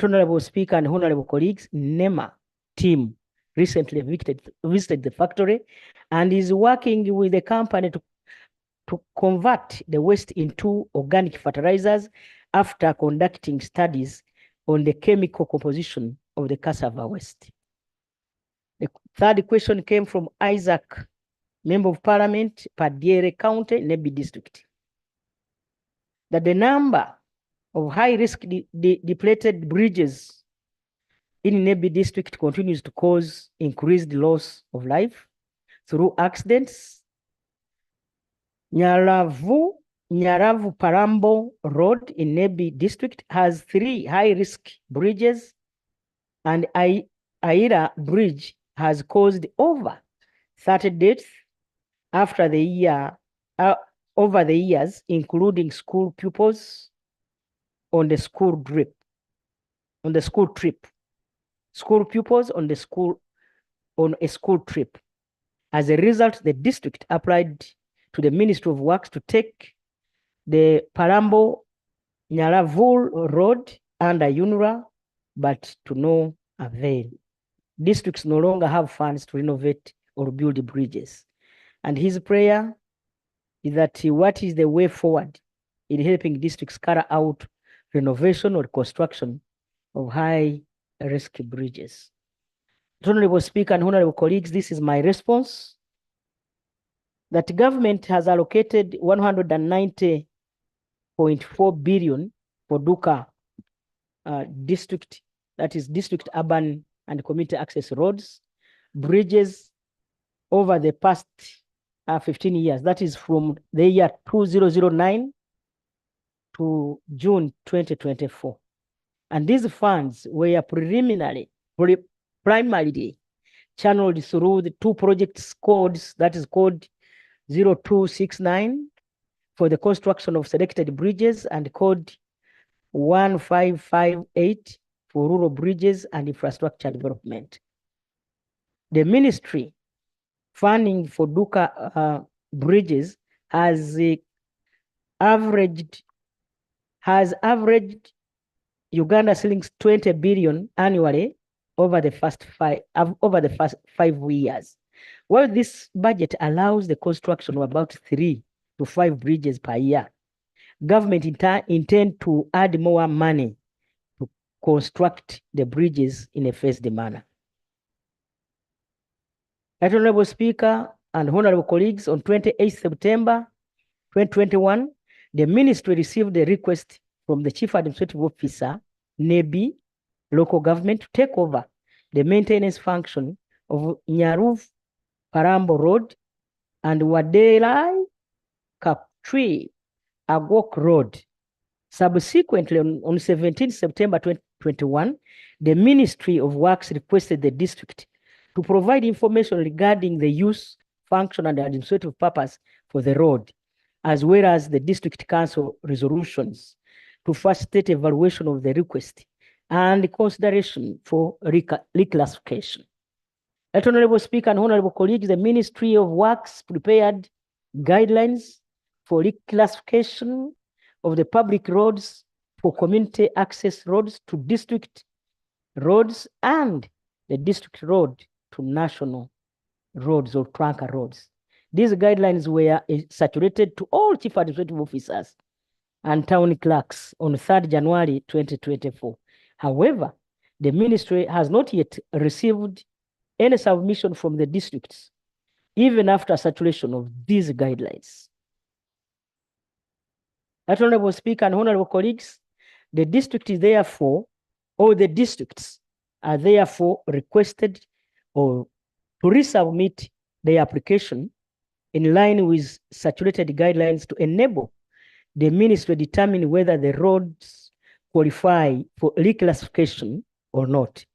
Honorable Speaker and honorable colleagues, NEMA team recently visited the factory and is working with the company to convert the waste into organic fertilizers after conducting studies on the chemical composition of the cassava waste. The third question came from Isaac, Member of Parliament, Padiere County, Nebi District, that the number of high-risk depleted bridges in Nebi District continues to cause increased loss of life through accidents. Nyaravu Parambo Road in Nebi District has 3 high-risk bridges, and Aira Bridge has caused over 30 deaths over the years, including school pupils on the school trip. School pupils on a school trip. As a result, the district applied to the Ministry of Works to take the Parambo Nyaravul Road under UNRWA, but to no avail. Districts no longer have funds to renovate or build bridges. And his prayer is that what is the way forward in helping districts carry out renovation or construction of high-risk bridges. Honorable Speaker and honorable colleagues, this is my response. That government has allocated 190.4 billion for Duka district, that is district urban and community access roads, bridges over the past 15 years. That is from the year 2009 to June 2024. And these funds were primarily channeled through the two projects codes, that is code 0269 for the construction of selected bridges and code 1558 for rural bridges and infrastructure development. The ministry funding for Duka bridges has averaged Uganda shillings 20 billion annually over the first 5 years. While this budget allows the construction of about 3 to 5 bridges per year, government intend to add more money to construct the bridges in a phased manner. Right Honorable Speaker and honorable colleagues, on 28 September 2021, the ministry received a request from the Chief Administrative Officer, NEBI, local government, to take over the maintenance function of Nyaruv Parambo Road and Wadelai Kaptri Agok Road. Subsequently, on 17 September 2021, the Ministry of Works requested the district to provide information regarding the use, function, and administrative purpose for the road, as well as the district council resolutions to facilitate evaluation of the request and consideration for reclassification. Right Honorable Speaker and honorable colleagues, the Ministry of Works prepared guidelines for reclassification of the public roads for community access roads to district roads and the district road to national roads or trunker roads. These guidelines were circulated to all chief administrative officers and town clerks on 3rd January 2024. However, the ministry has not yet received any submission from the districts, even after saturation of these guidelines. Right Honorable Speaker and honorable colleagues, the district is therefore, or the districts are therefore requested or to resubmit their application in line with saturated guidelines to enable the ministry to determine whether the roads qualify for reclassification or not.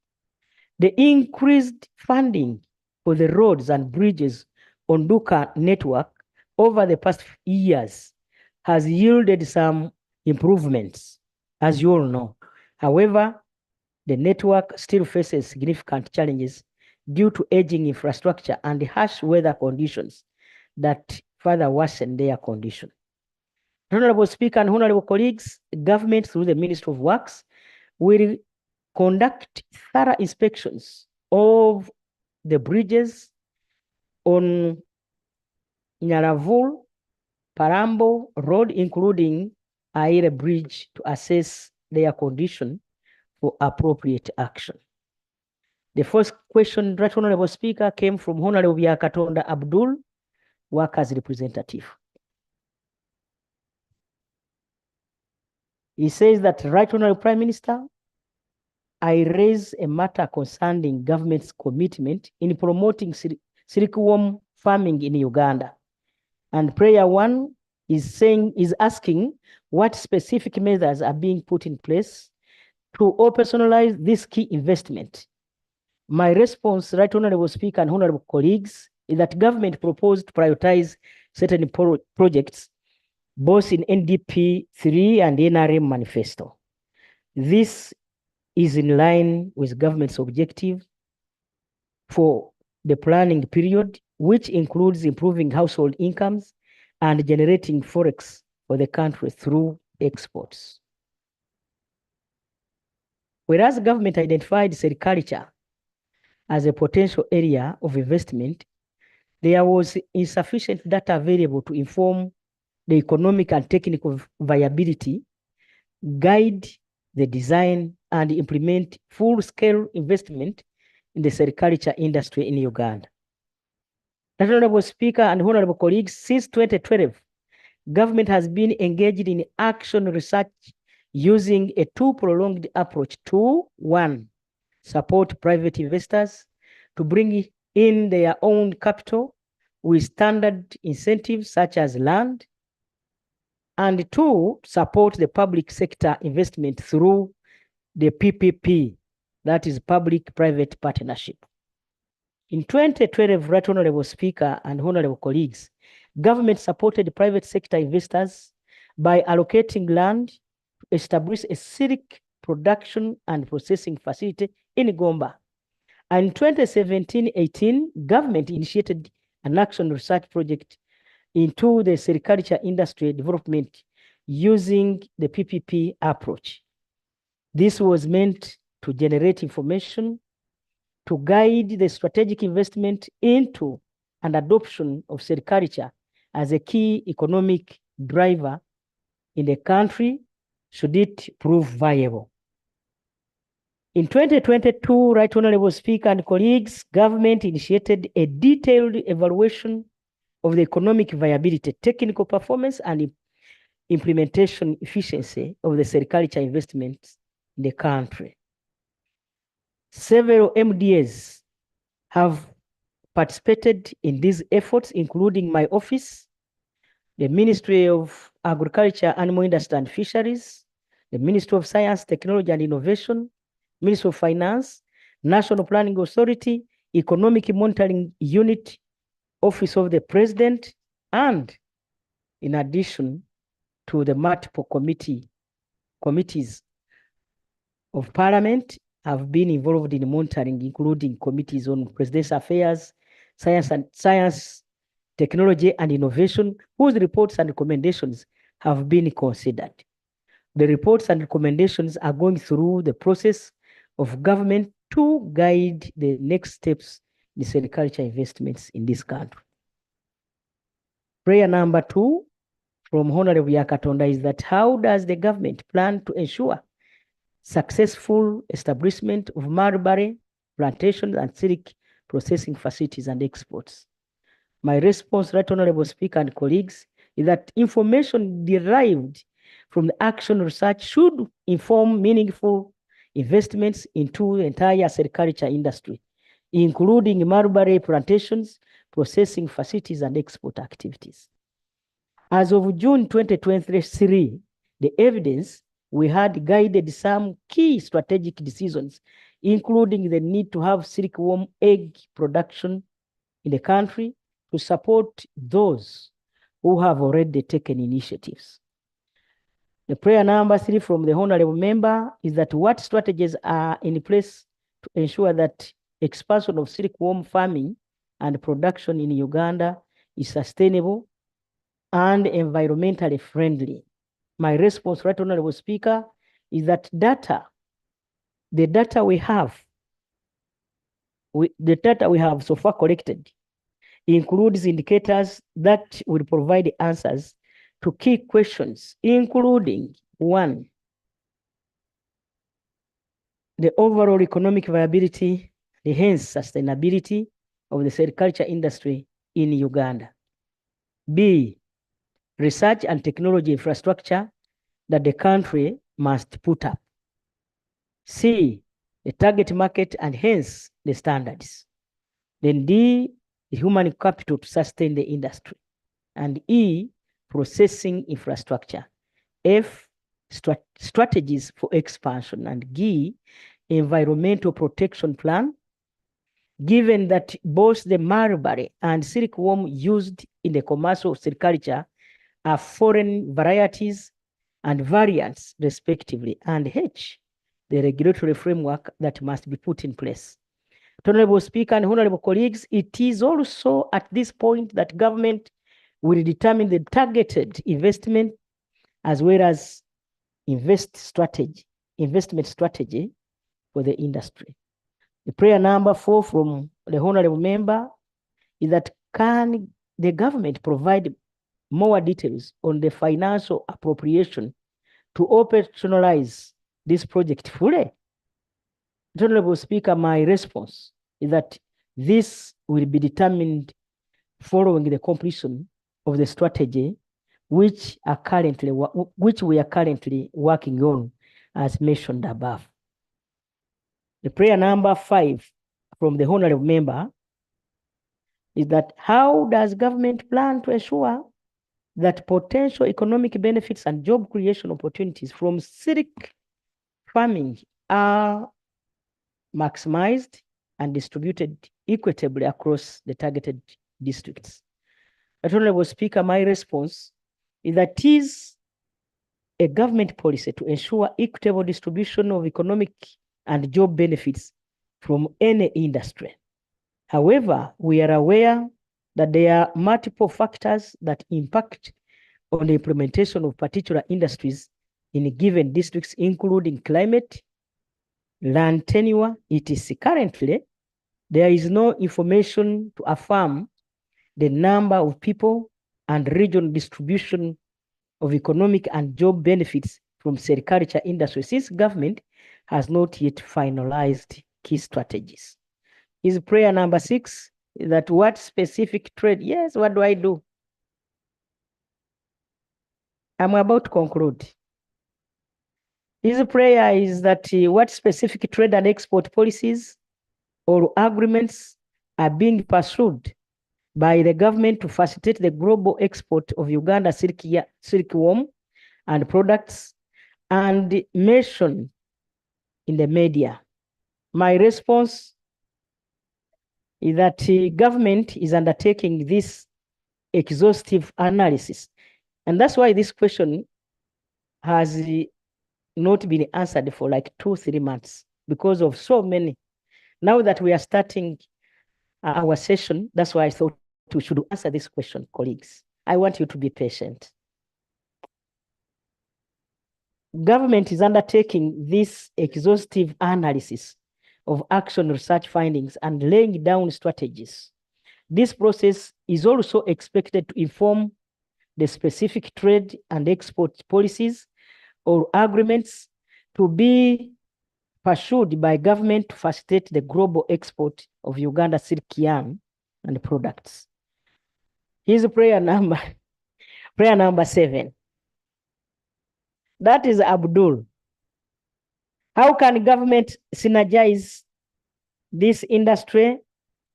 The increased funding for the roads and bridges on Duka network over the past years has yielded some improvements, as you all know. However, the network still faces significant challenges due to aging infrastructure and harsh weather conditions that further worsen their condition. Honorable Speaker and honorable colleagues, the government through the Ministry of Works will conduct thorough inspections of the bridges on Nyaravul, Parambo Road, including Aire Bridge, to assess their condition for appropriate action. The first question, Right Honorable Speaker, came from Honorable Yakatonda Abdul, Workers Representative. He says that, Right Honorable Prime Minister, I raise a matter concerning government's commitment in promoting silkworm farming in Uganda. And prayer one is asking what specific measures are being put in place to operationalize this key investment. My response, Right Honorable Speaker and honorable colleagues, is that government proposed to prioritize certain projects, both in NDP 3 and NRM manifesto. This is in line with government's objective for the planning period, which includes improving household incomes and generating forex for the country through exports. Whereas government identified sericulture as a potential area of investment, there was insufficient data available to inform the economic and technical viability, guide the design, and implement full-scale investment in the sericulture industry in Uganda. Honorable Speaker and honorable colleagues, since 2012, government has been engaged in action research using a two-pronged approach to, one, support private investors to bring in their own capital with standard incentives such as land, and two, support the public sector investment through the PPP, that is public-private partnership. In 2012, Right Honorable Speaker and honorable colleagues, government supported private sector investors by allocating land to establish a silk production and processing facility in Gomba. And in 2017-18, government initiated an action research project into the sericulture industry development using the PPP approach. This was meant to generate information to guide the strategic investment into and adoption of sericulture as a key economic driver in the country should it prove viable. In 2022, Right Honorable Speaker and colleagues, government initiated a detailed evaluation of the economic viability, technical performance, and implementation efficiency of the sericulture investments in the country. Several MDAs have participated in these efforts, including my office, the Ministry of Agriculture, Animal Industry and Fisheries, the Ministry of Science, Technology and Innovation, Ministry of Finance, National Planning Authority, Economic Monitoring Unit, Office of the President, and in addition to the multiple committees of Parliament have been involved in monitoring, including committees on presidential affairs, science, technology and innovation, whose reports and recommendations have been considered. The reports and recommendations are going through the process of government to guide the next steps in sericulture investments in this country. Prayer number 2 from Honorable Yakatonda is that how does the government plan to ensure successful establishment of mulberry plantations and silk processing facilities and exports? My response, Right Honorable Speaker and colleagues, is that information derived from the action research should inform meaningful investments into the entire sericulture industry, including mulberry plantations, processing facilities, and export activities. As of June 2023, the evidence we had guided some key strategic decisions, including the need to have silkworm egg production in the country to support those who have already taken initiatives. The prayer number 3 from the honorable member is that what strategies are in place to ensure that expansion of silkworm farming and production in Uganda is sustainable and environmentally friendly. My response, Right Honorable Speaker, is that the data we have so far collected includes indicators that will provide answers to key questions, including 1, the overall economic viability, and hence sustainability of the sericulture industry in Uganda. B, research and technology infrastructure that the country must put up. C, the target market and hence the standards. Then D, the human capital to sustain the industry. And E, processing infrastructure. F, strategies for expansion. And G, environmental protection plan. Given that both the mulberry and silkworm used in the commercial sericulture are foreign varieties and variants respectively, and H, the regulatory framework that must be put in place. Honorable Speaker and honorable colleagues, it is also at this point that government will determine the targeted investment as well as investment strategy for the industry. The prayer number 4 from the honorable member is that can the government provide more details on the financial appropriation to operationalize this project fully? Honorable Speaker, my response is that this will be determined following the completion of the strategy, which we are currently working on, as mentioned above. The prayer number 5 from the honorable member is that how does government plan to ensure that potential economic benefits and job creation opportunities from silk farming are maximized and distributed equitably across the targeted districts. Honorable Speaker, my response is that it is a government policy to ensure equitable distribution of economic and job benefits from any industry. However, we are aware that there are multiple factors that impact on the implementation of particular industries in given districts, including climate, land tenure, etc. Currently, there is no information to affirm the number of people and regional distribution of economic and job benefits from sericulture industry, since government has not yet finalized key strategies. His prayer number 6 is that what specific trade, yes, what do I do? I'm about to conclude. His prayer is that what specific trade and export policies or agreements are being pursued by the government to facilitate the global export of Uganda silkworm and products and mentioned in the media. My response is that the government is undertaking this exhaustive analysis. And that's why this question has not been answered for like 2-3 months because of so many. Now that we are starting our session, that's why I thought we should answer this question, colleagues. I want you to be patient. Government is undertaking this exhaustive analysis of action research findings and laying down strategies. This process is also expected to inform the specific trade and export policies or agreements to be pursued by government to facilitate the global export of Uganda silk yarn and products. Here's prayer number 7. That is Abdul. How can government synergize this industry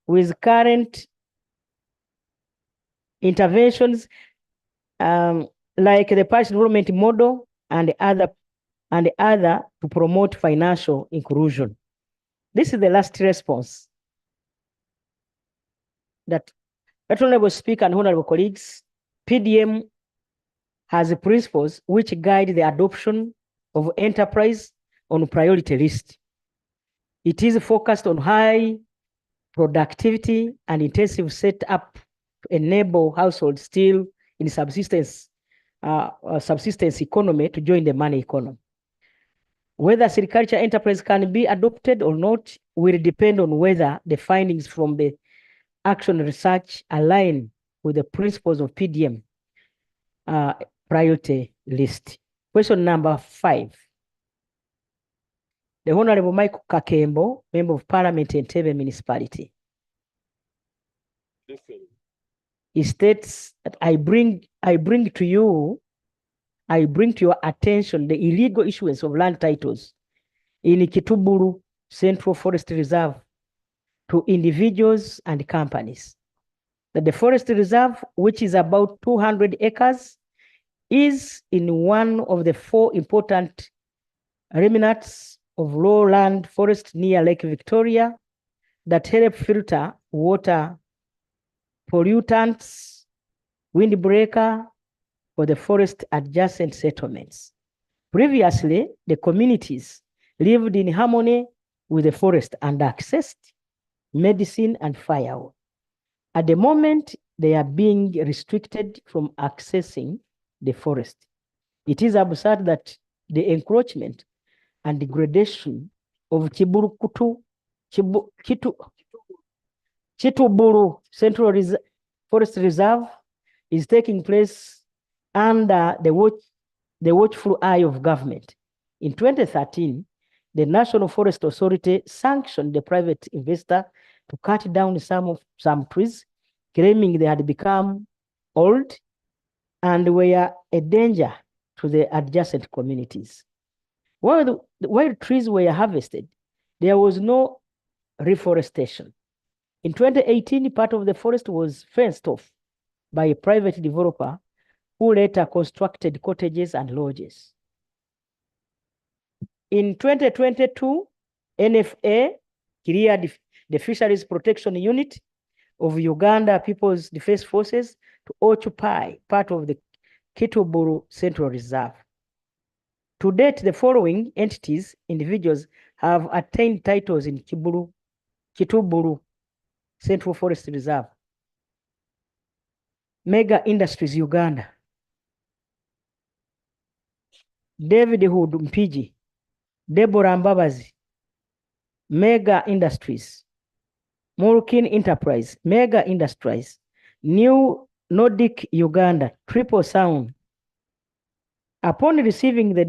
with current interventions like the partial development model and other to promote financial inclusion? This is the last response. That Honorable Speaker and honorable colleagues, PDM has principles which guide the adoption of enterprise on priority list. It is focused on high productivity and intensive setup to enable households still in subsistence economy to join the money economy. Whether silviculture enterprise can be adopted or not will depend on whether the findings from the action research align with the principles of PDM priority list. Question number 5. The Honorable Michael Kakembo, Member of Parliament in Entebbe Municipality. He states that I bring to your attention the illegal issuance of land titles in Kituburu Central Forest Reserve to individuals and companies. That the forest reserve, which is about 200 acres, is in one of the 4 important remnants of lowland forest near Lake Victoria that help filter water pollutants, windbreaker for the forest adjacent settlements. Previously, the communities lived in harmony with the forest and accessed medicine and firewood. At the moment, they are being restricted from accessing the forest. It is absurd that the encroachment and degradation of Chituburu Central Forest Reserve is taking place under the watchful eye of government. In 2013, the National Forest Authority sanctioned the private investor to cut down some trees, claiming they had become old and were a danger to the adjacent communities. While trees were harvested, there was no reforestation. In 2018, part of the forest was fenced off by a private developer who later constructed cottages and lodges. In 2022, NFA cleared the Fisheries Protection Unit of Uganda People's Defense Forces to occupy part of the Kituburu Central Reserve. To date, the following entities, individuals have attained titles in Kituburu Central Forest Reserve. Mega Industries Uganda, David Hood Mpiji, Deborah Mbabazi, Mega Industries, Mulkin Enterprise, Mega Industries, New Nordic Uganda, Triple Sound. Upon receiving the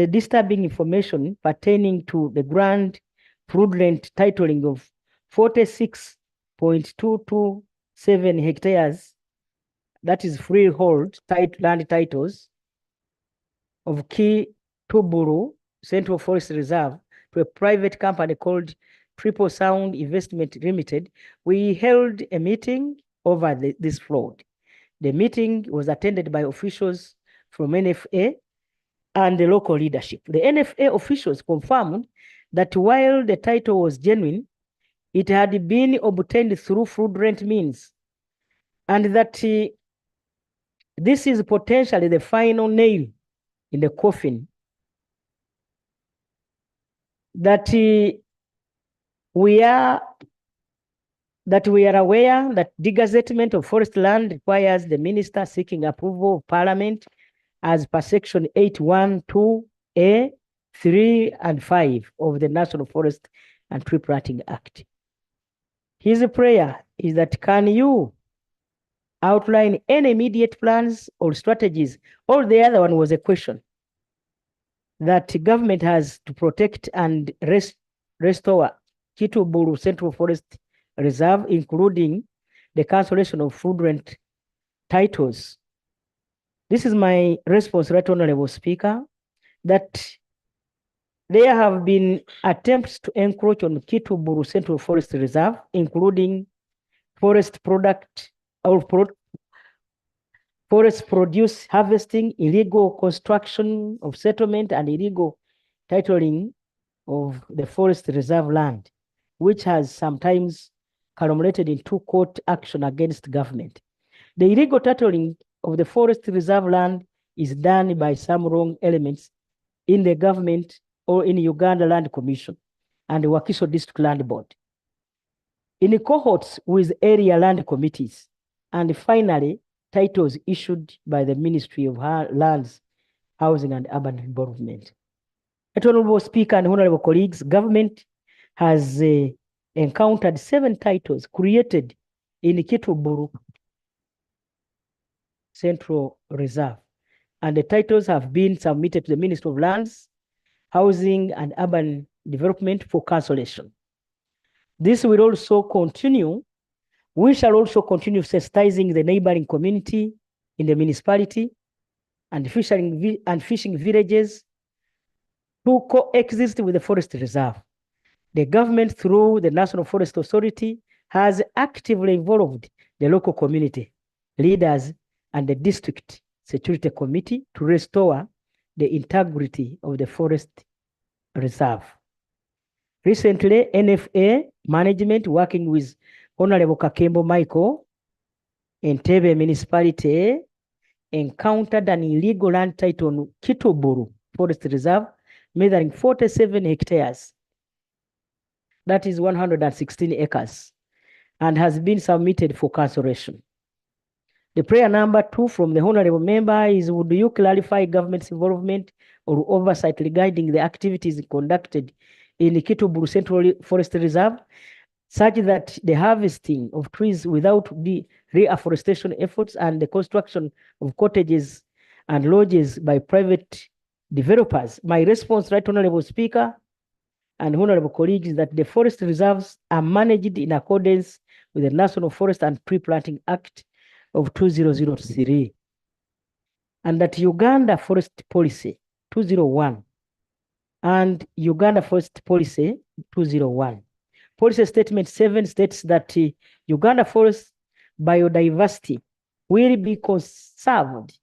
disturbing information pertaining to the grand fraudulent titling of 46.227 hectares, that is freehold land titles, of Kituburu Central Forest Reserve to a private company called Triple Sound Investment Limited, we held a meeting over this fraud. The meeting was attended by officials from NFA and the local leadership. The NFA officials confirmed that while the title was genuine, it had been obtained through fraudulent means, and that this is potentially the final nail in the coffin, that we are aware that degazettement of forest land requires the minister seeking approval of parliament as per section 812A, 3 and 5 of the National Forest and Tree Planting Act. His prayer is that, can you outline any immediate plans or strategies? Or the other one was a question that government has to protect and restore Kituburu Central Forest Reserve, including the cancellation of fraudulent titles. This is my response, Right Honorable Speaker, that there have been attempts to encroach on Kituburu Central Forest Reserve, including forest product or forest produce harvesting, illegal construction of settlement, and illegal titling of the forest reserve land, which has sometimes culminated in two court action against government. The illegal titling of the forest reserve land is done by some wrong elements in the government or in Uganda Land Commission and the Wakiso District Land Board, in cohorts with area land committees, and finally, titles issued by the Ministry of Lands, Housing and Urban Development. Honorable Speaker and honorable colleagues, government has encountered 7 titles created in Kituburu Central Reserve, and the titles have been submitted to the Ministry of Lands, Housing and Urban Development for cancellation. This will also continue. We shall also continue sensitizing the neighboring community in the municipality and fishing villages to coexist with the forest reserve. The government, through the National Forest Authority, has actively involved the local community leaders and the district security committee to restore the integrity of the forest reserve. Recently, NFA management, working with Honorable Kakembo Michael, Entebbe municipality, encountered an illegal land title on Kituburu Forest Reserve, measuring 47 hectares. That is 116 acres, and has been submitted for cancellation. The prayer number 2 from the honorable member is, would you clarify government's involvement or oversight regarding the activities conducted in the Kituburu Central Forest Reserve, such that the harvesting of trees without the reforestation efforts and the construction of cottages and lodges by private developers? My response, Right Honorable Speaker and honorable colleagues, is that the forest reserves are managed in accordance with the National Forest and Tree Planting Act of 2003, and that Uganda Forest Policy 201 and Uganda Forest Policy 201. Policy Statement 7 states that Uganda forest biodiversity will be conserved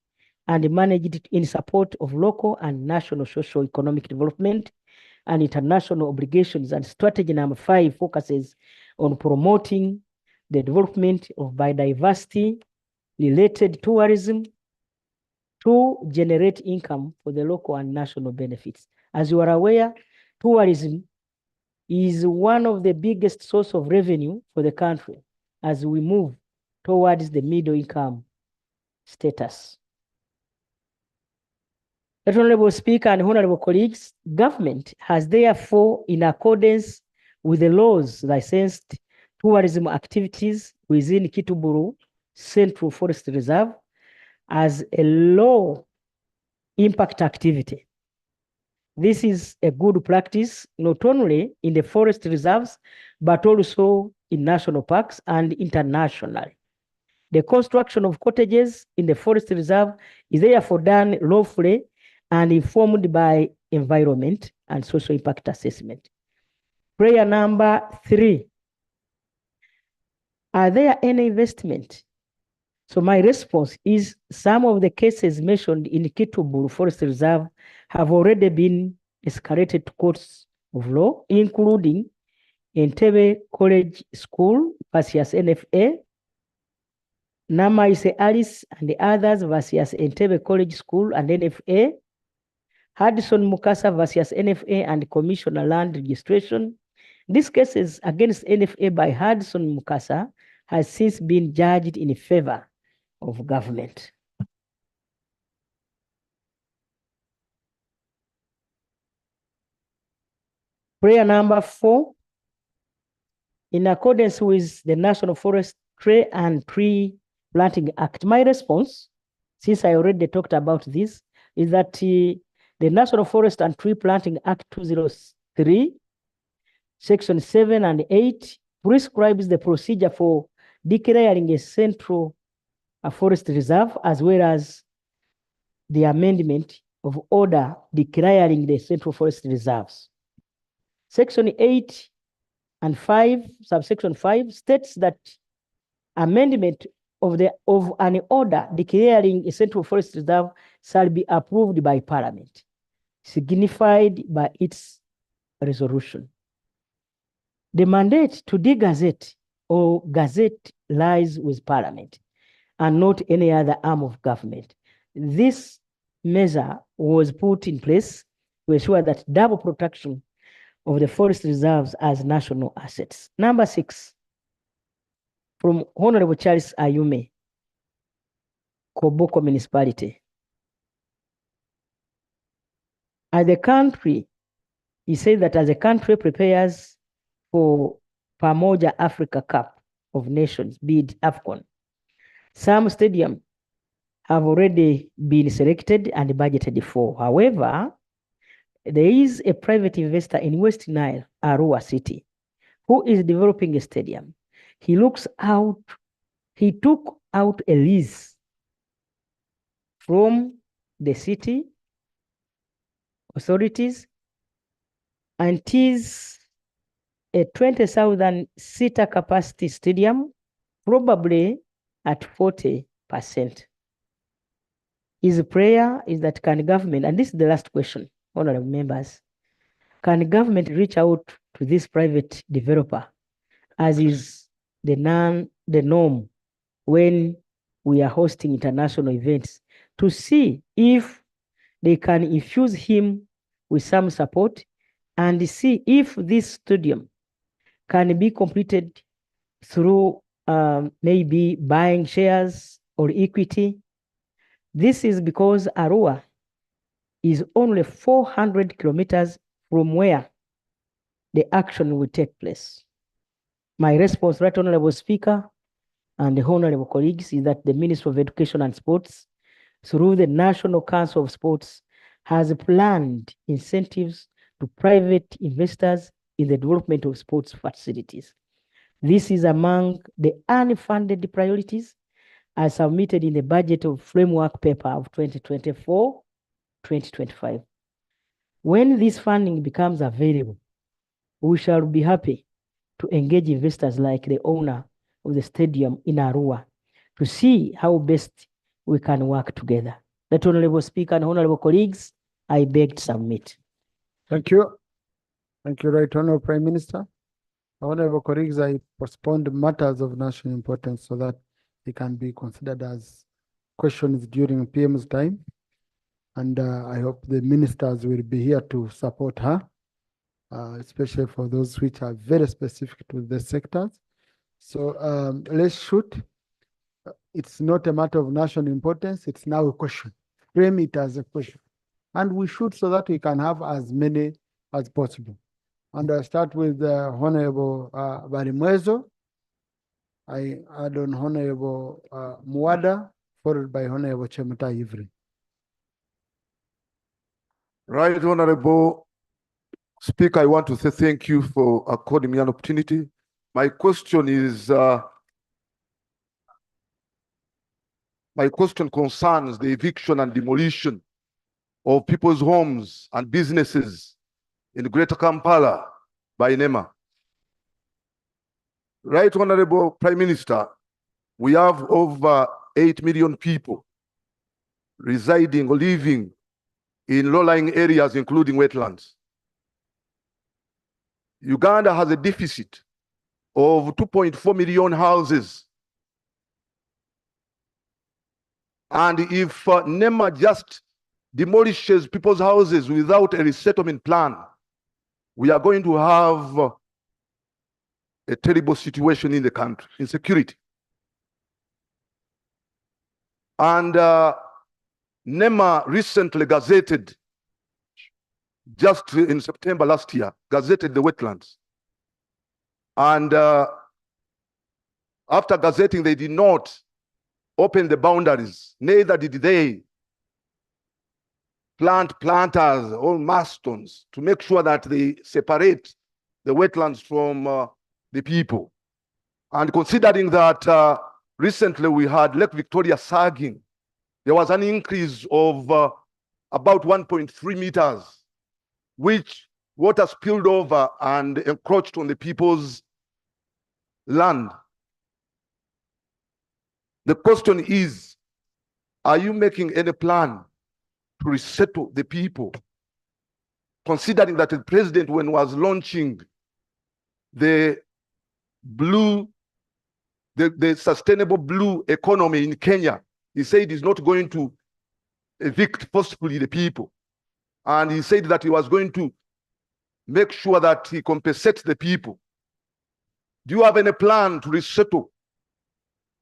and managed it in support of local and national socio-economic development and international obligations. And strategy number 5 focuses on promoting the development of biodiversity related tourism to generate income for the local and national benefits. As you are aware, tourism is one of the biggest source of revenue for the country as we move towards the middle income status. Honorable Speaker and honorable colleagues, government has therefore, in accordance with the laws, licensed tourism activities within Kituburu Central Forest Reserve as a low impact activity. This is a good practice, not only in the forest reserves, but also in national parks and internationally. The construction of cottages in the forest reserve is therefore done lawfully and informed by environment and social impact assessment. Prayer number 3. Are there any investment? So my response is some of the cases mentioned in Kituburu Forest Reserve have already been escalated to courts of law, including Entebbe College School versus NFA, Namaise Alice and the others versus Entebbe College School and NFA, Hudson Mukasa versus NFA and Commissioner Land Registration. These cases against NFA by Hudson Mukasa has since been judged in favor of government. Prayer number 4. In accordance with the National Forestry and Tree Planting Act, my response, since I already talked about this, is that the National Forest and Tree Planting Act 203, Section 7 and 8, prescribes the procedure for declaring a central forest reserve, as well as the amendment of order declaring the central forest reserves. Section 8 and 5, subsection 5, states that amendment of an order declaring a central forest reserve shall be approved by Parliament, signified by its resolution. The mandate to de-gazette or gazette lies with Parliament and not any other arm of government. This measure was put in place to ensure that double protection of the forest reserves as national assets. Number 6, from Honorable Charles Ayume, Koboko Municipality. As a country, he said that as a country prepares for Pamoja Africa Cup of Nations, bid AFCON, some stadiums have already been selected and budgeted for. However, there is a private investor in West Nile, Arua City, who is developing a stadium. He took out a lease from the city authorities, and it is a 20,000 seater capacity stadium, probably at 40%. His prayer is that can government, and this is the last question, honorable members, can government reach out to this private developer, as is the norm when we are hosting international events, to see if they can infuse him with some support and see if this stadium can be completed through maybe buying shares or equity. This is because Arua is only 400 kilometers from where the action will take place. My response, Right Honorable Speaker and the honorable colleagues, is that the Ministry of Education and Sports, through the National Council of Sports, has planned incentives to private investors in the development of sports facilities. This is among the unfunded priorities as submitted in the budget of framework paper of 2024-2025. When this funding becomes available, we shall be happy to engage investors like the owner of the stadium in Arua to see how best we can work together. That Honorable Speaker and honorable colleagues, I beg to submit. Thank you. Thank you, Right Honorable Prime Minister. Honorable colleagues, I postponed matters of national importance so that they can be considered as questions during PM's time. And I hope the ministers will be here to support her, especially for those which are very specific to the sectors. So let's shoot. It's not a matter of national importance, it's now a question. Frame it as a question. And we should so that we can have as many as possible. And I start with Honorable Barimwezo. I add on Honorable Muada, followed by Honorable Chemutai Ivri. Right, Honorable Speaker, I want to say thank you for according me an opportunity. My question concerns the eviction and demolition of people's homes and businesses in Greater Kampala by NEMA. Right, Honorable Prime Minister, we have over 8 million people residing or living in low-lying areas, including wetlands. Uganda has a deficit of 2.4 million houses. And if NEMA just demolishes people's houses without a resettlement plan, we are going to have a terrible situation in the country, insecurity. And NEMA recently gazetted, just in September last year, gazetted the wetlands. And after gazetting, they did not open the boundaries, neither did they plant planters or milestones to make sure that they separate the wetlands from the people. And considering that recently we had Lake Victoria sagging, there was an increase of about 1.3 meters, which water spilled over and encroached on the people's land. The question is, are you making any plan to resettle the people? Considering that the president, when he was launching the sustainable blue economy in Kenya, he said he's not going to evict forcefully the people. And he said that he was going to make sure that he compensates the people. Do you have any plan to resettle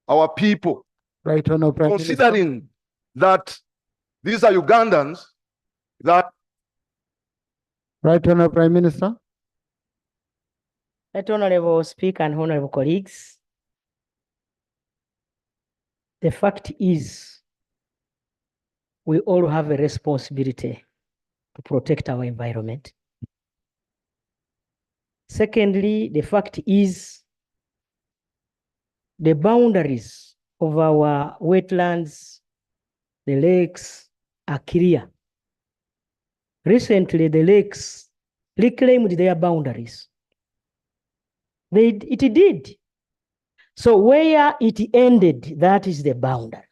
our people? Right, Honorable Prime Considering Minister. that these are Ugandans that... Right, Honorable Prime Minister. Right, Honorable Speaker and honorable colleagues, the fact is we all have a responsibility to protect our environment. Secondly, the fact is the boundaries of our wetlands, the lakes are clear. Recently, the lakes reclaimed their boundaries. It did. So where it ended, that is the boundary.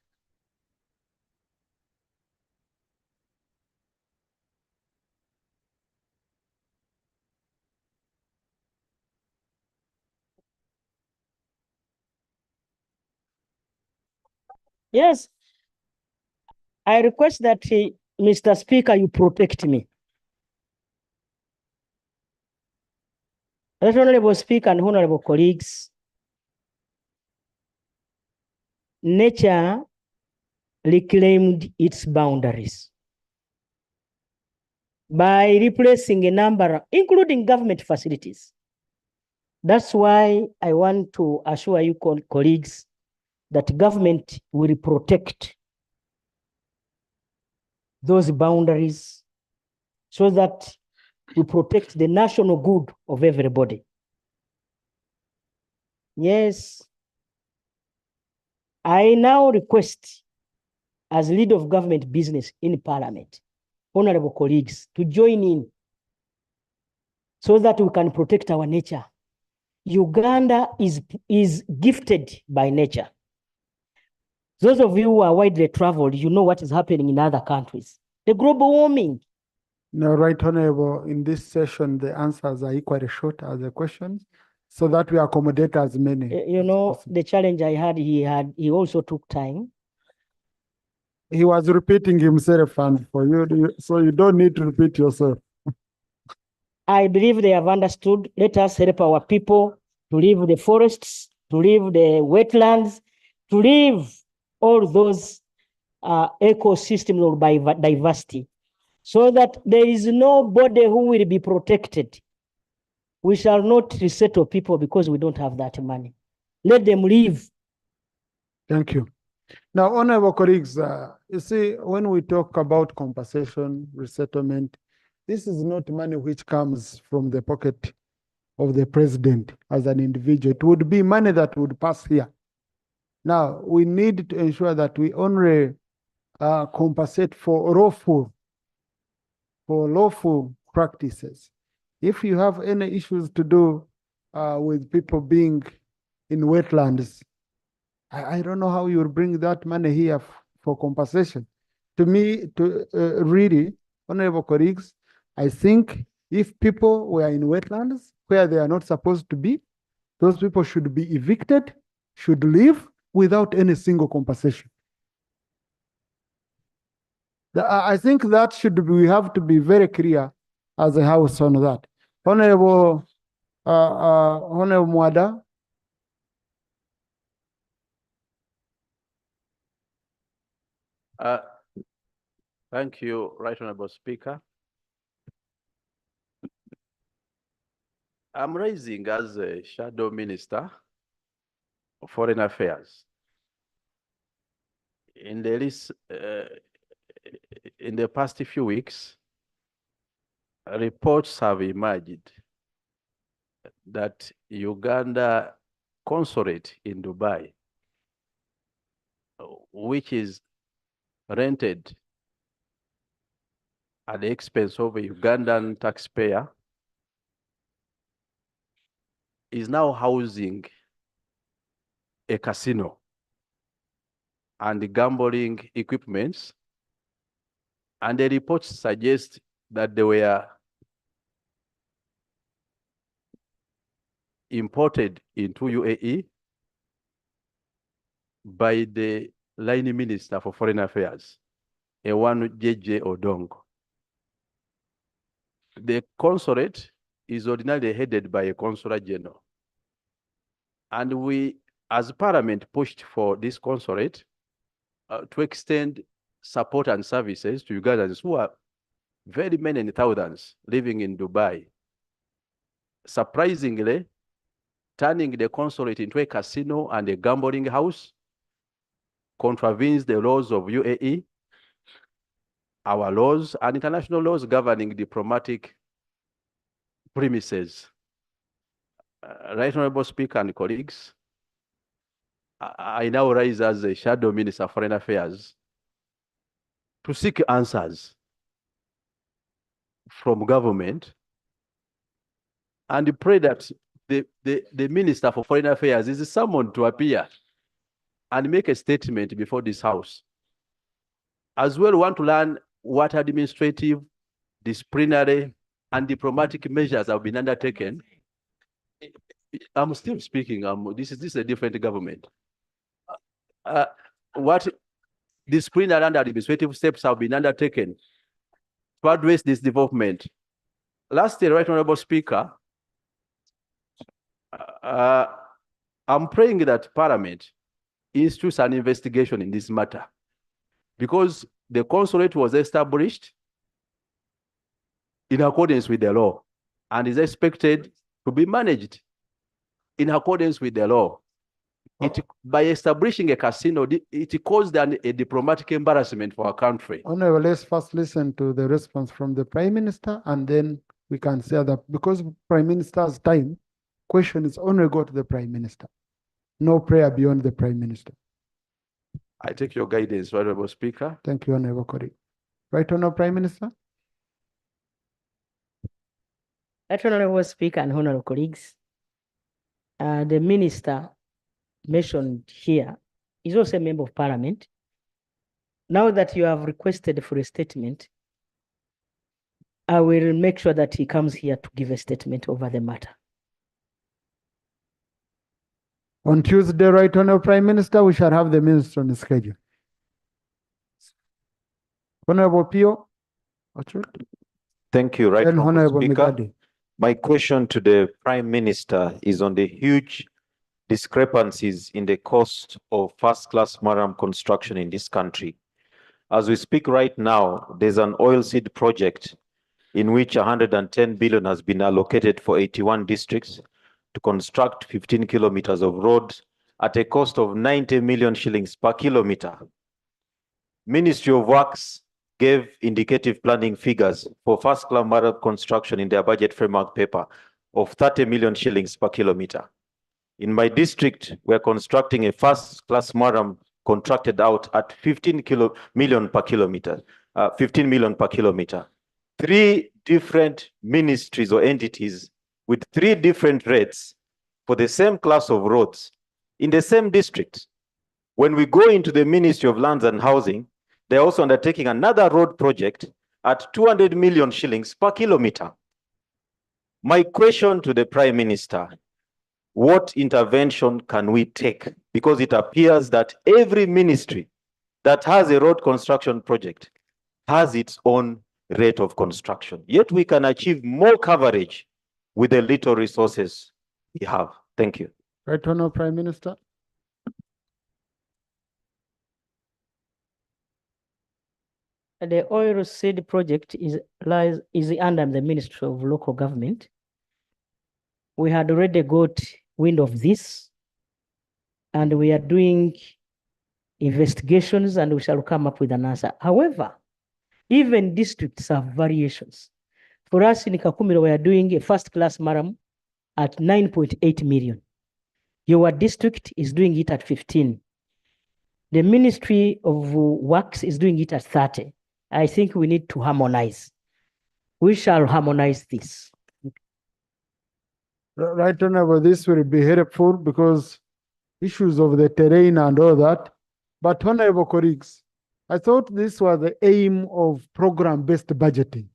Yes, I request that Mr. Speaker, you protect me. Right, Honorable Speaker and honorable colleagues, nature reclaimed its boundaries by replacing a number, including government facilities. That's why I want to assure you, colleagues, that government will protect those boundaries so that we protect the national good of everybody. Yes. I now request, as leader of government business in Parliament, honorable colleagues, to join in so that we can protect our nature. Uganda is gifted by nature. Those of you who are widely traveled, you know what is happening in other countries. The global warming. No, right, Honorable, in this session, the answers are equally short as the questions, so that we accommodate as many. You know, the challenge I had, he also took time. He was repeating himself, and for you, so you don't need to repeat yourself. I believe they have understood. Let us help our people to leave the forests, to leave the wetlands, to leave all those ecosystems or diversity, so that there is nobody who will be protected. We shall not resettle people because we don't have that money. Let them leave. Thank you. Now, honorable colleagues, you see, when we talk about compensation, resettlement, this is not money which comes from the pocket of the president as an individual. It would be money that would pass here. Now, we need to ensure that we only compensate for lawful practices. If you have any issues to do with people being in wetlands, I don't know how you will bring that money here for compensation. To me, really, honorable colleagues, I think if people were in wetlands where they are not supposed to be, those people should be evicted, should leave without any single compensation. I think that we have to be very clear as a house on that. Honorable Mwada. Thank you, Right Honorable Speaker. I'm raising as a shadow minister of Foreign Affairs. In the past few weeks, reports have emerged that Uganda consulate in Dubai, which is rented at the expense of a Ugandan taxpayer, is now housing a casino and gambling equipments. And the reports suggest that they were imported into UAE by the line minister for foreign affairs, Ewan JJ Odong. The consulate is ordinarily headed by a consular general. And we, as Parliament, pushed for this consulate to extend support and services to Ugandans who are very many in thousands living in Dubai. Surprisingly, turning the consulate into a casino and a gambling house contravenes the laws of UAE, our laws, and international laws governing diplomatic premises. Right Honorable Speaker and colleagues, I now rise as a shadow minister of foreign affairs to seek answers from government and pray that the Minister for Foreign Affairs is summoned to appear and make a statement before this House. As well, we want to learn what administrative, disciplinary, and diplomatic measures have been undertaken. I'm still speaking. This is a different government. What disciplinary and administrative steps have been undertaken to address this development? Lastly, Right Honorable Speaker, I'm praying that Parliament institutes an investigation in this matter, because the consulate was established in accordance with the law and is expected to be managed in accordance with the law. By establishing a casino, it caused a diplomatic embarrassment for our country. Honorable, let's first listen to the response from the Prime Minister, and then we can say that because Prime Minister's time, question is only go to the Prime Minister. No prayer beyond the Prime Minister. I take your guidance, Honorable Speaker. Thank you, Honorable colleague. Right, Honorable Prime Minister. Right, Honorable Speaker and honorable colleagues, the Minister mentioned here is also a member of parliament. Now that you have requested for a statement, I will make sure that he comes here to give a statement over the matter. On Tuesday, Right Honorable Prime Minister, we shall have the minister on the schedule. Honorable Pio. Thank you, Right And Honorable Honorable Speaker. Megadi. My question to the Prime Minister is on the huge discrepancies in the cost of first-class maritime construction in this country. As we speak right now, there's an oilseed project in which 110 billion has been allocated for 81 districts to construct 15 kilometers of roads at a cost of 90 million shillings per kilometer. Ministry of Works gave indicative planning figures for first-class maritime construction in their budget framework paper of 30 million shillings per kilometer. In my district, we're constructing a first-class maritime contracted out at 15 million per kilometer, 15 million per kilometer. 3 different ministries or entities with 3 different rates for the same class of roads in the same district. When we go into the Ministry of Lands and Housing, they're also undertaking another road project at 200 million shillings per kilometer. My question to the Prime Minister, what intervention can we take? Because it appears that every ministry that has a road construction project has its own rate of construction. Yet we can achieve more coverage with the little resources we have. Thank you. Right Honorable Prime Minister. The oil seed project is under the Ministry of Local Government. We had already got wind of this, and we are doing investigations, and we shall come up with an answer. However, even districts have variations. For us in Kakumiro, we are doing a first-class maram at 9.8 million. Your district is doing it at 15. The Ministry of Works is doing it at 30. I think we need to harmonize. We shall harmonize this. Right Honorable, this will be helpful because issues of the terrain and all that. But Honorable colleagues, I thought this was the aim of program-based budgeting,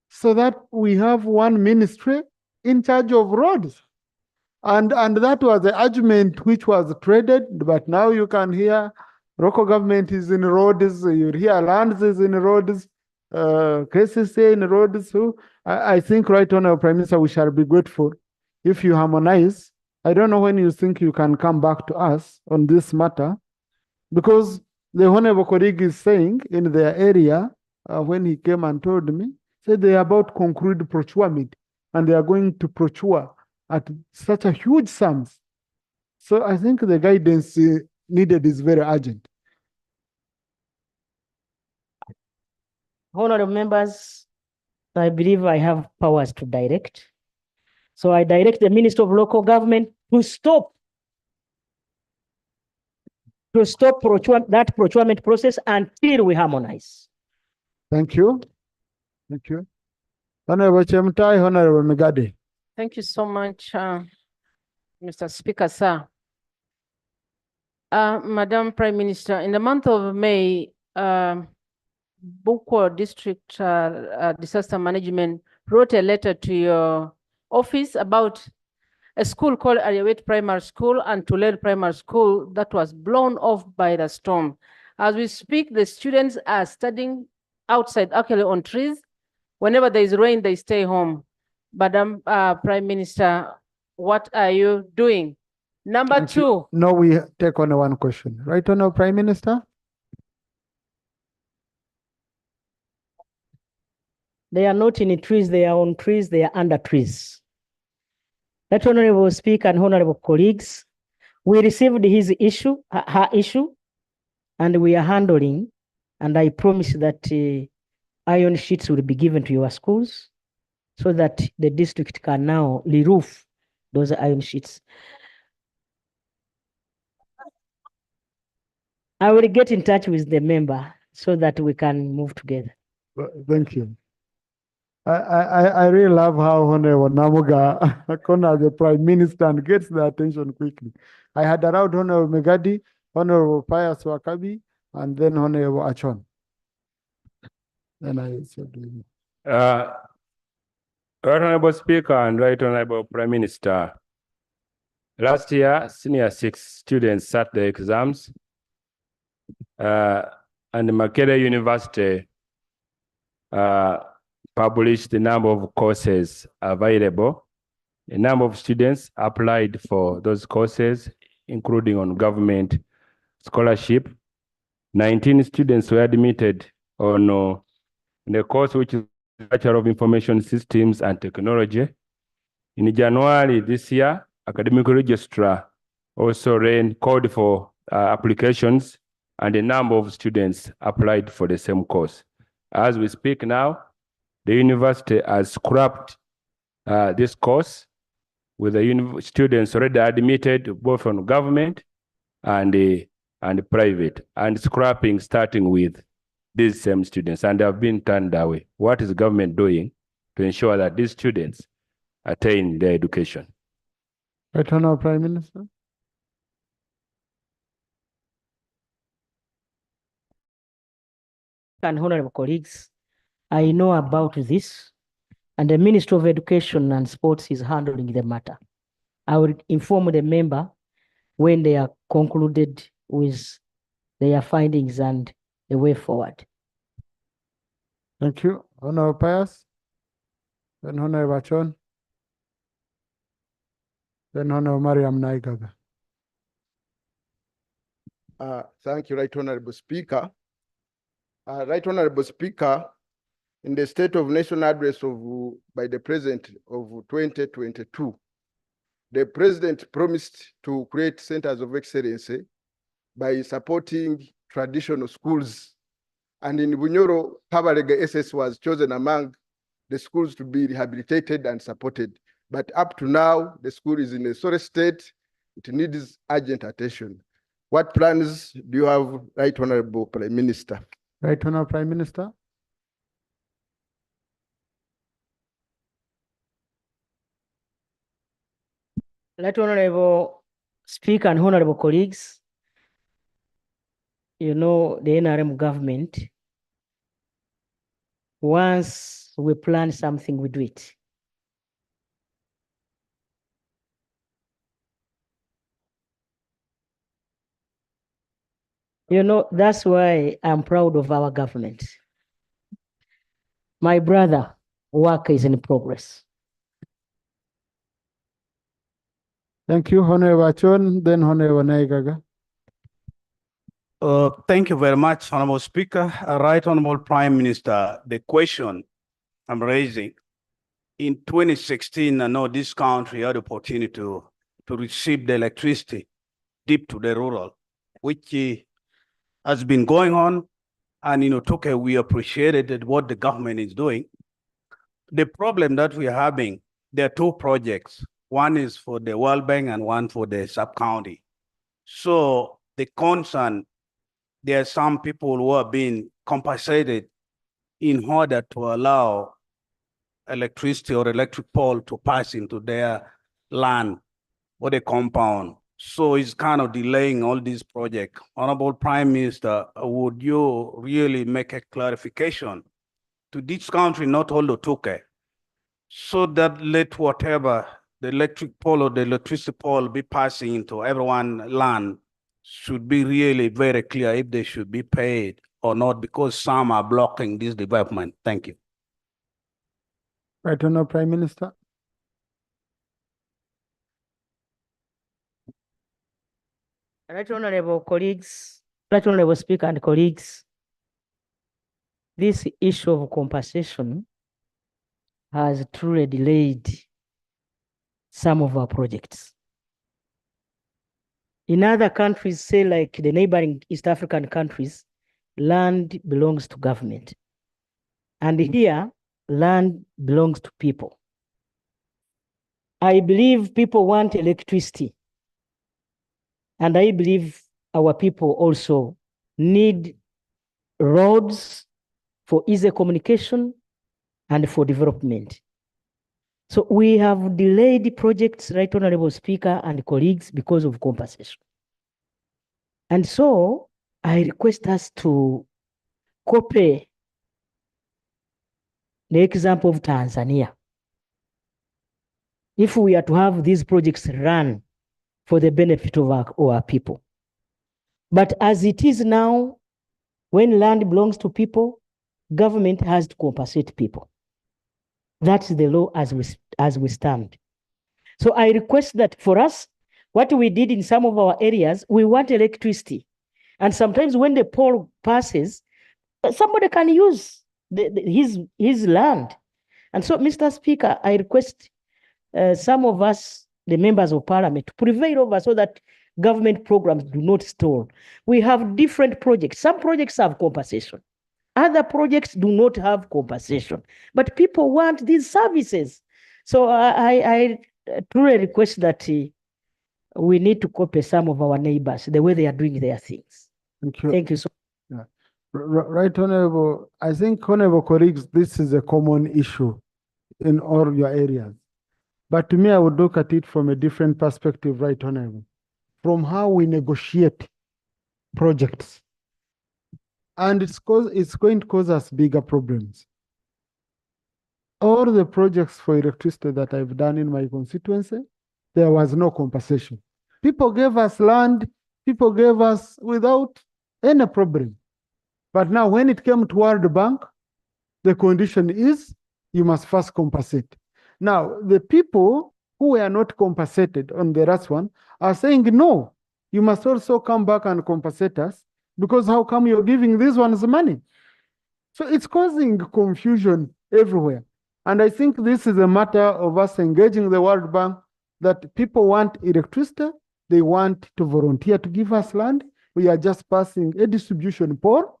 so that we have one ministry in charge of roads. And that was the argument which was traded, but now you can hear local government is in roads, you hear lands is in roads, KCC in roads. So I think, Right Honorable Prime Minister, we shall be grateful if you harmonize. I don't know when you think you can come back to us on this matter, because the Honorable colleague is saying in their area, when he came and told me, said they are about conclude procurement, and they are going to procure at such a huge sums. So I think the guidance needed is very urgent. Honorable members, I believe I have powers to direct. So I direct the Minister of Local Government to stop that procurement process until we harmonize. Thank you. Thank you. Honorable Chemtai, Honorable Megadi. Thank you so much, Mr. Speaker, sir. Madam Prime Minister, in the month of May, Bukwa District Disaster Management wrote a letter to your office about a school called Ariawet Primary School and Tulel Primary School that was blown off by the storm. As we speak, the students are studying outside, actually on trees. Whenever there is rain, they stay home. Madam Prime Minister, what are you doing? Number two. No, we take on one question. Right Honorable Prime Minister. They are not in trees, they are on trees, they are under trees. That Honorable Speaker and Honorable colleagues, we received his issue, her issue, and we are handling, and I promise that iron sheets will be given to your schools so that the district can now re-roof those iron sheets. I will get in touch with the member so that we can move together. Thank you. I really love how Honorable Namuga corners the Prime Minister and gets the attention quickly. I had allowed Honorable Megadi Honorable Pius Wakabi, and then Honorable Achon. Then I said, Right Honorable Speaker and Right Honorable Prime Minister, last year, senior 6 students sat the exams, and Makerere University published the number of courses available. A number of students applied for those courses, including on government scholarship. 19 students were admitted on the course, which is Bachelor of Information Systems and Technology. In January this year, academic registrar also called for applications, and a number of students applied for the same course. As we speak now, the university has scrapped this course with the students already admitted both on government and private, and scrapping starting with these same students, and they have been turned away. What is the government doing to ensure that these students attain their education? Right Honorable Prime Minister. And honorable colleagues, I know about this, and the Ministry of Education and Sports is handling the matter. I will inform the member when they are concluded with their findings and the way forward. Thank you. Honorable Pius. Then Honorable Achon. Then Honorable Mariam Naigaga. Thank you, Right Honorable Speaker. Right Honorable Speaker, in the State of Nation Address by the President of 2022, the President promised to create centers of excellence by supporting traditional schools. And in Bunyoro, Kabarega SS was chosen among the schools to be rehabilitated and supported. But up to now, the school is in a sorry state. It needs urgent attention. What plans do you have, Right Honorable Prime Minister? Right Honorable Prime Minister. Right Honorable Speaker and honorable colleagues, you know, the NRM government, once we plan something, we do it. You know, that's why I'm proud of our government. My brother, work is in progress. Thank you, Honorable Achon, then Honorable Naigaga. Thank you very much, Honorable Speaker. Right Honorable Prime Minister, the question I'm raising, in 2016, I know this country had the opportunity to receive the electricity deep to the rural, which has been going on. And, Toke, we appreciated what the government is doing. The problem that we're having, there are 2 projects. One is for the World Bank and one for the sub-county. So the concern, there are some people who are being compensated in order to allow electricity or electric pole to pass into their land or the compound. So it's kind of delaying all these projects. Honorable Prime Minister, would you really make a clarification to this country, not all the Tuke, so that let whatever the electric pole or the electricity pole be passing into everyone's land should be really very clear if they should be paid or not, because some are blocking this development. Thank you. Right Honorable Prime Minister. Right Honorable colleagues, Right Honorable Speaker and colleagues, this issue of compensation has truly delayed some of our projects. In other countries, say like the neighboring East African countries, land belongs to government. And here, land belongs to people. I believe people want electricity. And I believe our people also need roads for easy communication and for development. So we have delayed projects, Right Honorable Speaker and colleagues, because of compensation. And so I request us to copy the example of Tanzania. If we are to have these projects run for the benefit of our people. But as it is now, when land belongs to people, government has to compensate people. That's the law as we stand. So I request that for us, what we did in some of our areas, we want electricity. And sometimes when the pole passes, somebody can use his land. And so, Mr. Speaker, I request some of us, the members of parliament, to prevail over so that government programs do not stall. We have different projects. Some projects have compensation. Other projects do not have compensation. But people want these services. So I truly request that we need to copy some of our neighbors, the way they are doing their things. Thank you. Thank you so much. Yeah. Right, Honorable. I think, Honorable colleagues, this is a common issue in all your areas. But to me, I would look at it from a different perspective, right, Honorable, from how we negotiate projects. And it's going to cause us bigger problems. All the projects for electricity that I've done in my constituency, there was no compensation. People gave us land, people gave us without any problem. But now when it came to World Bank, the condition is you must first compensate. Now, the people who were not compensated on the last one are saying, no, you must also come back and compensate us, because how come you're giving these ones money? So it's causing confusion everywhere. And I think this is a matter of us engaging the World Bank, that people want electricity, they want to volunteer to give us land. We are just passing a distribution pole.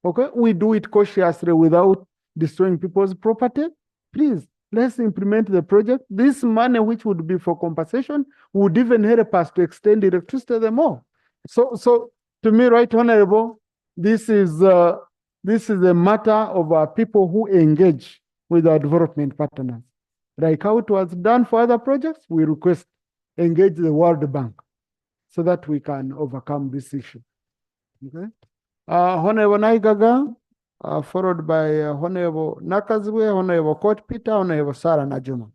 Okay, we do it cautiously without destroying people's property. Please, let's implement the project. This money, which would be for compensation, would even help us to extend electricity the more. So to me, Right Honorable, this is a matter of our people who engage with our development partners. Like how it was done for other projects, we request engage the World Bank so that we can overcome this issue. Okay. Honorable Naigaga, followed by Honorable Nakazwe, Honorable Court Peter, Honorable Sarah Najuma.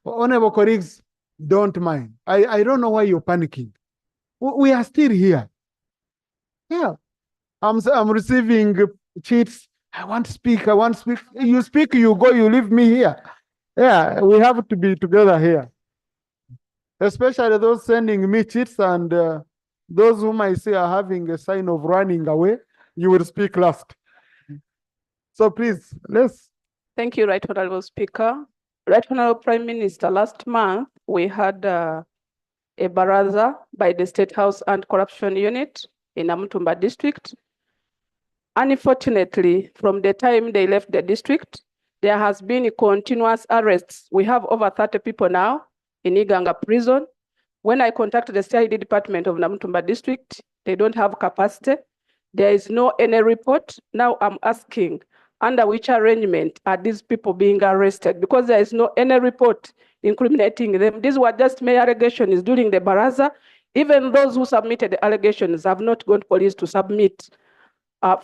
Honorable colleagues, don't mind. I don't know why you're panicking. We are still here. Yeah. I'm receiving cheats. I want to speak. I want to speak. You speak, you go, you leave me here. Yeah, we have to be together here. Especially those sending me cheats and those whom I see are having a sign of running away, you will speak last. So please, let's. Thank you, Right Honorable Speaker. Right Honorable Prime Minister, last month we had a baraza by the State House Anti-Corruption Unit in Namutumba district. Unfortunately, from the time they left the district, there has been continuous arrests. We have over 30 people now in Uganda prison. When I contacted the CID department of Namutumba district, they don't have capacity. There is no any report. Now I'm asking, under which arrangement are these people being arrested? Because there is no any report incriminating them. These were just mere allegations during the baraza. Even those who submitted the allegations have not gone to police to submit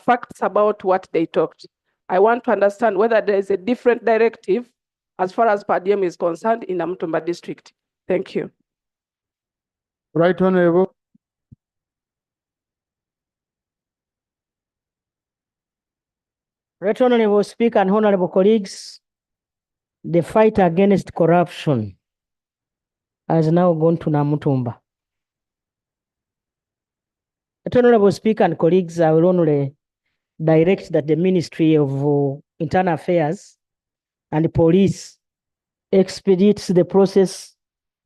facts about what they talked. I want to understand whether there is a different directive as far as per diem is concerned in Namutumba district. Thank you. Right Honorable. Right Honorable Speaker and honorable colleagues, the fight against corruption has now gone to Namutumba. Right Honorable Speaker and colleagues, I will only direct that the Ministry of Internal Affairs and the police expedite the process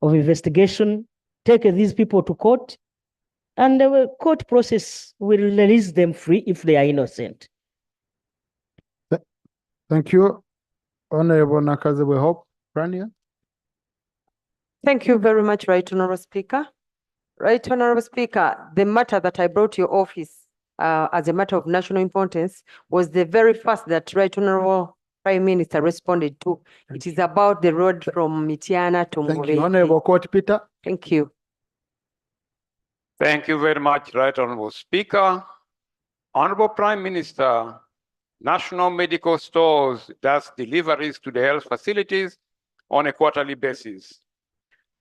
of investigation, take these people to court, and the court process will release them free if they are innocent. Thank you. Honorable Nakazwe Hope, Rania. Thank you very much, Right Honorable Speaker. Right Honorable Speaker, the matter that I brought to your office as a matter of national importance was the very first that Right Honorable Prime Minister responded to. It is about the road from Mitiana to Thank you. Mubende. Honorable Court Peter. Thank you. Thank you very much, Right Honorable Speaker. Honorable Prime Minister, National Medical Stores does deliveries to the health facilities on a quarterly basis.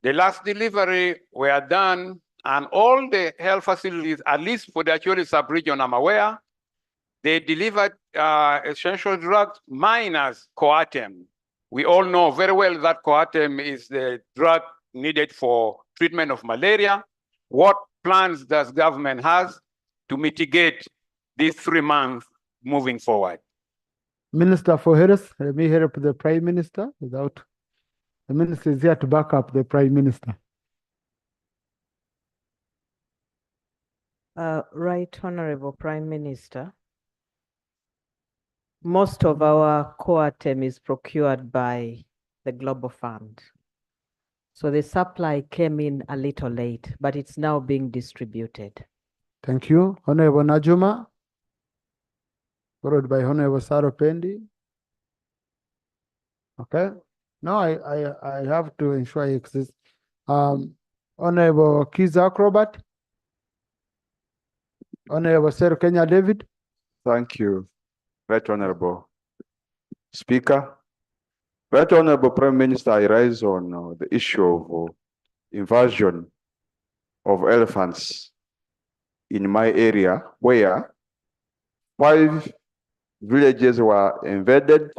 The last delivery were done, and all the health facilities, at least for the Acholi sub-region I'm aware, they delivered essential drugs minus Coartem. We all know very well that Coartem is the drug needed for treatment of malaria. What plans does government has to mitigate these 3 months moving forward? Minister for Health, let me help the Prime Minister without, the Minister is here to back up the Prime Minister. Right Honorable Prime Minister, most of our Coartem is procured by the Global Fund. So the supply came in a little late, but it's now being distributed. Thank you. Honorable Najuma, followed by Honorable Saropendi. Okay. No, I have to ensure I exist. Honorable Kiza Acrobat. Honorable Sir Kenya David. Thank you, Right Honorable Speaker. Right Honorable Prime Minister, I rise on the issue of invasion of elephants in my area, where 5 villages were invaded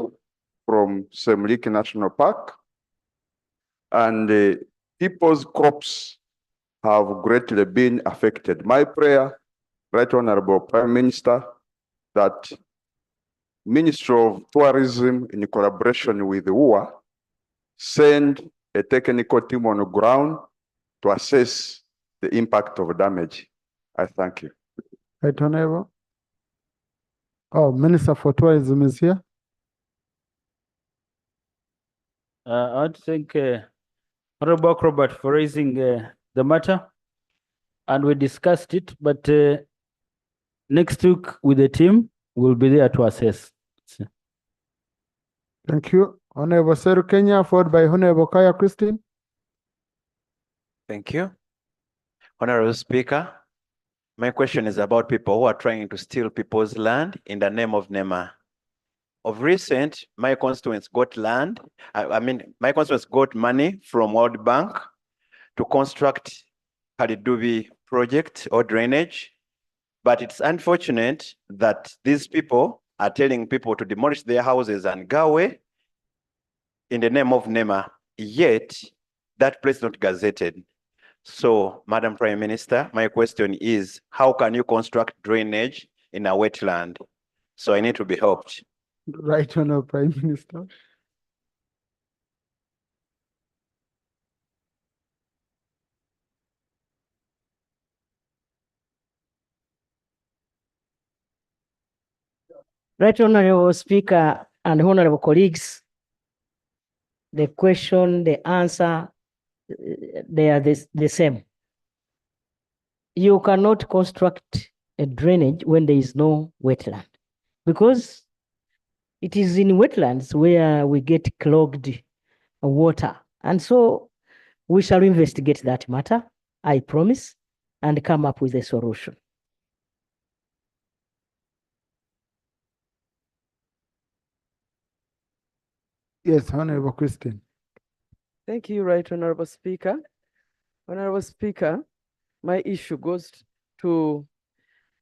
from Semliki National Park, and people's crops have greatly been affected. My prayer, Right Honorable Prime Minister, that Ministry of Tourism, in collaboration with UA, send a technical team on the ground to assess the impact of damage. I thank you. Right Honorable. Oh, Minister for Tourism is here. I want to thank Honorable Robert for raising the matter, and we discussed it, but next week with the team, we'll be there to assess. Thank you. Honorable Seru Kenya, followed by Honorable Kaya Christine. Thank you. Honorable Speaker, my question is about people who are trying to steal people's land in the name of NEMA. Of recent, my constituents got land. My constituents got money from World Bank to construct Kalidubi project or drainage. But it's unfortunate that these people are telling people to demolish their houses and go away in the name of NEMA, yet that place is not gazetted. So, Madam Prime Minister, my question is, how can you construct drainage in a wetland? So I need to be helped. Right Honorable Prime Minister. Right Honorable Speaker and honorable colleagues, the question, the answer, they are the same. You cannot construct a drainage when there is no wetland, because it is in wetlands where we get clogged water. And so we shall investigate that matter, I promise, and come up with a solution. Yes, Honorable Christine. Thank you, Right Honorable Speaker. Honorable Speaker, my issue goes to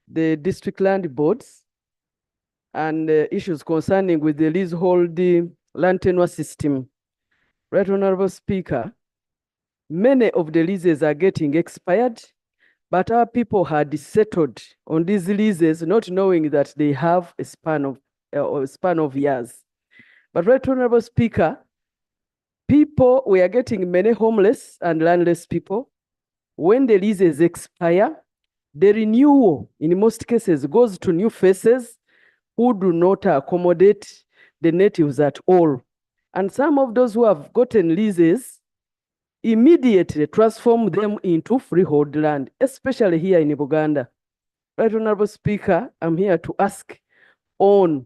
the district land boards and issues concerning with the leasehold land tenure system. Right Honorable Speaker, many of the leases are getting expired, but our people had settled on these leases not knowing that they have a span of years. But Right Honorable Speaker, we are getting many homeless and landless people. When the leases expire, the renewal in most cases goes to new faces who do not accommodate the natives at all. And some of those who have gotten leases immediately transform them into freehold land, especially here in Uganda. Right Honorable Speaker, I'm here to ask on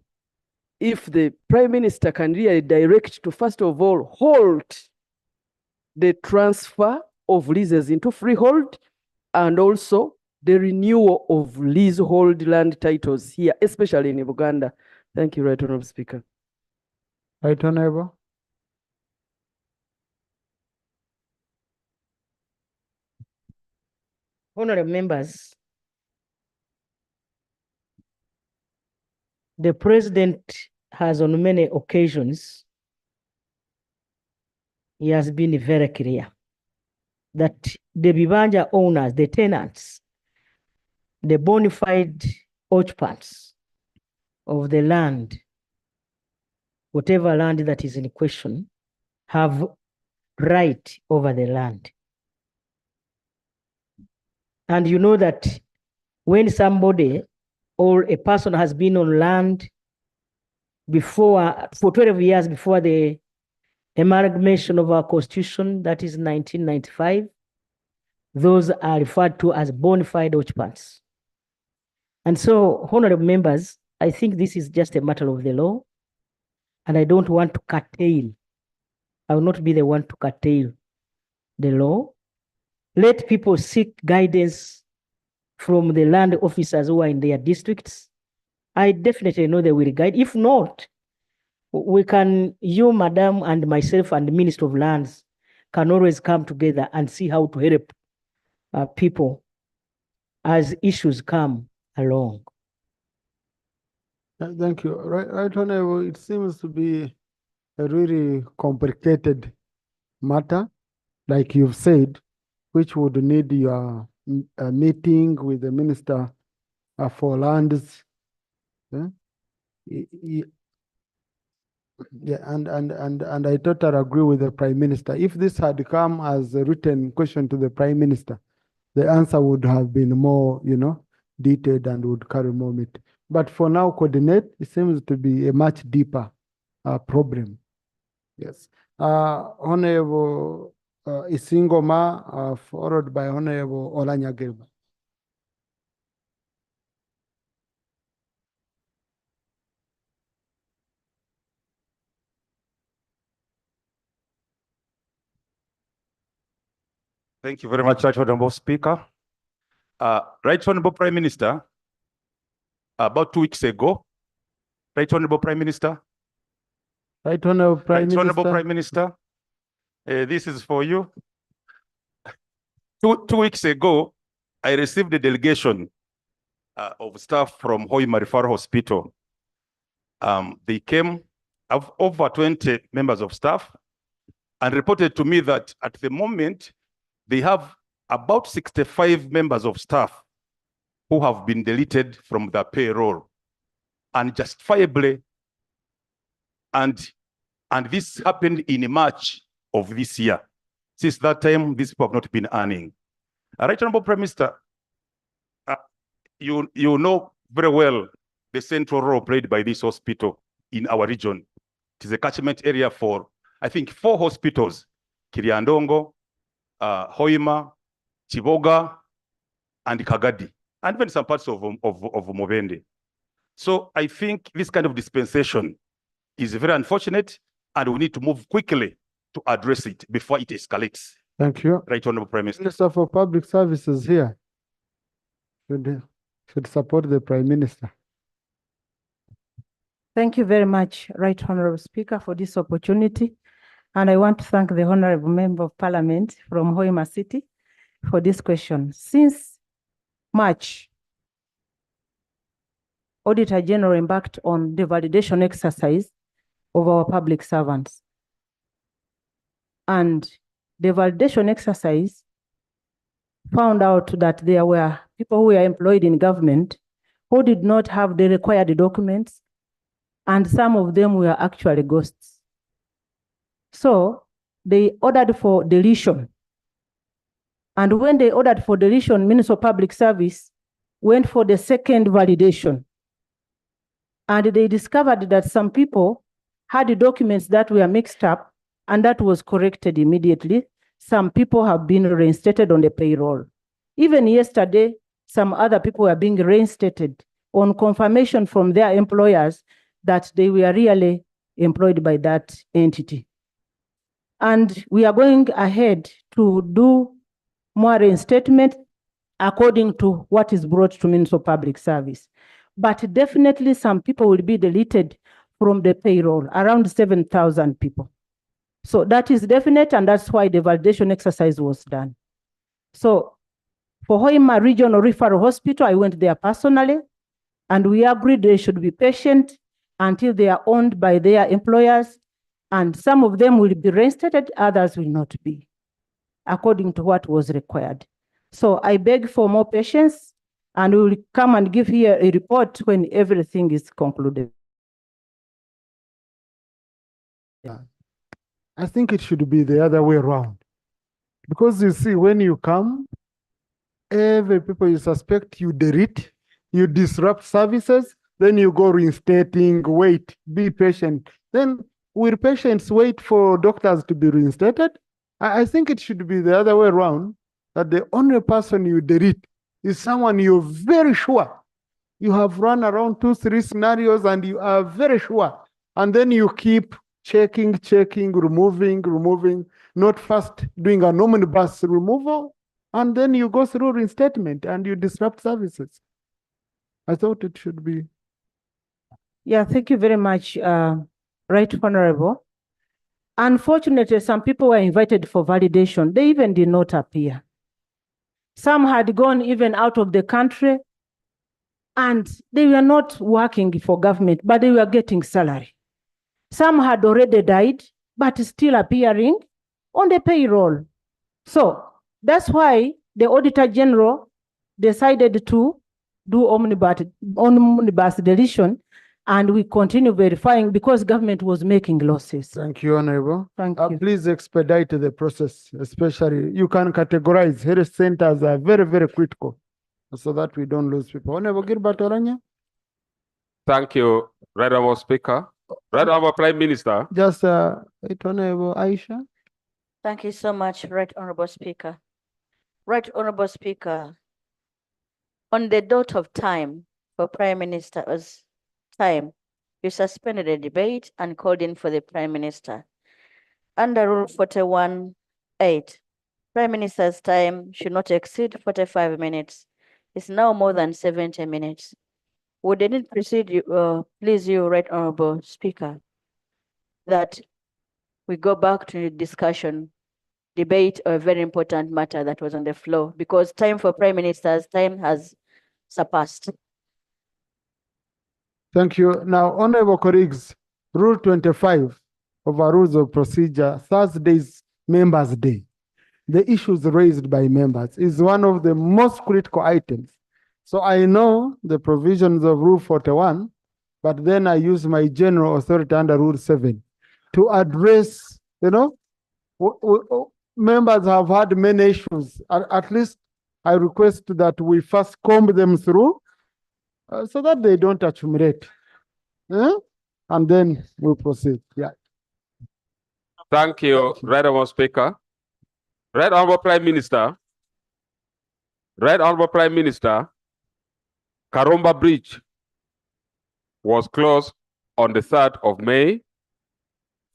if the Prime Minister can really direct to, first of all, halt the transfer of leases into freehold, and also the renewal of leasehold land titles here, especially in Uganda. Thank you, Right Honorable Speaker. Right Honorable. Honorable members, the president has on many occasions, he has been very clear that the Bibanja owners, the tenants, the bona fide occupants of the land, whatever land that is in question, have right over the land. And you know that when somebody or a person has been on land before, for 12 years before the amalgamation of our constitution, that is 1995, those are referred to as bona fide occupants. And so, honorable members, I think this is just a matter of the law, and I don't want to curtail. I will not be the one to curtail the law. Let people seek guidance from the land officers who are in their districts. I definitely know they will guide. If not, we can, you, madam, and myself, and the Minister of Lands can always come together and see how to help people as issues come along. Thank you. Right Honorable, it seems to be a really complicated matter, like you've said, which would need your meeting with the Minister for Lands. Yeah, and I totally agree with the Prime Minister. If this had come as a written question to the Prime Minister, the answer would have been more, detailed and would carry more meat. But for now, coordinate, it seems to be a much deeper problem. Yes. Honorable Isingoma, followed by Honorable Olanyagirba. Thank you very much, Right Honorable Speaker. Right Honorable Prime Minister, about 2 weeks ago, Right Honorable Prime Minister. Right Honorable Prime Minister. Right Honorable Prime Minister, this is for you. Two weeks ago, I received a delegation of staff from Hoima Referral Hospital. They came, of over 20 members of staff, and reported to me that at the moment, they have about 65 members of staff who have been deleted from the payroll unjustifiably. And this happened in March of this year. Since that time, these people have not been earning. Right Honorable Prime Minister, you know very well the central role played by this hospital in our region. It is a catchment area for, I think, 4 hospitals: Kiriandongo, Hoima, Chiboga, and Kagadi, and even some parts of Mubende. So I think this kind of dispensation is very unfortunate, and we need to move quickly to address it before it escalates. Thank you. Right Honorable Prime Minister. Minister for Public Services here should support the Prime Minister. Thank you very much, Right Honorable Speaker, for this opportunity. And I want to thank the Honorable Member of Parliament from Hoima City for this question. Since March, Auditor General embarked on the validation exercise of our public servants. And the validation exercise found out that there were people who were employed in government who did not have the required documents, and some of them were actually ghosts. So they ordered for deletion. And when they ordered for deletion, Minister of Public Service went for the second validation. And they discovered that some people had the documents that were mixed up, and that was corrected immediately. Some people have been reinstated on the payroll. Even yesterday, some other people were being reinstated on confirmation from their employers that they were really employed by that entity. And we are going ahead to do more reinstatement according to what is brought to Ministry of Public Service. But definitely some people will be deleted from the payroll, around 7,000 people. So that is definite, and that's why the validation exercise was done. So for Hoima Regional Referral Hospital, I went there personally, and we agreed they should be patient until they are owned by their employers, and some of them will be reinstated, others will not be, according to what was required. So I beg for more patience, and we will come and give here a report when everything is concluded. I think it should be the other way around. Because you see, when you come, every people you suspect, you delete, you disrupt services, then you go reinstating, wait, be patient. Then will patients wait for doctors to be reinstated? I think it should be the other way around, that the only person you delete is someone you're very sure. You have run around 2-3 scenarios and you are very sure. And then you keep checking, removing, not first doing an omnibus removal, and then you go through reinstatement and you disrupt services. I thought it should be. Yeah, thank you very much, Right Honorable. Unfortunately, some people were invited for validation. They even did not appear. Some had gone even out of the country, and they were not working for government, but they were getting salary. Some had already died, but still appearing on the payroll. So that's why the Auditor General decided to do omnibus deletion, and we continue verifying because government was making losses. Thank you, Honorable. Thank you. Please expedite the process, especially you can categorize health centers are very, very critical so that we don't lose people. Honorable Gilbert Oranya? Thank you, Right Honorable Speaker. Right Honorable Prime Minister. Just Honorable Aisha. Thank you so much, Right Honorable Speaker. Right Honorable Speaker, on the dot of time for Prime Minister's time, you suspended the debate and called in for the Prime Minister. Under Rule 41(8), Prime Minister's time should not exceed 45 minutes. It's now more than 70 minutes. Would it please you, Right Honorable Speaker, that we go back to the discussion, debate a very important matter that was on the floor, because time for Prime Minister's time has surpassed. Thank you. Now, honorable colleagues, Rule 25 of our Rules of Procedure, Thursday's Members' Day. The issues raised by members is one of the most critical items. So I know the provisions of Rule 41, but then I use my general authority under Rule 7 to address, members have had many issues. At least I request that we first comb them through so that they don't accumulate. And then we'll proceed. Yeah. Thank you, Right Honorable Speaker. Right Honorable Prime Minister. Right Honorable Prime Minister, Karumba Bridge was closed on the 3rd of May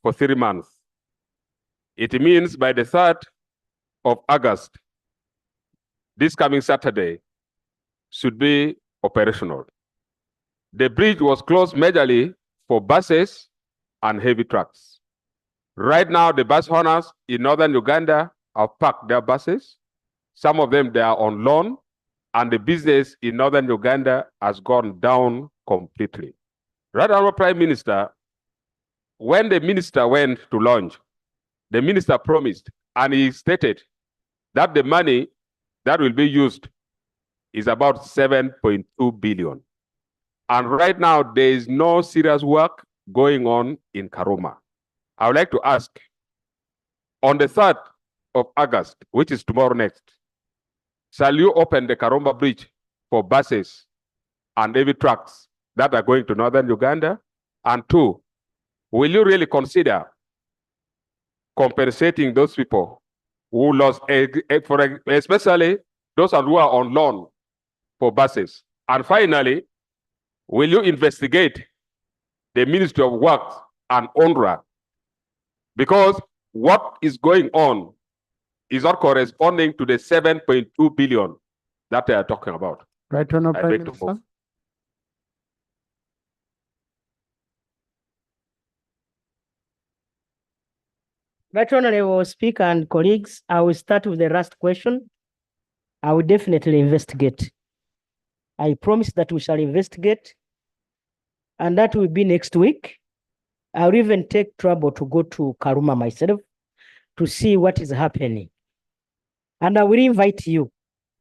for 3 months. It means by the 3rd of August, this coming Saturday, should be operational. The bridge was closed majorly for buses and heavy trucks. Right now, the bus owners in northern Uganda have parked their buses. Some of them, they are on loan, and the business in northern Uganda has gone down completely. Right Honorable Prime Minister, when the minister went to launch, the minister promised, and he stated that the money that will be used is about 7.2 billion. And right now, there is no serious work going on in Karuma. I would like to ask, on the 3rd of August, which is tomorrow next, shall you open the Karumba Bridge for buses and heavy trucks that are going to northern Uganda? And 2, will you really consider compensating those people who lost, especially those who are on loan for buses? And finally, will you investigate the Ministry of Works and UNRWA? Because what is going on is not corresponding to the 7.2 billion that they are talking about. Right Honourable I Prime beg to Minister. move. Right Honorable Speaker and colleagues, I will start with the last question. I will definitely investigate. I promise that we shall investigate, and that will be next week. I'll even take trouble to go to Karuma myself to see what is happening. And I will invite you.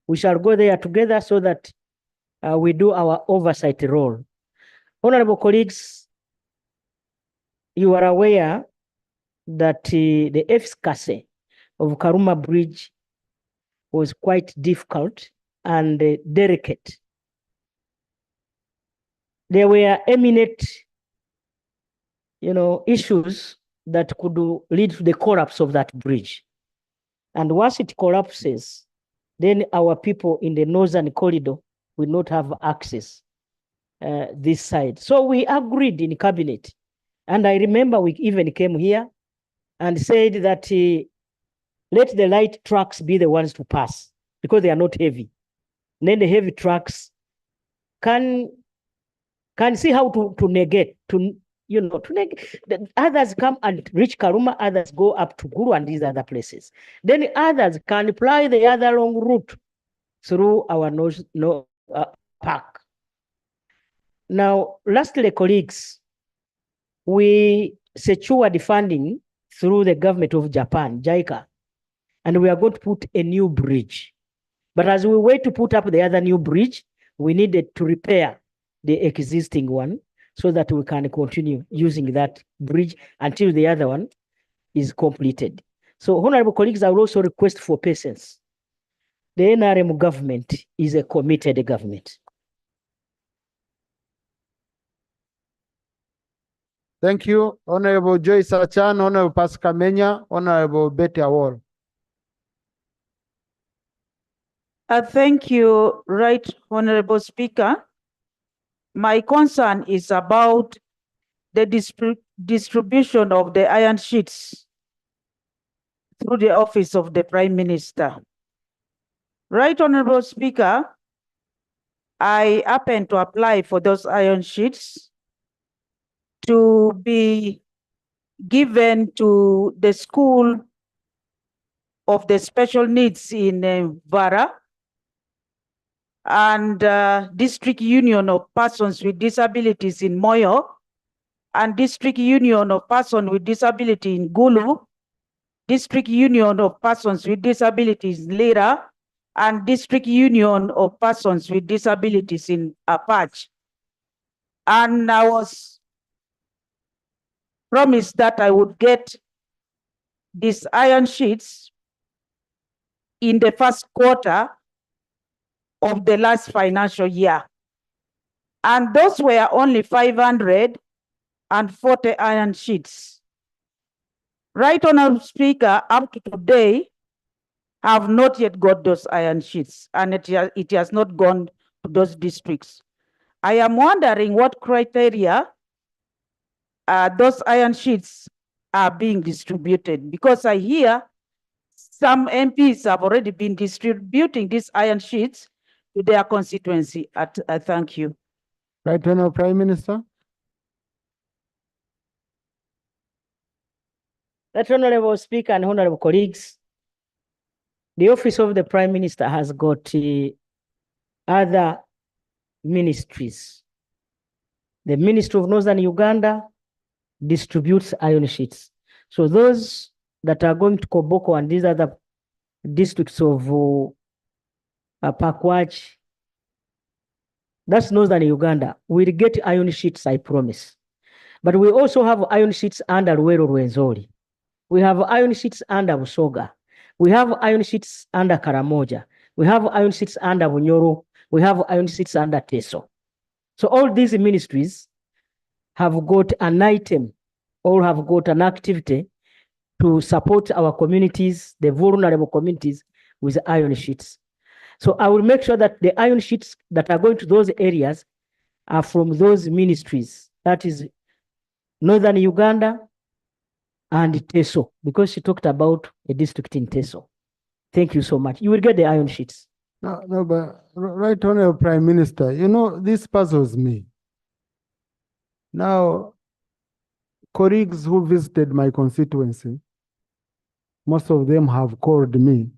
We shall go there together so that we do our oversight role. Honorable colleagues, you are aware that the efficacy of Karuma Bridge was quite difficult and delicate. There were eminent, issues that could lead to the collapse of that bridge. And once it collapses, then our people in the northern corridor will not have access this side. So we agreed in cabinet. And I remember we even came here and said that let the light trucks be the ones to pass because they are not heavy. And then the heavy trucks can see how to negate, to negate. Others come and reach Karuma, others go up to Guru and these other places. Then others can apply the other long route through our park. Now, lastly, colleagues, we secured funding through the government of Japan, JICA, and we are going to put a new bridge. But as we wait to put up the other new bridge, we needed to repair the existing one so that we can continue using that bridge until the other one is completed. So, honorable colleagues, I will also request for patience. The NRM government is a committed government. Thank you, Honorable Joyce Achan, Honorable Pascal Menya, Honorable Betty Awol. Thank you, Right Honorable Speaker. My concern is about the distribution of the iron sheets through the office of the Prime Minister. Right Honorable Speaker, I happen to apply for those iron sheets to be given to the school of the special needs in Vara and District Union of Persons with Disabilities in Moyo and District Union of Persons with Disability in Gulu, District Union of Persons with Disabilities in Lira, and District Union of Persons with Disabilities in Apache. And I was promised that I would get these iron sheets in the first quarter of the last financial year. And those were only 540 iron sheets. Right Honourable Speaker, up to today, have not yet got those iron sheets, and it has not gone to those districts. I am wondering what criteria those iron sheets are being distributed, because I hear some MPs have already been distributing these iron sheets to their constituency. Thank you. Right Honourable Prime Minister. Right Honorable Speaker and honorable colleagues, the office of the Prime Minister has got other ministries. The Ministry of Northern Uganda distributes iron sheets. So those that are going to Koboko and these other districts of Pakwach, that's Northern Uganda, will get iron sheets, I promise. But we also have iron sheets under Ruwero Rwenzori. We have iron sheets under Busoga. We have iron sheets under Karamoja. We have iron sheets under Bunyoro. We have iron sheets under Teso. So all these ministries have got an item or have got an activity to support our communities, the vulnerable communities, with iron sheets. So I will make sure that the iron sheets that are going to those areas are from those ministries. That is Northern Uganda and Teso, because she talked about a district in Teso. Thank you so much. You will get the iron sheets. No, but Right Honorable Prime Minister, you know, this puzzles me. Now, colleagues who visited my constituency, most of them have called me.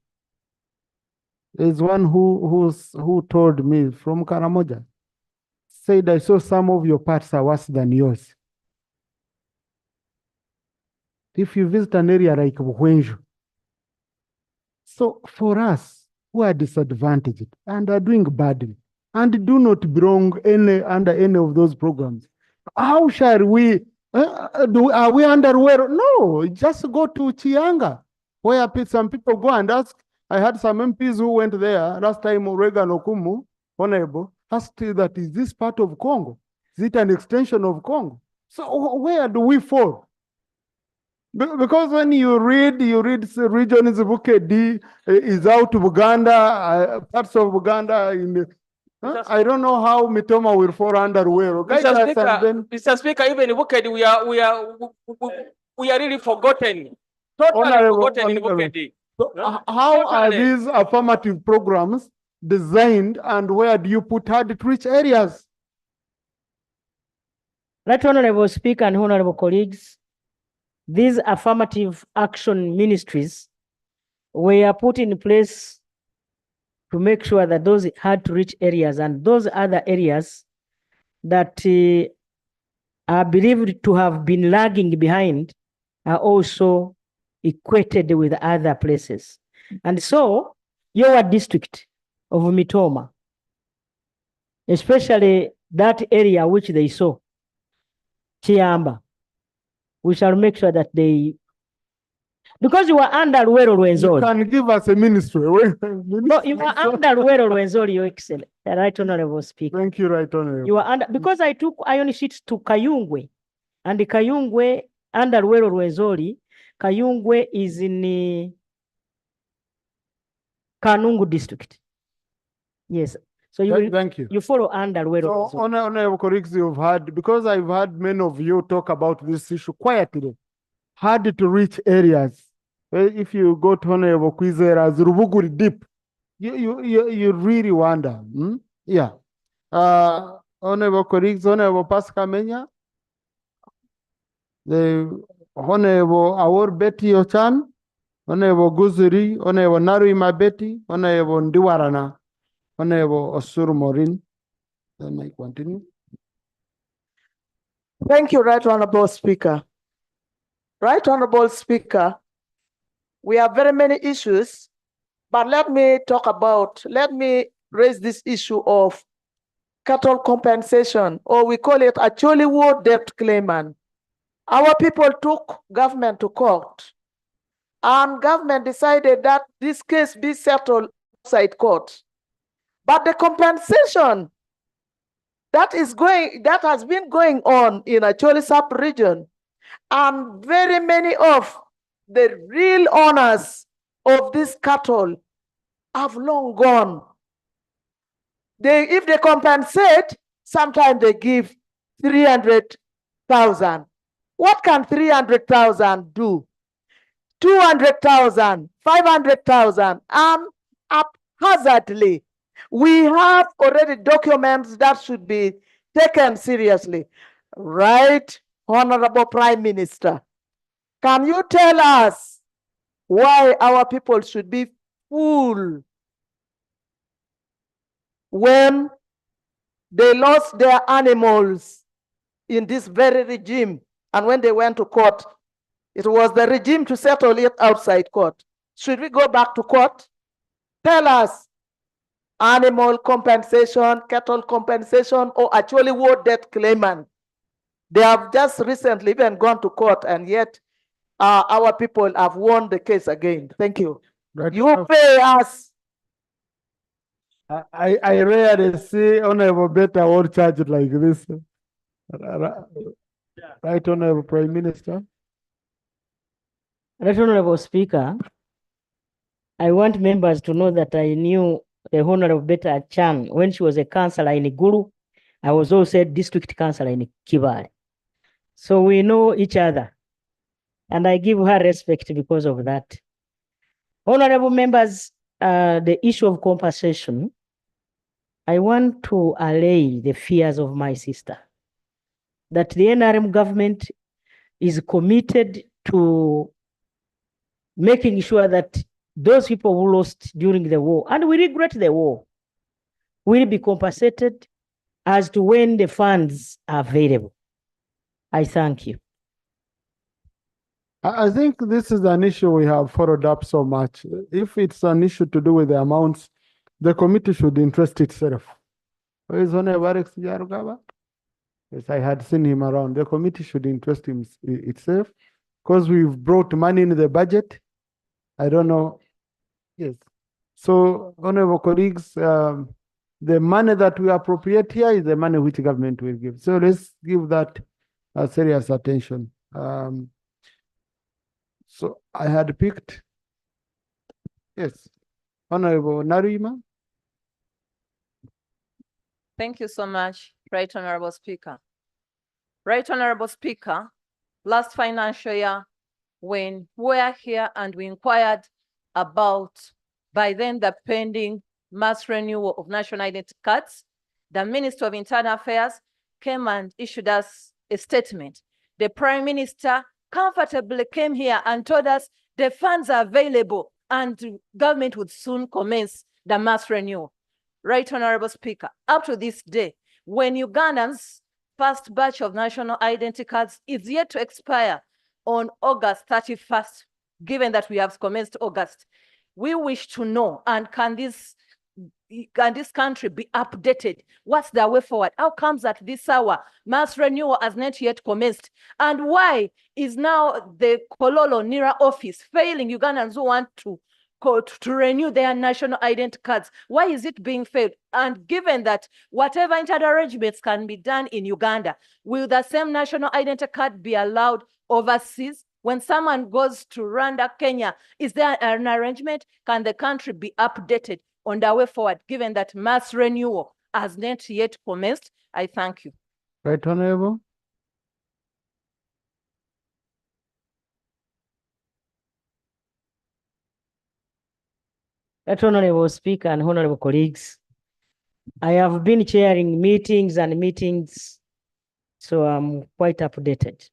There's one who told me from Karamoja, said, I saw some of your parts are worse than yours. If you visit an area like Buhwenju, so for us who are disadvantaged and are doing badly and do not belong under any of those programs, how shall we, are we underwear? No, just go to Chianga, where some people go and ask. I had some MPs who went there last time, Reagan Okumu, Honorable, asked that, is this part of Congo? Is it an extension of Congo? So where do we fall? Because when you read regions, Bukedi is out of Uganda, parts of Uganda. I don't know how Mitoma will fall under where. Mr. Speaker, even in Bukedi, we are really forgotten. Totally forgotten in Bukedi. So how are these affirmative programs designed, and where do you put hard to reach areas? Right Honorable Speaker and honorable colleagues, these affirmative action ministries were put in place to make sure that those hard to reach areas and those other areas that are believed to have been lagging behind are also equated with other places. And so your district of Mitoma, especially that area which they saw, Chiamba, we shall make sure that they, because you are under Luero Rwenzori. You can give us a ministry. No, you are under Luero Rwenzori, Your Excellency, the Right Honorable Speaker. Thank you, Right Honorable. You are under, because I took iron sheets to Kayungwe, and the Kayungwe under Luero Rwenzori, Kayungwe is in Kanungu district. Yes. So thank you. You follow under Luero. So, Honorable colleagues, you've had, because I've had many of you talk about this issue quietly, hard to reach areas. If you go to Honorable Kwizera, Rubuguri deep, you really wonder. Yeah. Honorable colleagues, Honorable Pascal Menya, the Honorable Awor Betty Ochan, Honorable Guzuri, Honorable Narui Mabeti, Honorable Ndiwarana, Honorable Osuru Morin. Then I continue. Thank you, Right Honorable Speaker. Right Honorable Speaker, we have very many issues, but let me raise this issue of cattle compensation, or we call it actually war debt claimant. Our people took government to court, and government decided that this case be settled outside court. But the compensation that has been going on in Acholi sub-region, and very many of the real owners of this cattle have long gone. If they compensate, sometimes they give 300,000. What can 300,000 do? 200,000, 500,000, and haphazardly. We have already documents that should be taken seriously. Right, Honorable Prime Minister, can you tell us why our people should be fooled when they lost their animals in this very regime, and when they went to court, it was the regime to settle it outside court? Should we go back to court? Tell us, animal compensation, cattle compensation, or actually war debt claimant. They have just recently even gone to court, and yet our people have won the case again. Thank you. Right. You pay us. I rarely see Honorable Beta or charged like this. Right, Honorable Prime Minister. Right Honorable Speaker, I want members to know that I knew the Honorable Beta Chan when she was a councillor in Gulu. I was also a district councillor in Kibale. So we know each other, and I give her respect because of that. Honorable members, the issue of compensation, I want to allay the fears of my sister that the NRM government is committed to making sure that those people who lost during the war, and we regret the war, will be compensated as to when the funds are available. I thank you. I think this is an issue we have followed up so much. If it's an issue to do with the amounts, the committee should interest itself. Where is Honorable Alex Yarugaba? Yes, I had seen him around. The committee should interest itself because we've brought money in the budget. I don't know. Yes. So, honorable colleagues, the money that we appropriate here is the money which government will give. So let's give that serious attention. So I had picked, yes, Honorable Narima. Thank you so much, Right Honorable Speaker. Right Honorable Speaker, last financial year, when we were here and we inquired about, by then, the pending mass renewal of national identity cards, the Minister of Internal Affairs came and issued us a statement. The Prime Minister comfortably came here and told us the funds are available and government would soon commence the mass renewal. Right Honorable Speaker, up to this day, when Ugandans' first batch of national identity cards is yet to expire on August 31st, given that we have commenced August, we wish to know, and can this country be updated? What's the way forward? How comes at this hour mass renewal has not yet commenced? And why is now the Kololo NIRA office failing Ugandans who want to renew their national identity cards? Why is it being failed? And given that whatever interarrangements can be done in Uganda, will the same national identity card be allowed overseas? When someone goes to Rwanda, Kenya, is there an arrangement? Can the country be updated on the way forward, given that mass renewal has not yet commenced? I thank you. Right, Honorable. That Honorable Speaker and honorable colleagues, I have been chairing meetings and meetings, so I'm quite updated.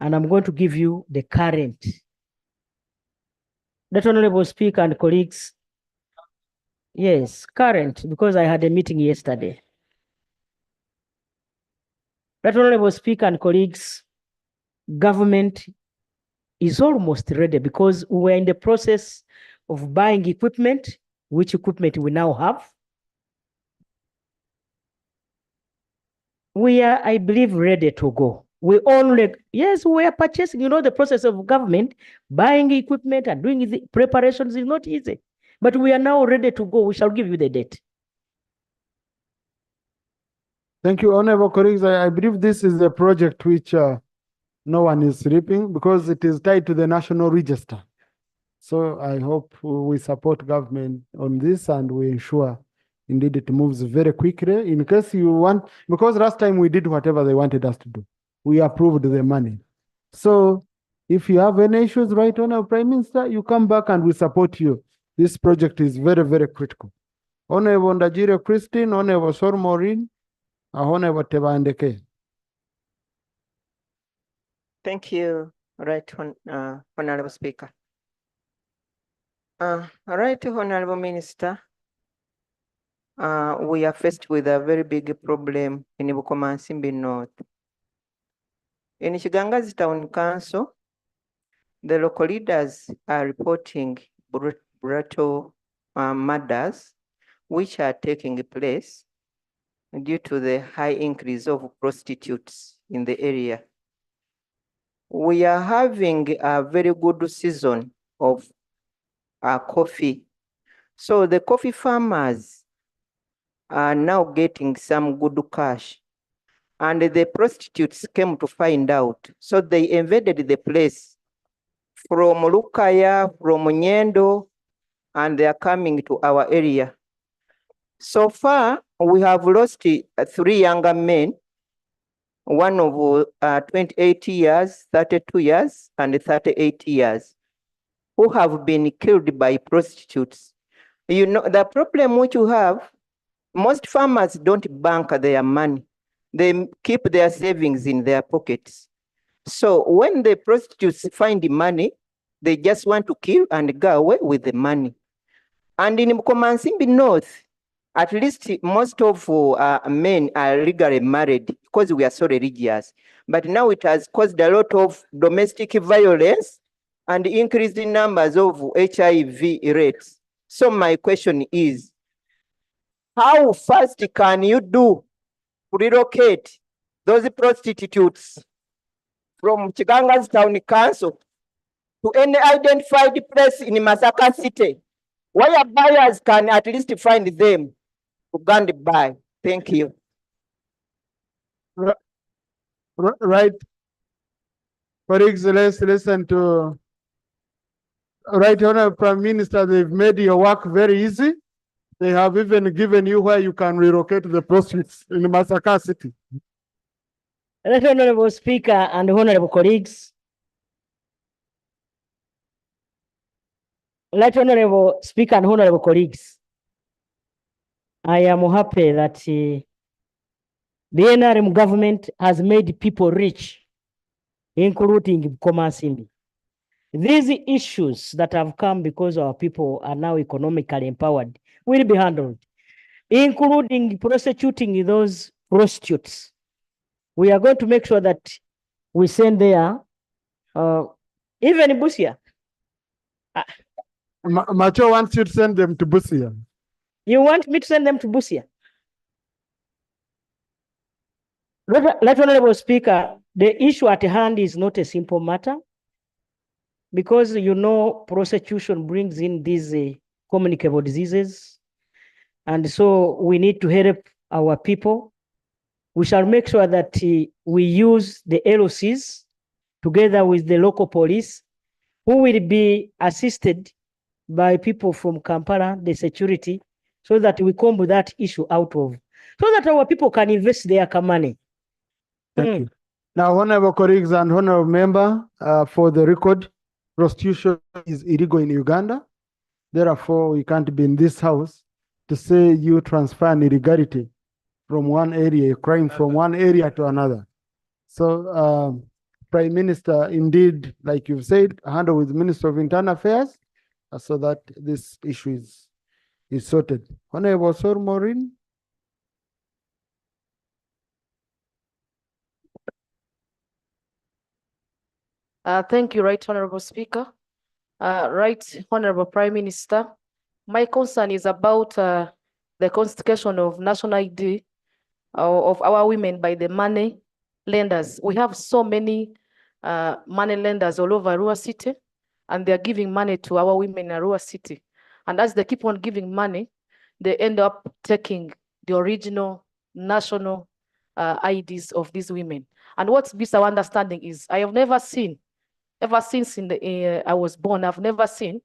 And I'm going to give you the current. That Honorable Speaker and colleagues, yes, current, because I had a meeting yesterday. That Honorable Speaker and colleagues, government is almost ready because we're in the process of buying equipment, which equipment we now have. We are, I believe, ready to go. We only, yes, we are purchasing, you know, the process of government, buying equipment and doing the preparations is not easy. But we are now ready to go. We shall give you the date. Thank you, honorable colleagues. I believe this is a project which no one is sleeping because it is tied to the national register. So I hope we support government on this and we ensure indeed it moves very quickly. In case you want, because last time we did whatever they wanted us to do. We approved the money. So if you have any issues, right, Honorable Prime Minister, you come back and we support you. This project is very, very critical. Honorable Ndajiro Christine, Honorable Sor Maureen, Honorable Tebandeke. Thank you, right, Honorable Speaker. Right, Honorable Minister, we are faced with a very big problem in Bukomansimbi North. In Chigangazi Town Council, the local leaders are reporting brutal murders which are taking place due to the high increase of prostitutes in the area. We are having a very good season of coffee. So the coffee farmers are now getting some good cash. And the prostitutes came to find out. So they invaded the place from Lukaya, from Nyendo, and they are coming to our area. So far, we have lost 3 younger men, one of 28 years, 32 years, and 38 years, who have been killed by prostitutes. You know, the problem which you have, most farmers don't bank their money. They keep their savings in their pockets. So when the prostitutes find the money, they just want to kill and go away with the money. And in Mkomansimbi North, at least most of men are legally married because we are so religious. But now it has caused a lot of domestic violence and increased in numbers of HIV rates. So my question is, how fast can you do to relocate those prostitutes from Chiganga's Town Council to any identified place in Masaka City where buyers can at least find them to go and buy? Thank you. Right. Colleagues, let's listen to Right Honorable Prime Minister. They've made your work very easy. They have even given you where you can relocate the proceeds in Masaka City. Right Honorable Speaker and honorable colleagues. Right Honorable Speaker and honorable colleagues. I am happy that the NRM government has made people rich, including Komasindi. These issues that have come because our people are now economically empowered will be handled, including prosecuting those prostitutes. We are going to make sure that we send there, even in Busia. Macho wants you to send them to Busia. You want me to send them to Busia? Right Honorable Speaker, the issue at hand is not a simple matter because, you know, prostitution brings in these communicable diseases. And so we need to help our people. We shall make sure that we use the LOCs together with the local police, who will be assisted by people from Kampala, the security, so that we comb that issue out of, so that our people can invest their money. Thank you. Now, honorable colleagues and honorable member, for the record, prostitution is illegal in Uganda. Therefore, we can't be in this house to say you transfer an illegality from one area, a crime from one area to another. So, Prime Minister, indeed, like you've said, handle with Minister of Internal Affairs so that this issue is sorted. Honorable Sir Maureen. Thank you, Right Honorable Speaker. Right Honorable Prime Minister, my concern is about the confiscation of national ID of our women by the money lenders. We have so many money lenders all over Arua City, and they're giving money to our women in Arua City. And as they keep on giving money, they end up taking the original national IDs of these women. And what's this our understanding is, I have never seen, ever since I was born, I've never seen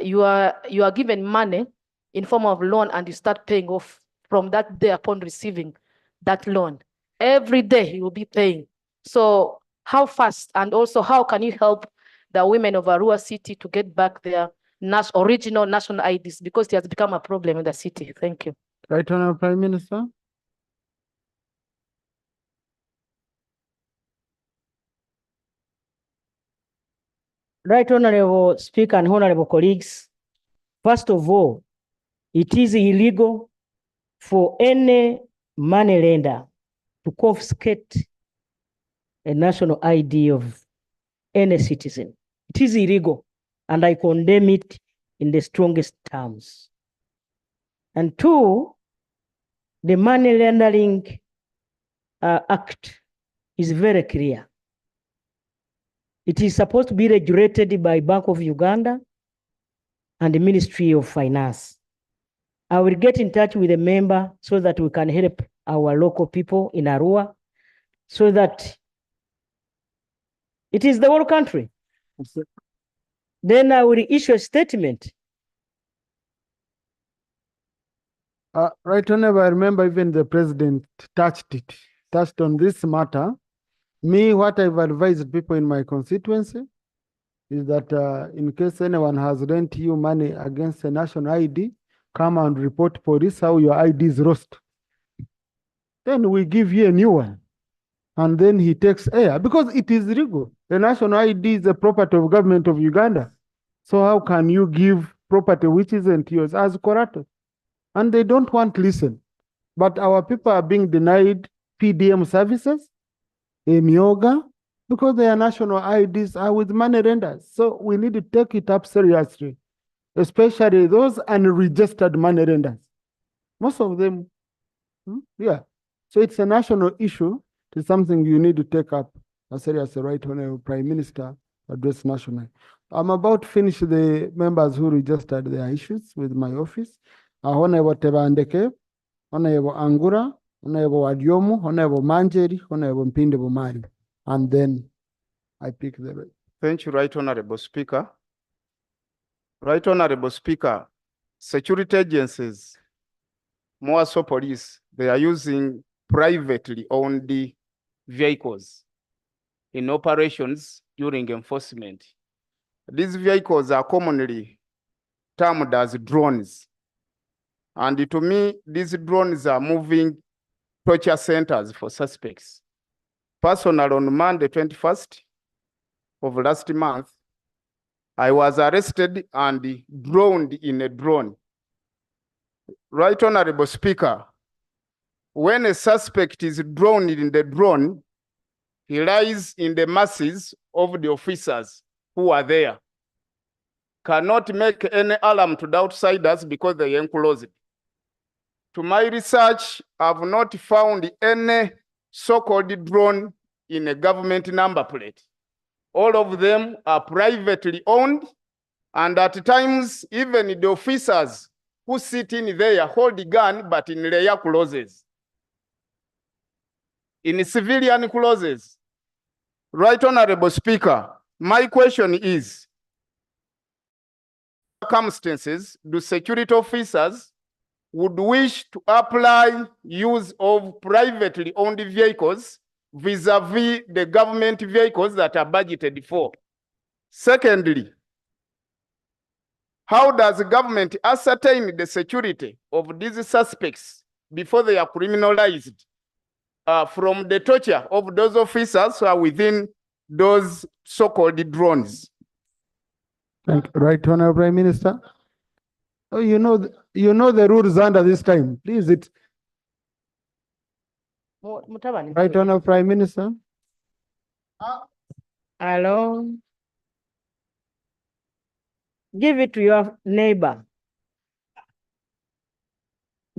you are given money in form of loan and you start paying off from that day upon receiving that loan. Every day you will be paying. So how fast, and also how can you help the women of Arua City to get back their original national IDs, because it has become a problem in the city? Thank you. Right Honorable Prime Minister. Right Honorable Speaker and honorable colleagues, first of all, it is illegal for any money lender to confiscate a national ID of any citizen. It is illegal, and I condemn it in the strongest terms. And two, the Money Laundering Act is very clear. It is supposed to be regulated by Bank of Uganda and the Ministry of Finance. I will get in touch with a member so that we can help our local people in Arua, so that it is the whole country. Then I will issue a statement. Right Honorable, I remember even the president touched on this matter. Me, what I've advised people in my constituency is that in case anyone has lent you money against a national ID, come and report police how your ID is lost. Then we give you a new one. And then he takes air because it is legal. The national ID is the property of government of Uganda. So how can you give property which isn't yours as collateral? And they don't want to listen. But our people are being denied PDM services, Emioga, because their national IDs are with money lenders. So we need to take it up seriously, especially those unregistered money lenders. Most of them, yeah. So it's a national issue. It's something you need to take up as serious as Right Honorable Prime Minister address nationally. I'm about to finish the members who registered their issues with my office. Honorable Tebandeke, Honorable Angura, Honorable Adiomu, Honorable Manjeri, Honorable Mpinde Bumari. And then I pick the rest. Thank you, Right Honorable Speaker. Right Honorable Speaker, security agencies, more so police, they are using privately owned vehicles in operations during enforcement. These vehicles are commonly termed as drones. And to me, these drones are moving torture centers for suspects. Personally, on Monday 21st of last month, I was arrested and drowned in a drone. Right Honorable Speaker, when a suspect is drowned in the drone, he lies in the masses of the officers who are there. Cannot make any alarm to the outsiders because they are enclosed. To my research, I've not found any so-called drone in a government number plate. All of them are privately owned, and at times, even the officers who sit in there hold the gun, but in layer closes. In civilian closes. Right Honorable Speaker, my question is, circumstances do security officers would wish to apply use of privately owned vehicles vis-a-vis the government vehicles that are budgeted for? Secondly, how does the government ascertain the security of these suspects before they are criminalized from the torture of those officers who are within those so-called drones? Thank you. Right Honorable Prime Minister. Oh, you know the rules under this time. Please, Right Honorable Prime Minister. Hello. Give it to your neighbor.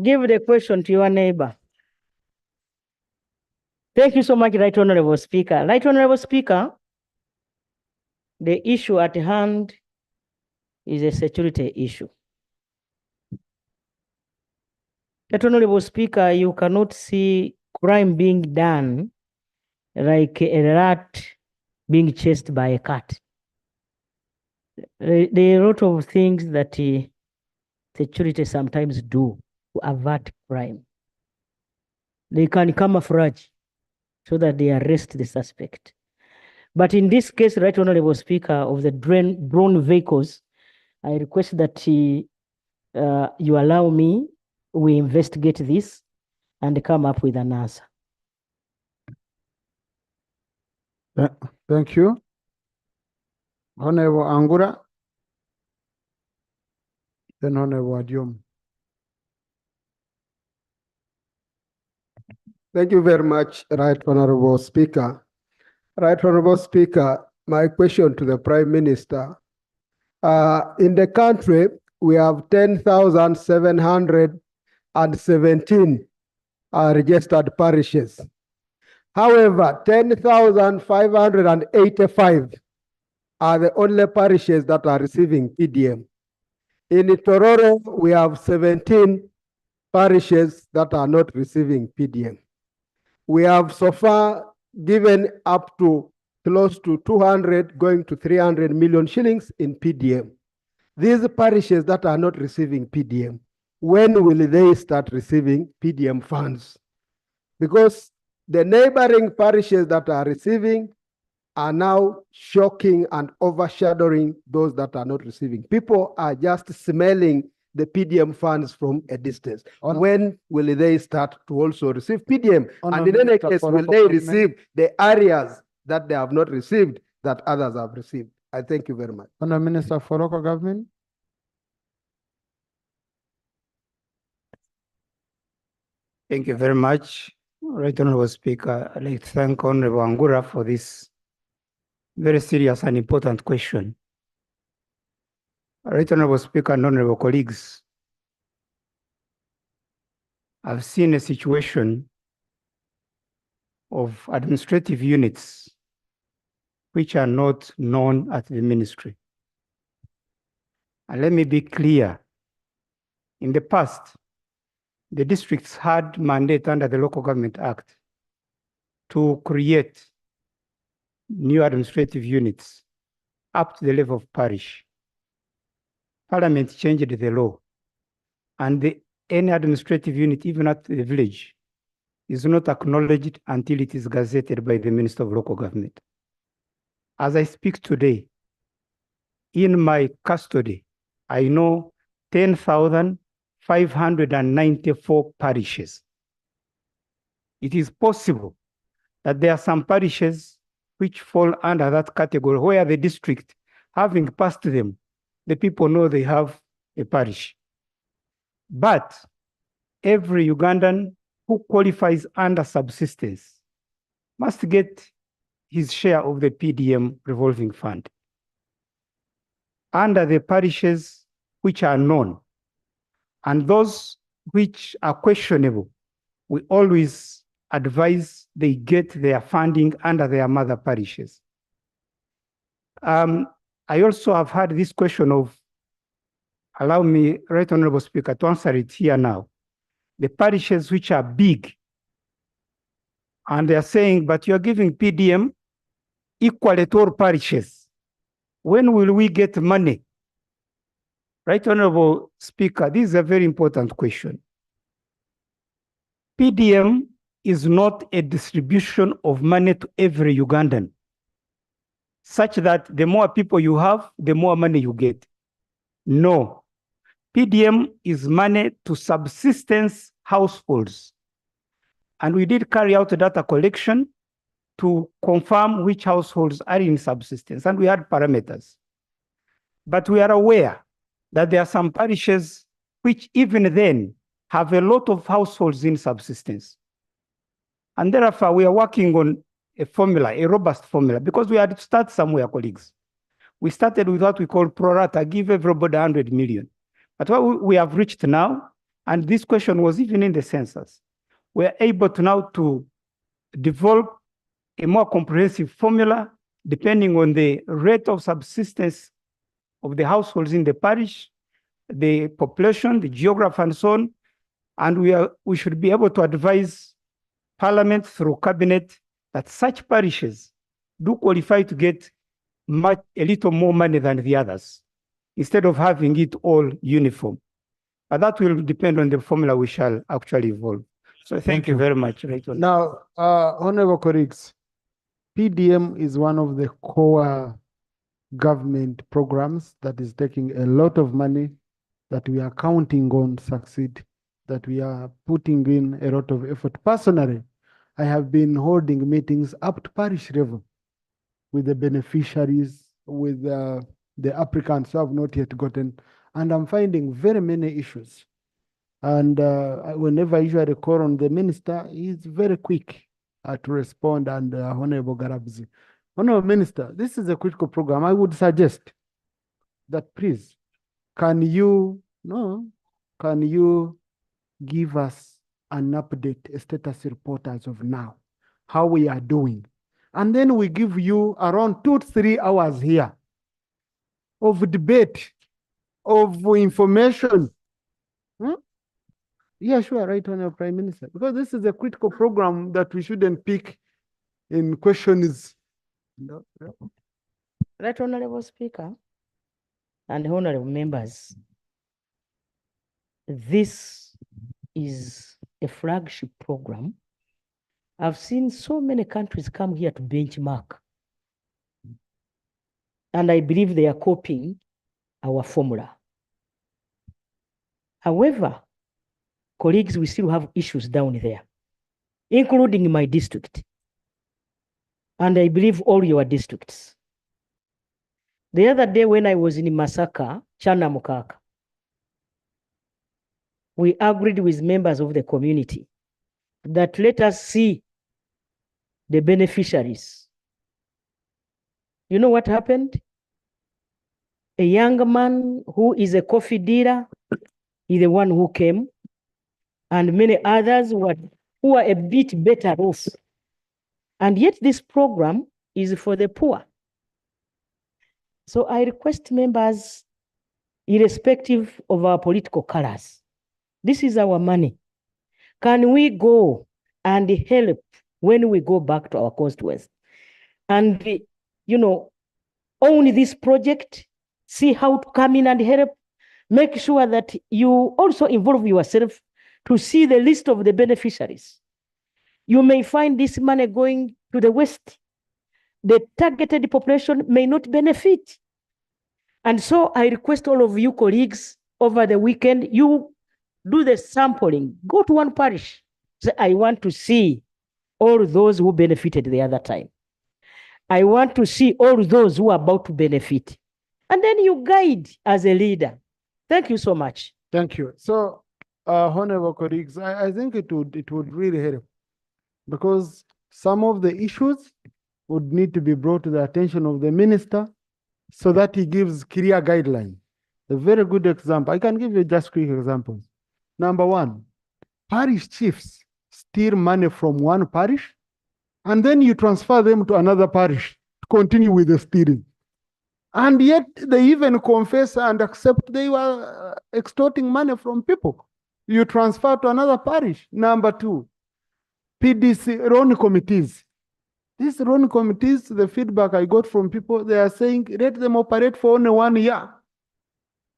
Give the question to your neighbor. Thank you so much, Right Honorable Speaker. Right Honorable Speaker, the issue at hand is a security issue. Right Honorable Speaker, you cannot see crime being done like a rat being chased by a cat. There are a lot of things that security sometimes do to avert crime. They can camouflage so that they arrest the suspect. But in this case, Right Honorable Speaker, of the drone vehicles, I request that you allow me, we investigate this and come up with an answer. Thank you. Honorable Angura. Then Honorable Adiomu. Thank you very much, Right Honorable Speaker. Right Honorable Speaker, my question to the Prime Minister. In the country, we have 10,717 registered parishes. However, 10,585 are the only parishes that are receiving PDM. In Tororo, we have 17 parishes that are not receiving PDM. We have so far given up to close to 200 going to 300 million shillings in PDM. These parishes that are not receiving PDM, when will they start receiving PDM funds? Because the neighboring parishes that are receiving are now shocking and overshadowing those that are not receiving. People are just smelling the PDM funds from a distance. When will they start to also receive PDM? And in any case, will they receive the areas that they have not received that others have received? I thank you very much. Honorable Minister for Local Government. Thank you very much, Right Honorable Speaker. I'd like to thank Honorable Angura for this very serious and important question. Right Honorable Speaker and Honorable colleagues, I've seen a situation of administrative units which are not known at the ministry. And let me be clear, in the past, the districts had mandate under the Local Government Act to create new administrative units up to the level of parish. Parliament changed the law, and any administrative unit, even at the village, is not acknowledged until it is gazetted by the Minister of Local Government. As I speak today, in my custody, I know 10,594 parishes. It is possible that there are some parishes which fall under that category where the district, having passed them, the people know they have a parish. But every Ugandan who qualifies under subsistence must get his share of the PDM revolving fund. Under the parishes which are known and those which are questionable, we always advise they get their funding under their mother parishes. I also have had this question of, allow me, Right Honorable Speaker, to answer it here now. The parishes which are big, and they are saying, but you are giving PDM equal to all parishes. When will we get money? Right Honorable Speaker, this is a very important question. PDM is not a distribution of money to every Ugandan, such that the more people you have, the more money you get. No. PDM is money to subsistence households. And we did carry out data collection to confirm which households are in subsistence, and we had parameters. But we are aware that there are some parishes which even then have a lot of households in subsistence. And therefore, we are working on a formula, a robust formula, because we had to start somewhere, colleagues. We started with what we call pro rata, give everybody 100 million. But what we have reached now, and this question was even in the census, we're able to now to develop a more comprehensive formula depending on the rate of subsistence of the households in the parish, the population, the geography, and so on. And we should be able to advise Parliament through Cabinet that such parishes do qualify to get a little more money than the others, instead of having it all uniform. But that will depend on the formula we shall actually evolve. So thank you very much. Right. Now, honorable colleagues, PDM is one of the core government programs that is taking a lot of money that we are counting on succeed, that we are putting in a lot of effort. Personally, I have been holding meetings up to parish level with the beneficiaries, with the applicants who have not yet gotten, and I'm finding very many issues. And whenever I usually call on the minister, he's very quick to respond, and Honorable Garabzi. Honorable Minister, this is a critical program. I would suggest that please, can you give us an update, a status report as of now, how we are doing? And then we give you around 2 to 3 hours here of debate, of information. Yeah, sure, right, Honorable Prime Minister, because this is a critical program that we shouldn't pick in questions. Right Honorable Speaker and honorable members, this is a flagship program. I've seen so many countries come here to benchmark and I believe they are copying our formula. However, colleagues, we still have issues down there, including my district, and I believe all your districts. The other day when I was in Masaka, Chanamukaka, we agreed with members of the community that let us see the beneficiaries. You know what happened? A young man who is a coffee dealer is the one who came, and many others who are a bit better off. And yet this program is for the poor. So I request members, irrespective of our political colors, this is our money. Can we go and help when we go back to our constituents? And, you know, own this project, see how to come in and help, make sure that you also involve yourself to see the list of the beneficiaries. You may find this money going to the West. The targeted population may not benefit. And so I request all of you colleagues over the weekend, you do the sampling, go to one parish. Say, I want to see all those who benefited the other time. I want to see all those who are about to benefit. And then you guide as a leader. Thank you so much. Thank you. So, honorable colleagues, I think it would really help, because some of the issues would need to be brought to the attention of the minister so that he gives clear guidelines. A very good example. I can give you just quick examples. Number one, parish chiefs steal money from one parish, and then you transfer them to another parish to continue with the stealing. And yet they even confess and accept they were extorting money from people. You transfer to another parish. Number two, PDC loan committees. These loan committees, the feedback I got from people, they are saying, let them operate for only 1 year.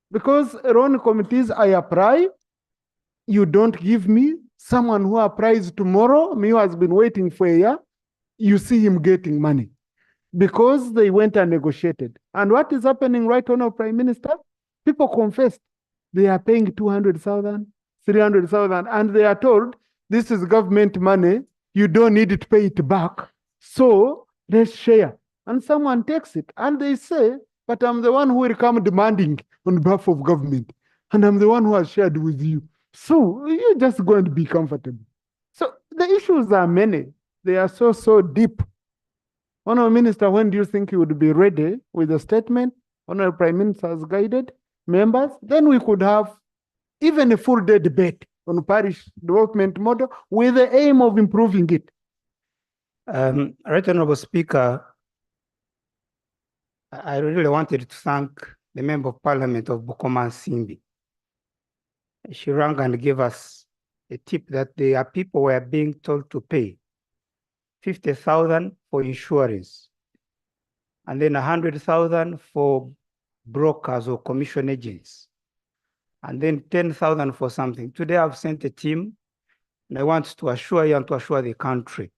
Because loan committees, I apply, you don't give me someone who applies tomorrow, me who has been waiting for a year, you see him getting money. Because they went and negotiated. And what is happening right now, Prime Minister? People confessed they are paying 200,000, 300,000, and they are told, this is government money, you don't need to pay it back. So let's share. And someone takes it and they say, but I'm the one who will come demanding on behalf of government. And I'm the one who has shared with you. So you're just going to be comfortable. So the issues are many. They are so deep. Honorable Minister, when do you think you would be ready with a statement? Honorable Prime Minister has guided members. Then we could have even a full day debate on parish development model with the aim of improving it. Right Honorable Speaker, I really wanted to thank the Member of Parliament of Bukoma Simbi. She rang and gave us a tip that there are people who are being told to pay 50,000 for insurance, and then 100,000 for brokers or commission agents, and then 10,000 for something. Today I've sent a team, and I want to assure you and to assure the country,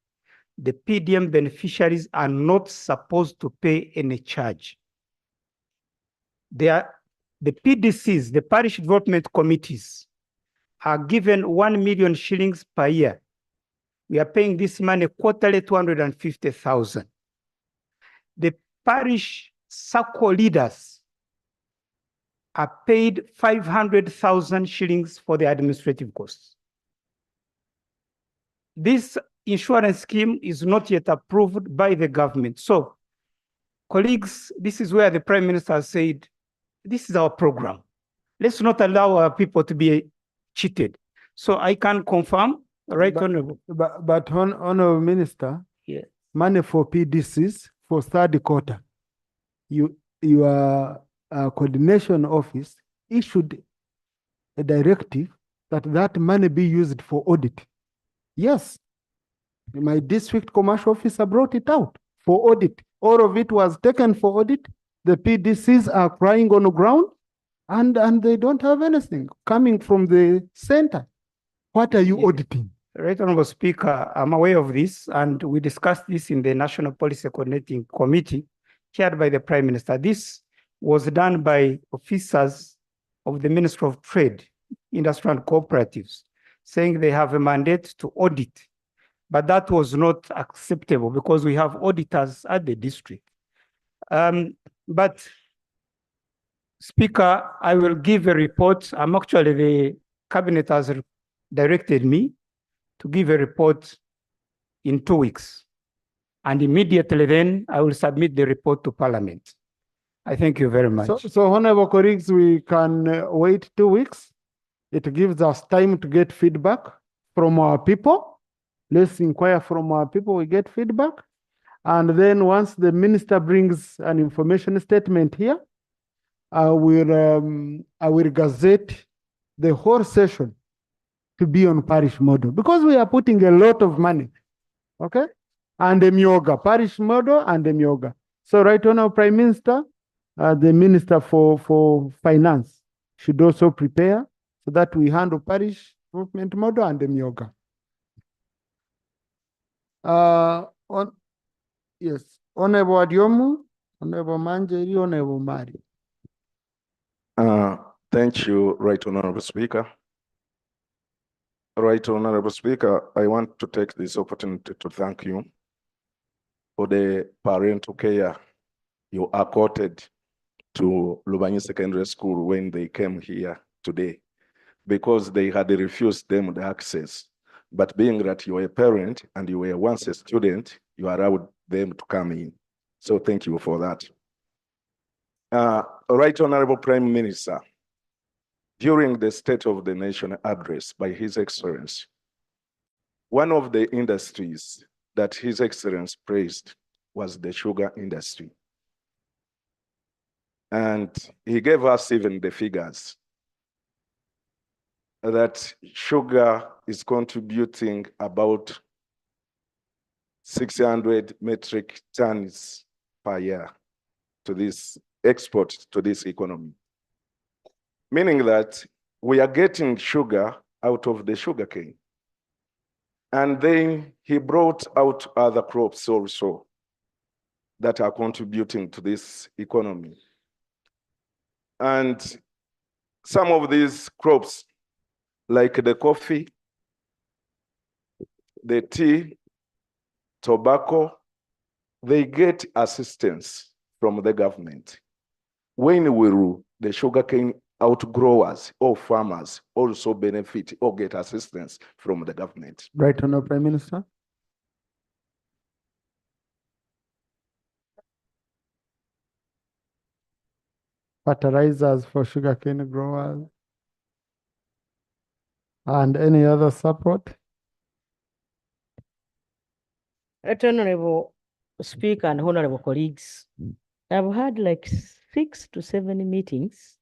the PDM beneficiaries are not supposed to pay any charge. The PDCs, the parish development committees, are given 1 million shillings per year. We are paying this money quarterly, 250,000. The parish circle leaders are paid 500,000 shillings for the administrative costs. This insurance scheme is not yet approved by the government. So, colleagues, this is where the Prime Minister said, this is our program. Let's not allow our people to be cheated. So I can confirm, right, Honorable. But Honorable Minister, yes, money for PDCs for third quarter, your coordination office issued a directive that money be used for audit. Yes, my district commercial officer brought it out for audit. All of it was taken for audit. The PDCs are crying on the ground, and they don't have anything coming from the center. What are you auditing? Right, Honorable Speaker, I'm aware of this, and we discussed this in the National Policy Coordinating Committee. chaired by the Prime Minister. This was done by officers of the Ministry of Trade, Industry and Cooperatives, saying they have a mandate to audit. But that was not acceptable because we have auditors at the district. But Speaker, I will give a report. The cabinet has directed me to give a report in 2 weeks. And immediately then I will submit the report to Parliament. I thank you very much. So honorable colleagues, we can wait 2 weeks. It gives us time to get feedback from our people. Let's inquire from our people, we get feedback. And then once the minister brings an information statement here, I will gazette the whole session to be on parish model because we are putting a lot of money, okay? And the Myoga, parish model and the Myoga. So right now, Prime Minister, the Minister for Finance should also prepare so that we handle parish development model and the Myoga. Yes, Honorable Adiomu, Honorable Manjeri, Honorable Mari. Thank you, Right Honorable Speaker. Right Honorable Speaker, I want to take this opportunity to thank you for the parental care you accorded to Lubanyi Secondary School when they came here today, because they had refused them the access. But being that you were a parent and you were once a student, you allowed them to come in. So thank you for that. Right Honorable Prime Minister, during the State of the Nation address by His Excellency, one of the industries that His Excellency praised was the sugar industry. And he gave us even the figures that sugar is contributing about 600 metric tons per year to this export to this economy. Meaning that we are getting sugar out of the sugarcane. And then he brought out other crops also that are contributing to this economy. And some of these crops, like the coffee, the tea, tobacco, they get assistance from the government. When will the sugarcane outgrowers or farmers also benefit or get assistance from the government? Right Honorable Prime Minister. Fertilizers for sugarcane growers. And any other support? Right Honorable Speaker and honorable colleagues, I've had like 6 to 7 meetings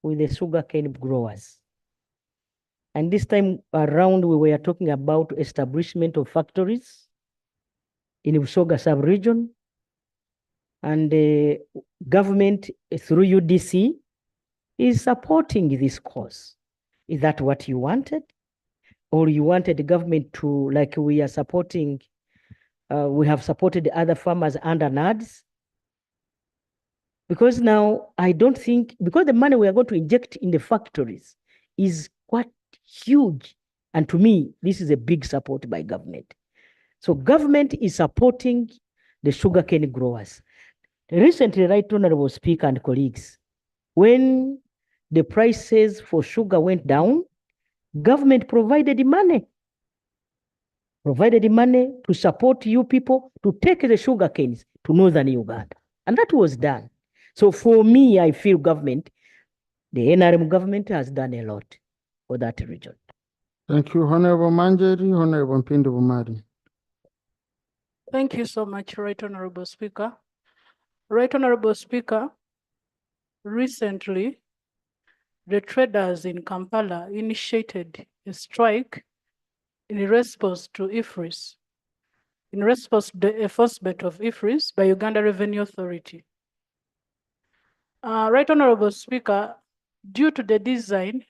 with the sugarcane growers. And this time around, we were talking about establishment of factories in Usoga sub-region, and the government through UDC is supporting this cause. Is that what you wanted? Or you wanted the government to, like we are supporting, we have supported other farmers under NADS? Because now I don't think, because the money we are going to inject in the factories is quite huge. And to me, this is a big support by government. So government is supporting the sugarcane growers. Recently, Right Honorable Speaker and colleagues, when the prices for sugar went down, government provided the money to support you people to take the sugar canes to northern Uganda. And that was done. So for me, I feel government, the NRM government has done a lot for that region. Thank you, Honorable Manjeri, Honorable Mpindi Bumari. Thank you so much, Right Honorable Speaker. Right Honorable Speaker, recently, the traders in Kampala initiated a strike in response to IFRIS, in response to the enforcement of IFRIS by Uganda Revenue Authority. Right Honorable Speaker, due to the design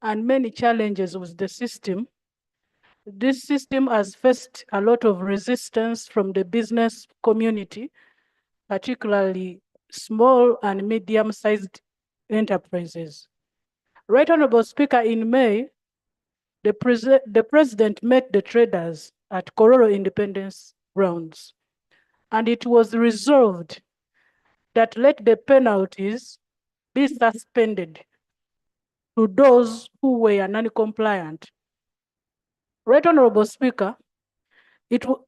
and many challenges with the system, this system has faced a lot of resistance from the business community particularly small and medium-sized enterprises. Right Honorable Speaker, in May, the President met the traders at Kororo Independence Grounds, and it was resolved that let the penalties be suspended to those who were non-compliant. Right Honorable Speaker,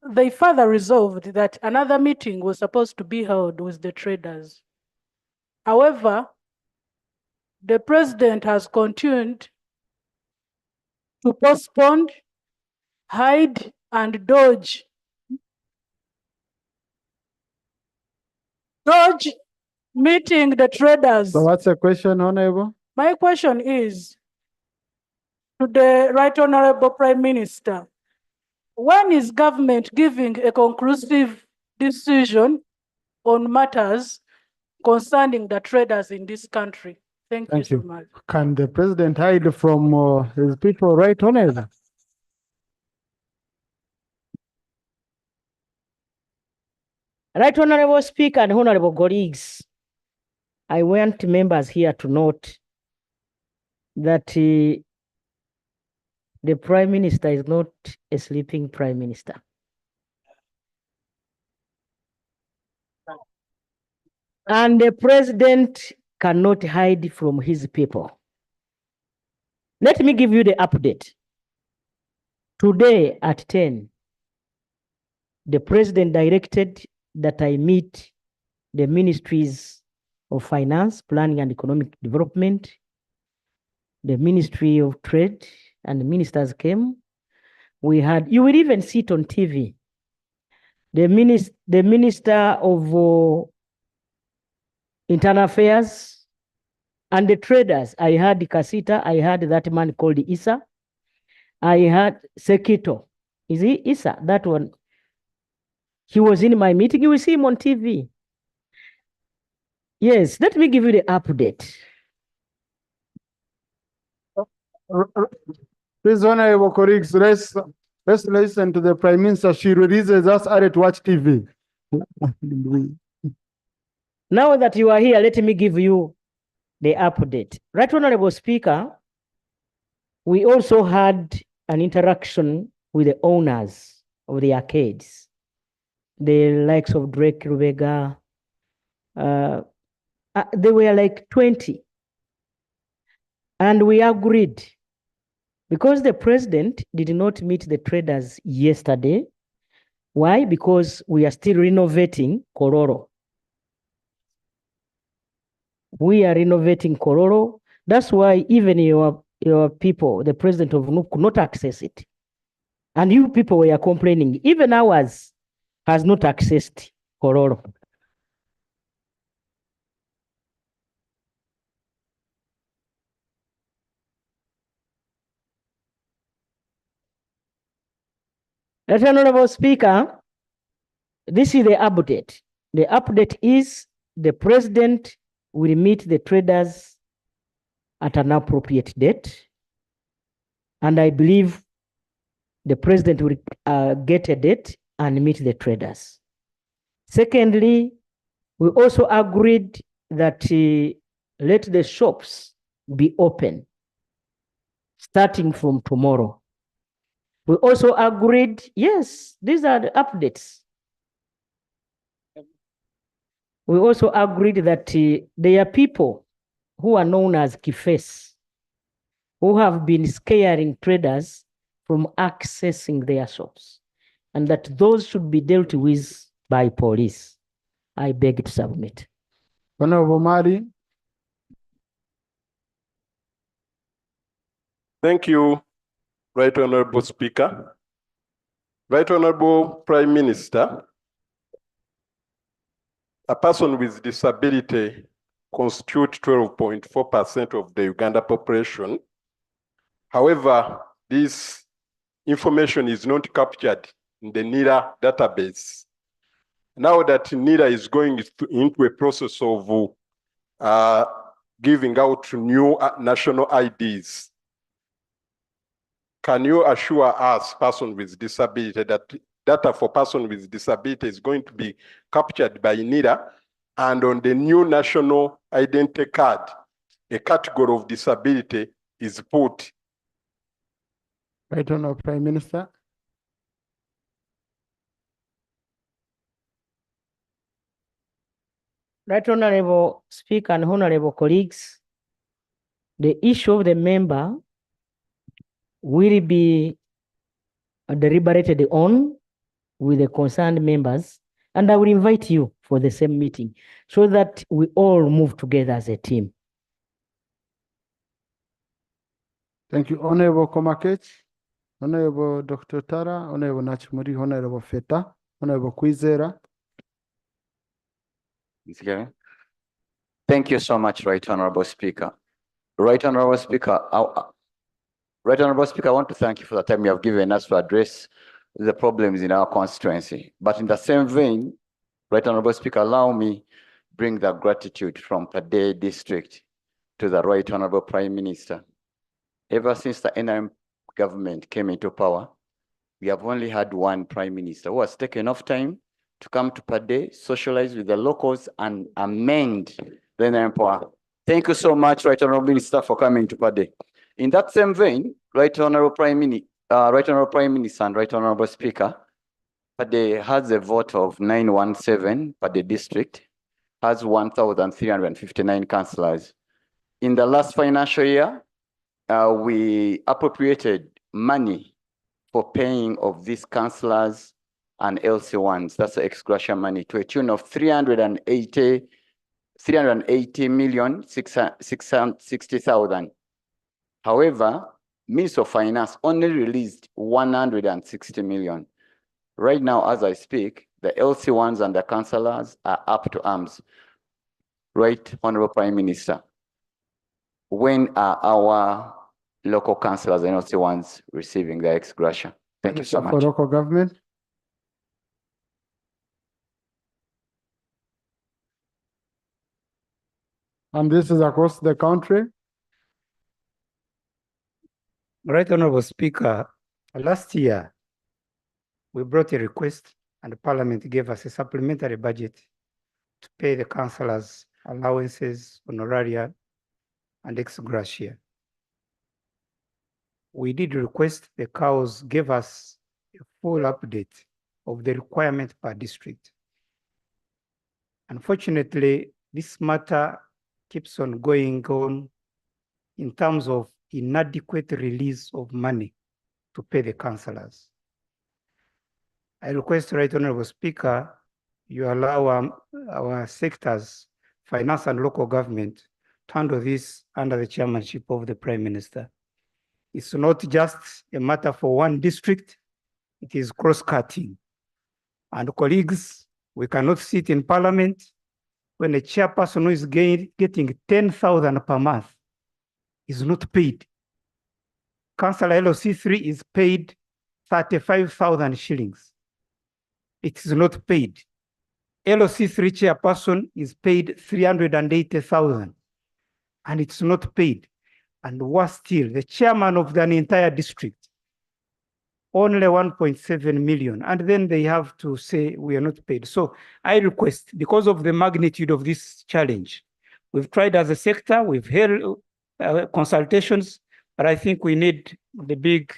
they further resolved that another meeting was supposed to be held with the traders. However, the President has continued to postpone, hide, and dodge meeting the traders. So what's the question, Honorable? My question is to the Right Honorable Prime Minister, when is government giving a conclusive decision on matters concerning the traders in this country? Thank you so much. Can the president hide from his people, right, Honorable? Right Honorable Speaker and Honorable colleagues, I want members here to note that the Prime Minister is not a sleeping Prime Minister. And the President cannot hide from his people. Let me give you the update. Today at 10, the President directed that I meet the Ministries of Finance, Planning and Economic Development, the Ministry of Trade, and the ministers came. We had, you will even see it on TV, the Minister of Internal Affairs and the traders. I had Kasita, I had that man called Issa, I had Sekito. Is he Issa? That one. He was in my meeting. You will see him on TV. Yes, let me give you the update. Please, honorable colleagues, let's listen to the Prime Minister. She releases us to watch TV. Now that you are here, let me give you the update. Right Honorable Speaker, we also had an interaction with the owners of the arcades, the likes of Drake Rubega. They were like 20. And we agreed, because the President did not meet the traders yesterday. Why? Because we are still renovating Kororo. We are renovating Kororo. That's why even your people, the President of NUP, could not access it. And you people were complaining. Even ours has not accessed Kororo. Honorable Speaker, this is the update. The update is the President will meet the traders at an appropriate date. And I believe the President will get a date and meet the traders. Secondly, we also agreed that let the shops be open starting from tomorrow. We also agreed, yes, these are the updates. We also agreed that there are people who are known as kifes who have been scaring traders from accessing their shops, and that those should be dealt with by police. I beg to submit. Honorable Mari. Thank you, Right Honorable Speaker. Right Honorable Prime Minister, a person with disability constitutes 12.4% of the Uganda population. However, this information is not captured in the NIRA database. Now that NIRA is going into a process of giving out new national IDs, can you assure us, person with disability, that data for person with disability is going to be captured by NIRA, and on the new national identity card, a category of disability is put. Right Honorable Prime Minister. Right Honorable Speaker and honorable colleagues, the issue of the member will be deliberated on with the concerned members, and I will invite you for the same meeting so that we all move together as a team. Thank you, Honorable Komakech, Honorable Dr. Tara, Honorable Nachimuri, Honorable Feta, Honorable Kwizera. Okay. Thank you so much, Right Honorable Speaker. Right Honorable Speaker, Right Honorable Speaker, I want to thank you for the time you have given us to address the problems in our constituency. But in the same vein, Right Honorable Speaker, allow me bring the gratitude from Pade District to the Right Honorable Prime Minister. Ever since the NRM government came into power, we have only had one Prime Minister who has taken enough time to come to Pade, socialize with the locals, and amend the NRM power. Thank you so much, Right Honorable Minister, for coming to Pade. In that same vein, Right Honorable Prime Minister and Right Honorable Speaker, Pade has a vote of 917. Pade District has 1,359 councillors. In the last financial year, we appropriated money for paying of these councillors and LC1s, that's the ex gratia money, to a tune of 380,660,000. However, Minister of Finance only released 160 million. Right now, as I speak, the LC1s and the councillors are up to arms. Right, Honorable Prime Minister, when are our local councillors and LC1s receiving their ex gratia? Thank you so much. For local government. And this is across the country. Right Honorable Speaker, last year, we brought a request and the Parliament gave us a supplementary budget to pay the councillors allowances, honoraria, and ex gratia. We did request the cows gave us a full update of the requirement per district. Unfortunately, this matter keeps on going on in terms of inadequate release of money to pay the councillors. I request, Right Honorable Speaker, you allow our sectors, finance and local government, to handle this under the chairmanship of the Prime Minister. It's not just a matter for one district, it is cross-cutting. And colleagues, we cannot sit in Parliament when a chairperson who is getting 10,000 per month is not paid. Councillor LOC3 is paid 35,000 shillings. It is not paid. LOC3 chairperson is paid 380,000 and it's not paid. And worse still, the chairman of an entire district, only 1.7 million. And then they have to say we are not paid. So I request, because of the magnitude of this challenge, we've tried as a sector, we've held consultations, but I think we need the big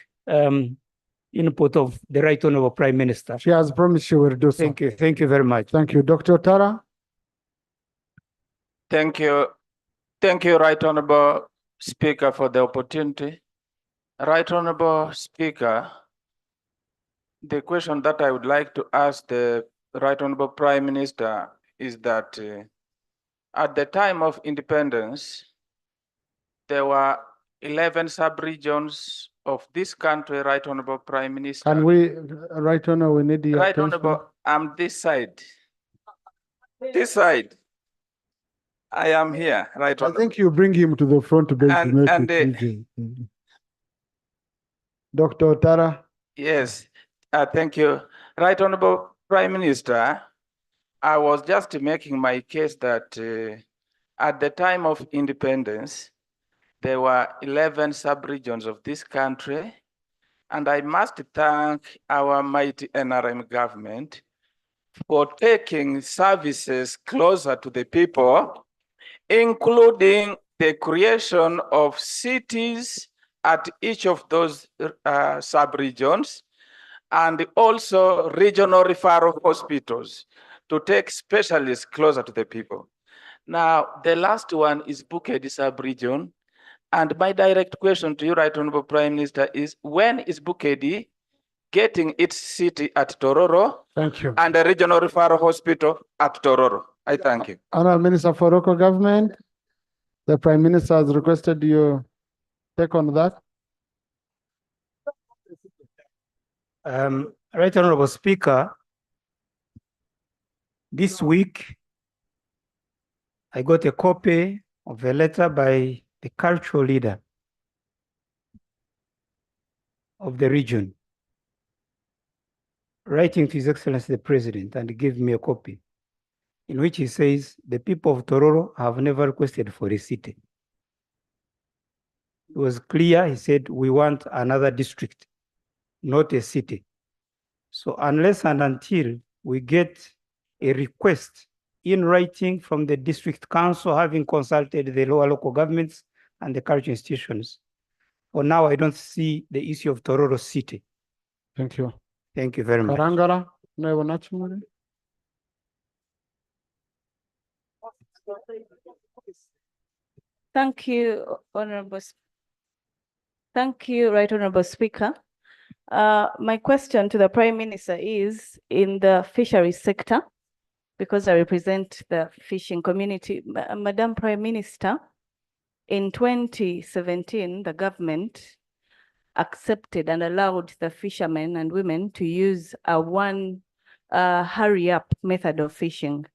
input of the Right Honorable Prime Minister. She has promised she will do so. Thank you. Thank you very much. Thank you. Dr. Tara. Thank you. Thank you, Right Honorable Speaker, for the opportunity. Right Honorable Speaker, the question that I would like to ask the Right Honorable Prime Minister is that at the time of independence, there were 11 sub-regions of this country, Right Honorable Prime Minister. Can we, Right Honor, we need your Right attention. Honorable, I'm this side. This side. I am here, Right Honorable. I think you bring him to the front to make it easy. Dr. Tara. Yes, thank you. Right Honorable Prime Minister, I was just making my case that at the time of independence, there were 11 sub-regions of this country, And I must thank our mighty NRM government for taking services closer to the people, including the creation of cities at each of those sub-regions, and also regional referral hospitals to take specialists closer to the people. Now, the last one is Bukedi sub-region. And my direct question to you, Right Honorable Prime Minister, is when is Bukedi getting its city at Tororo? Thank you. And a regional referral hospital at Tororo? I thank you. Honorable Minister for Local Government, the Prime Minister has requested you take on that. Right Honorable Speaker, this week I got a copy of a letter by the cultural leader of the region, writing to His Excellency the President, and he gave me a copy, in which he says the people of Tororo have never requested for a city. It was clear, he said, we want another district, not a city. So unless and until we get a request in writing from the district council, having consulted the lower local governments and the cultural institutions, for now I don't see the issue of Tororo city. Thank you. Thank you very much. Karangara, Honorable Nachimuri. Thank you, Honorable. Thank you, Right Honorable Speaker. My question to the Prime Minister is in the fisheries sector, because I represent the fishing community. Madam Prime Minister, in 2017, the government accepted and allowed the fishermen and women to use a one hurry up method of fishing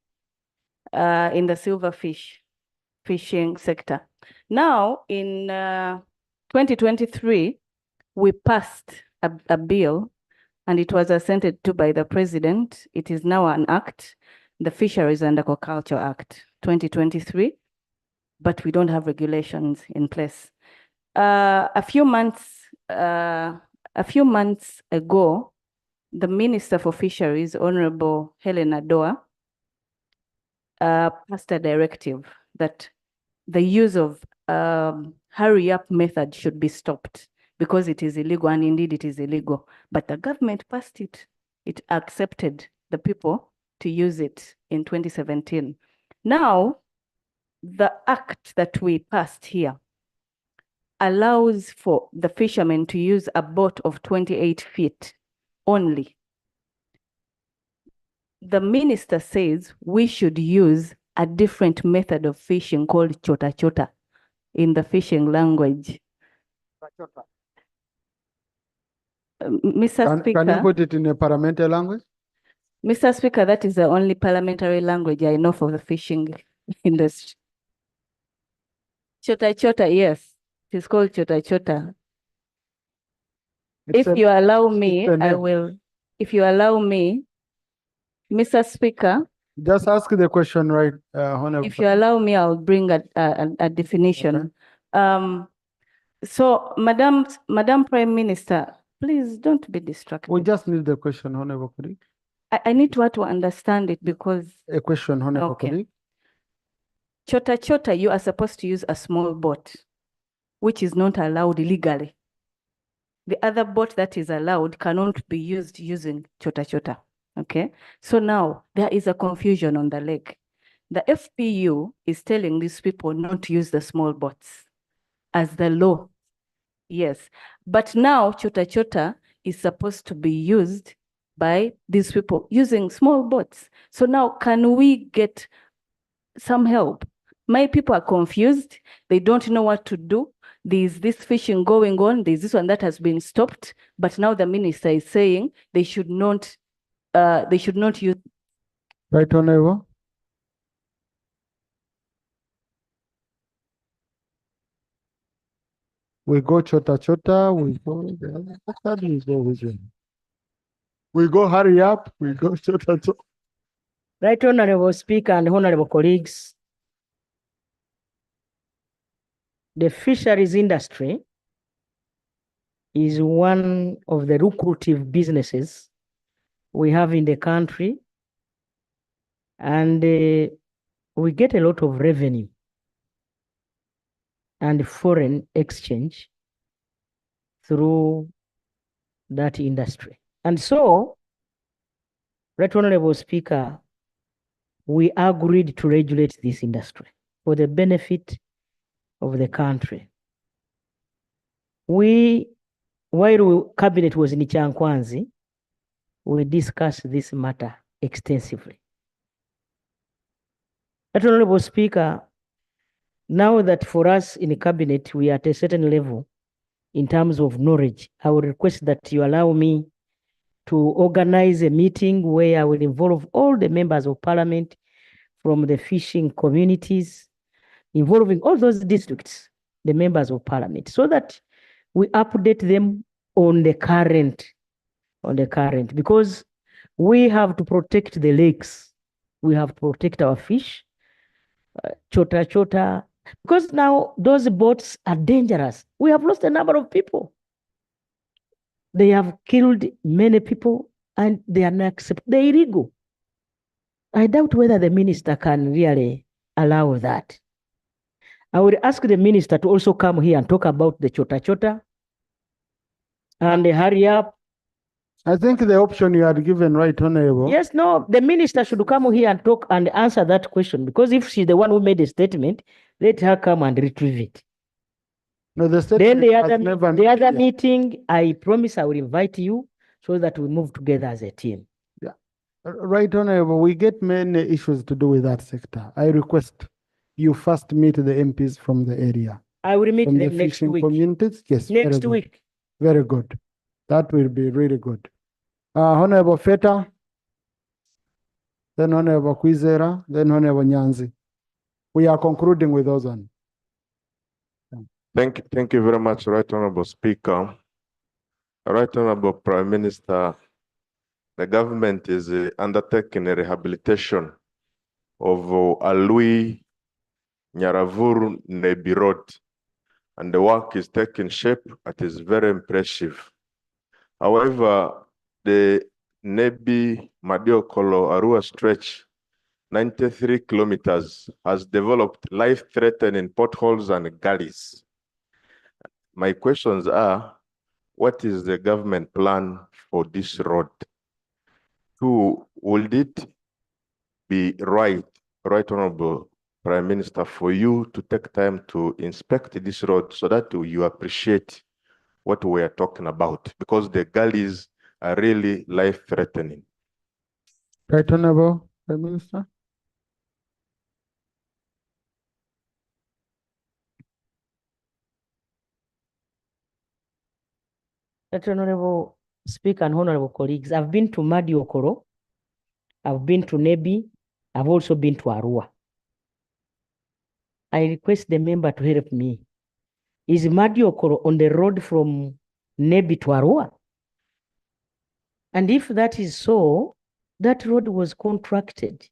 in the silverfish fishing sector. Now, in 2023, we passed a bill and it was assented to by the President. It is now an act, the Fisheries and Aquaculture Act 2023, but we don't have regulations in place. A few months ago, the Minister for Fisheries, Honorable Helena Doa, passed a directive that the use of hurry up method should be stopped because it is illegal, and indeed it is illegal. But the government passed it. It accepted the people to use it in 2017. Now, the act that we passed here allows for the fishermen to use a boat of 28 feet only. The minister says we should use a different method of fishing called chota chota in the fishing language. Mr. Speaker. Can you put it in a parliamentary language? Mr. Speaker, that is the only parliamentary language I know for the fishing industry. Chota chota, yes. It is called chota chota. If you allow me, I will. If you allow me, Mr. Speaker. Just ask the question, right, Honorable. If you allow me, I'll bring a definition. Okay. So, Madam Prime Minister, please don't be distracted. We just need the question, Honorable colleague. I need to understand it because... A question, Honorable colleague. Chota chota, you are supposed to use a small boat, which is not allowed legally. The other boat that is allowed cannot be used using chota chota. Okay, so now there is a confusion on the lake. The FPU is telling these people not to use the small boats as the law. Yes, but now chota chota is supposed to be used by these people using small boats. So now can we get some help? My people are confused. They don't know what to do. There's this fishing going on. There's this one that has been stopped. But now the minister is saying they should not use. Right, Honorable. We go chota chota, we go hurry up, we go chota chota. Right, Honorable Speaker and honorable colleagues, the fisheries industry is one of the lucrative businesses we have in the country, and we get a lot of revenue and foreign exchange through that industry. And so, Right Honorable Speaker, we agreed to regulate this industry for the benefit of the country. While cabinet was in Chankwanzi, we discussed this matter extensively. Right Honorable Speaker, now that for us in the cabinet, we are at a certain level in terms of knowledge, I would request that you allow me to organize a meeting where I will involve all the members of parliament from the fishing communities, involving all those districts, the members of parliament, so that we update them on the current, because we have to protect the lakes. We have to protect our fish, chota, because now those boats are dangerous. We have lost a number of people. They have killed many people and they are not they're illegal. I doubt whether the minister can really allow that. I would ask the minister to also come here and talk about the chota and hurry up. I think the option you had given, Right Honorable. Yes, no, the minister should come here and talk and answer that question, because if she's the one who made a statement, let her come and retrieve it. No, the Then statement the other meeting, I promise I will invite you so that we move together as a team. Yeah. Right Honorable, we get many issues to do with that sector. I request you first meet the MPs from the area. I will meet from them the next fishing week. communities. Yes, Next very good. week. Very good. That will be really good. Honorable Feta, then Honorable Kwizera, then Honorable Nyanzi. We are concluding with those one. Thank you very much, Right Honorable Speaker. Right Honorable Prime Minister, the government is undertaking a rehabilitation of Alui Nyaravuru Nebi Road, and the work is taking shape. It is very impressive. However, the Nebi Madiokolo Arua stretch, 93 kilometers, has developed life-threatening potholes and gullies. My questions are, what is the government plan for this road? Two, would it be right, Honorable Prime Minister, for you to take time to inspect this road so that you appreciate what we are talking about? Because the gullies are really life-threatening. Right Honorable Prime Minister. That Honorable Speaker and honorable colleagues, I've been to Madiokoro, I've been to Nebi, I've also been to Arua. I request the member to help me. Is Madiokoro on the road from Nebi to Arua? And if that is so, that road was contracted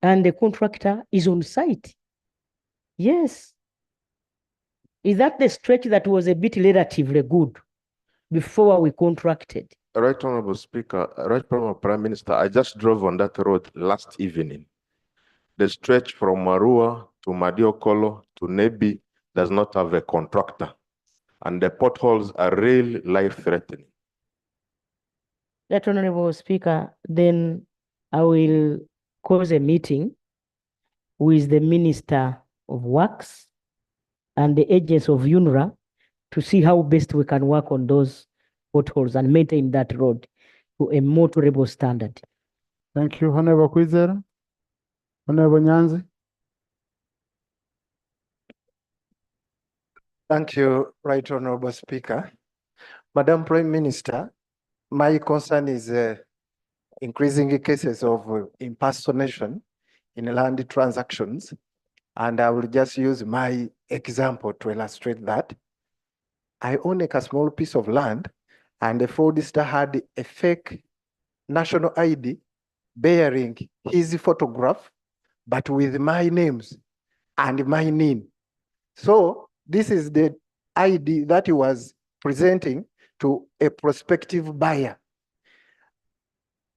and the contractor is on site. Yes. Is that the stretch that was a bit relatively good before we contracted? Right Honorable Speaker, Right Honorable Prime Minister, I just drove on that road last evening. The stretch from Arua to Madiokolo to Nebi does not have a contractor, and the potholes are really life-threatening. That Honorable Speaker, then I will cause a meeting with the Minister of Works and the agents of UNRWA to see how best we can work on those potholes and maintain that road to a more tolerable standard. Thank you, Honorable Kwizera. Honorable Nyanzi. Thank you, Right Honorable Speaker. Madam Prime Minister, my concern is increasing cases of impersonation in land transactions. And I will just use my example to illustrate that. I own a small piece of land, and the fraudster had a fake national ID bearing his photograph, but with my names and my name. So this is the ID that he was presenting to a prospective buyer.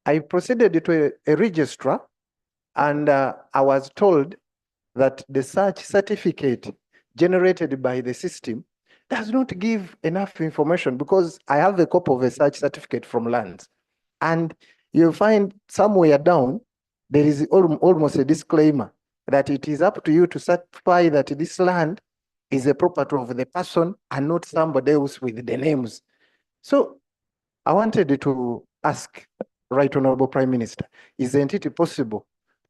I proceeded to a registrar, and I was told that the search certificate generated by the system does not give enough information, because I have a copy of a search certificate from lands. And you'll find somewhere down, there is almost a disclaimer that it is up to you to certify that this land is a property of the person and not somebody else with the names. So I wanted to ask Right Honorable Prime Minister, isn't it possible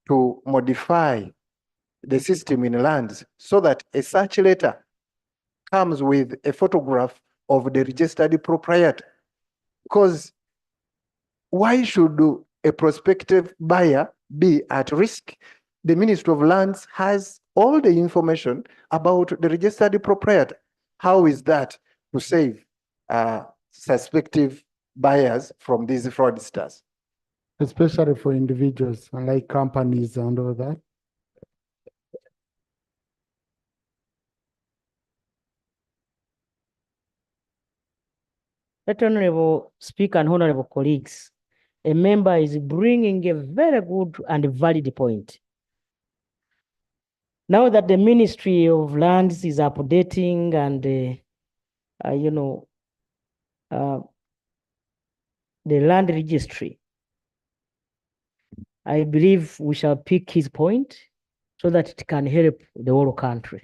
to modify the system in lands so that a search letter comes with a photograph of the registered proprietor? Because why should a prospective buyer be at risk? The Ministry of Lands has all the information about the registered proprietor. How is that to save suspective buyers from these fraudsters? Especially for individuals, unlike companies and all that. Right Honorable Speaker and honorable colleagues, a member is bringing a very good and valid point. Now that the Ministry of Lands is updating and, the land registry, I believe we shall pick his point so that it can help the whole country.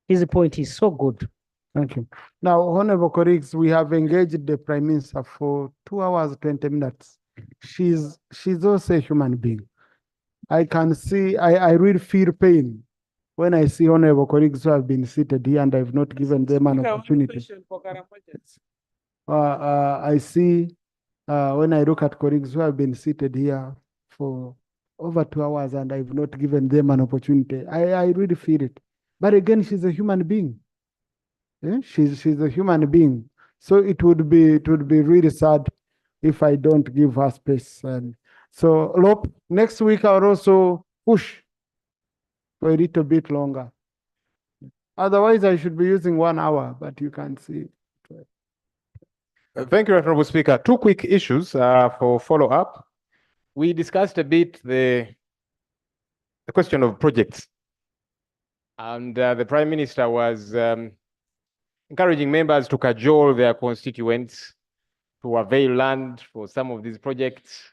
His point is so good. Thank you. Now, honorable colleagues, we have engaged the Prime Minister for 2 hours, 20 minutes. She's also a human being. I can see, I really feel pain when I see honorable colleagues who have been seated here and I've not given them an opportunity. I see when I look at colleagues who have been seated here for over 2 hours and I've not given them an opportunity. I really feel it. But again, she's a human being. Yeah? She's a human being. So it would be really sad if I don't give her space. And so Lop, next week I'll also push for a little bit longer. Otherwise, I should be using 1 hour, but you can see. Thank you, Honorable Speaker. 2 quick issues for follow-up. We discussed a bit the question of projects. And the Prime Minister was encouraging members to cajole their constituents to avail land for some of these projects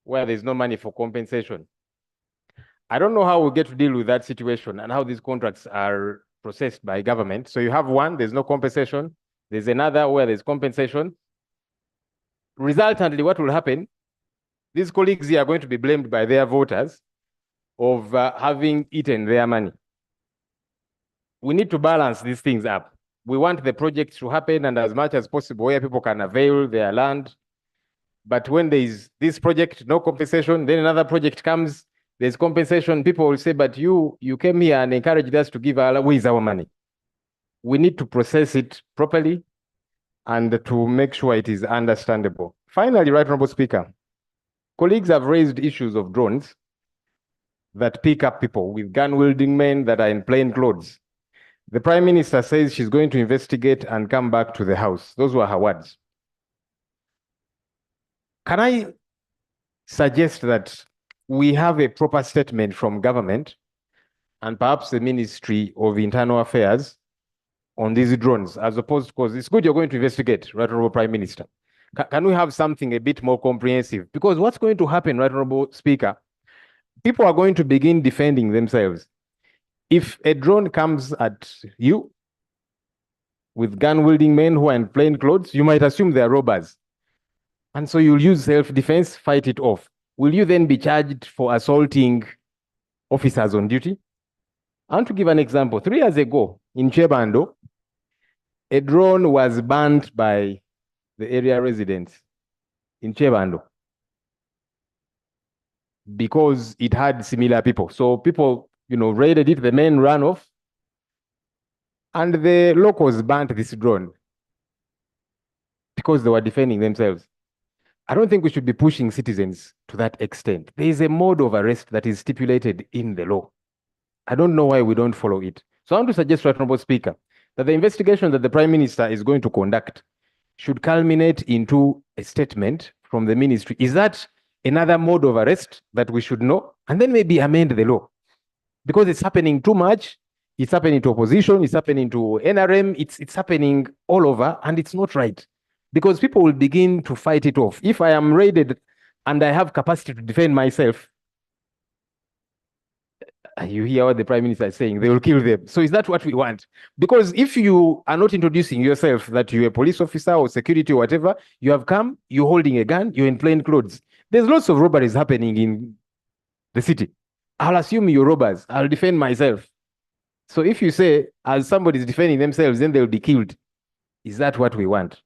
where there's no money for compensation. I don't know how we'll get to deal with that situation and how these contracts are processed by government. So you have one, there's no compensation. There's another where there's compensation. Resultantly, what will happen? These colleagues here are going to be blamed by their voters of having eaten their money. We need to balance these things up. We want the project to happen and as much as possible where people can avail their land. But when there is this project, no compensation, then another project comes, there's compensation, people will say, but you came here and encouraged us to give away our money. We need to process it properly and to make sure it is understandable. Finally, Right Honorable Speaker, colleagues have raised issues of drones that pick up people with gun-wielding men that are in plain clothes. The Prime Minister says she's going to investigate and come back to the House. Those were her words. Can I suggest that we have a proper statement from government and perhaps the Ministry of Internal Affairs on these drones, as opposed to, because it's good you're going to investigate, Right Honorable Prime Minister. Can we have something a bit more comprehensive? Because what's going to happen, Right Honorable Speaker, people are going to begin defending themselves. If a drone comes at you with gun-wielding men who are in plain clothes, you might assume they are robbers. And so you'll use self-defense, fight it off. Will you then be charged for assaulting officers on duty? I want to give an example. 3 years ago in Chebando, a drone was banned by the area residents in Chebando because it had similar people. So people, raided it, the men ran off, and the locals banned this drone because they were defending themselves. I don't think we should be pushing citizens to that extent. There is a mode of arrest that is stipulated in the law. I don't know why we don't follow it. So I want to suggest, Right Honorable Speaker, that the investigation that the Prime Minister is going to conduct should culminate into a statement from the ministry. Is that another mode of arrest that we should know? And then maybe amend the law. Because it's happening too much. It's happening to opposition. It's happening to NRM. It's happening all over, and it's not right. Because people will begin to fight it off. If I am raided and I have capacity to defend myself, you hear what the Prime Minister is saying, they will kill them. So is that what we want? Because if you are not introducing yourself that you're a police officer or security or whatever, you have come, you're holding a gun, you're in plain clothes. There's lots of robberies happening in the city. I'll assume you're robbers. I'll defend myself. So if you say, as somebody's defending themselves, then they'll be killed. Is that what we want?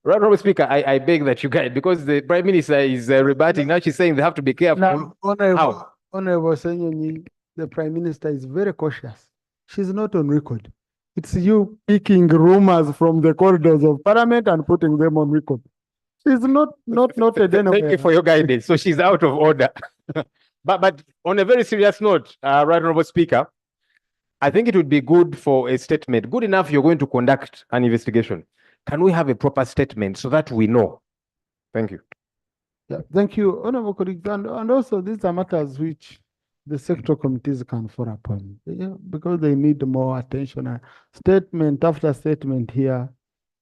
Honorable Speaker, I beg that you guide, because the Prime Minister is rebutting. Now she's saying they have to be careful. Now, How? Honorable Senyonyi, the Prime Minister is very cautious. She's not on record. It's you picking rumors from the corridors of Parliament and putting them on record. She's not noted anywhere. Thank you for your guidance. So she's out of order. But on a very serious note, Right Honorable Speaker, I think it would be good for a statement. Good enough, you're going to conduct an investigation. Can we have a proper statement so that we know? Thank you. Yeah, thank you, Honorable colleagues. And also, these are matters which the sector committees can follow up on, because they need more attention. Statement after statement here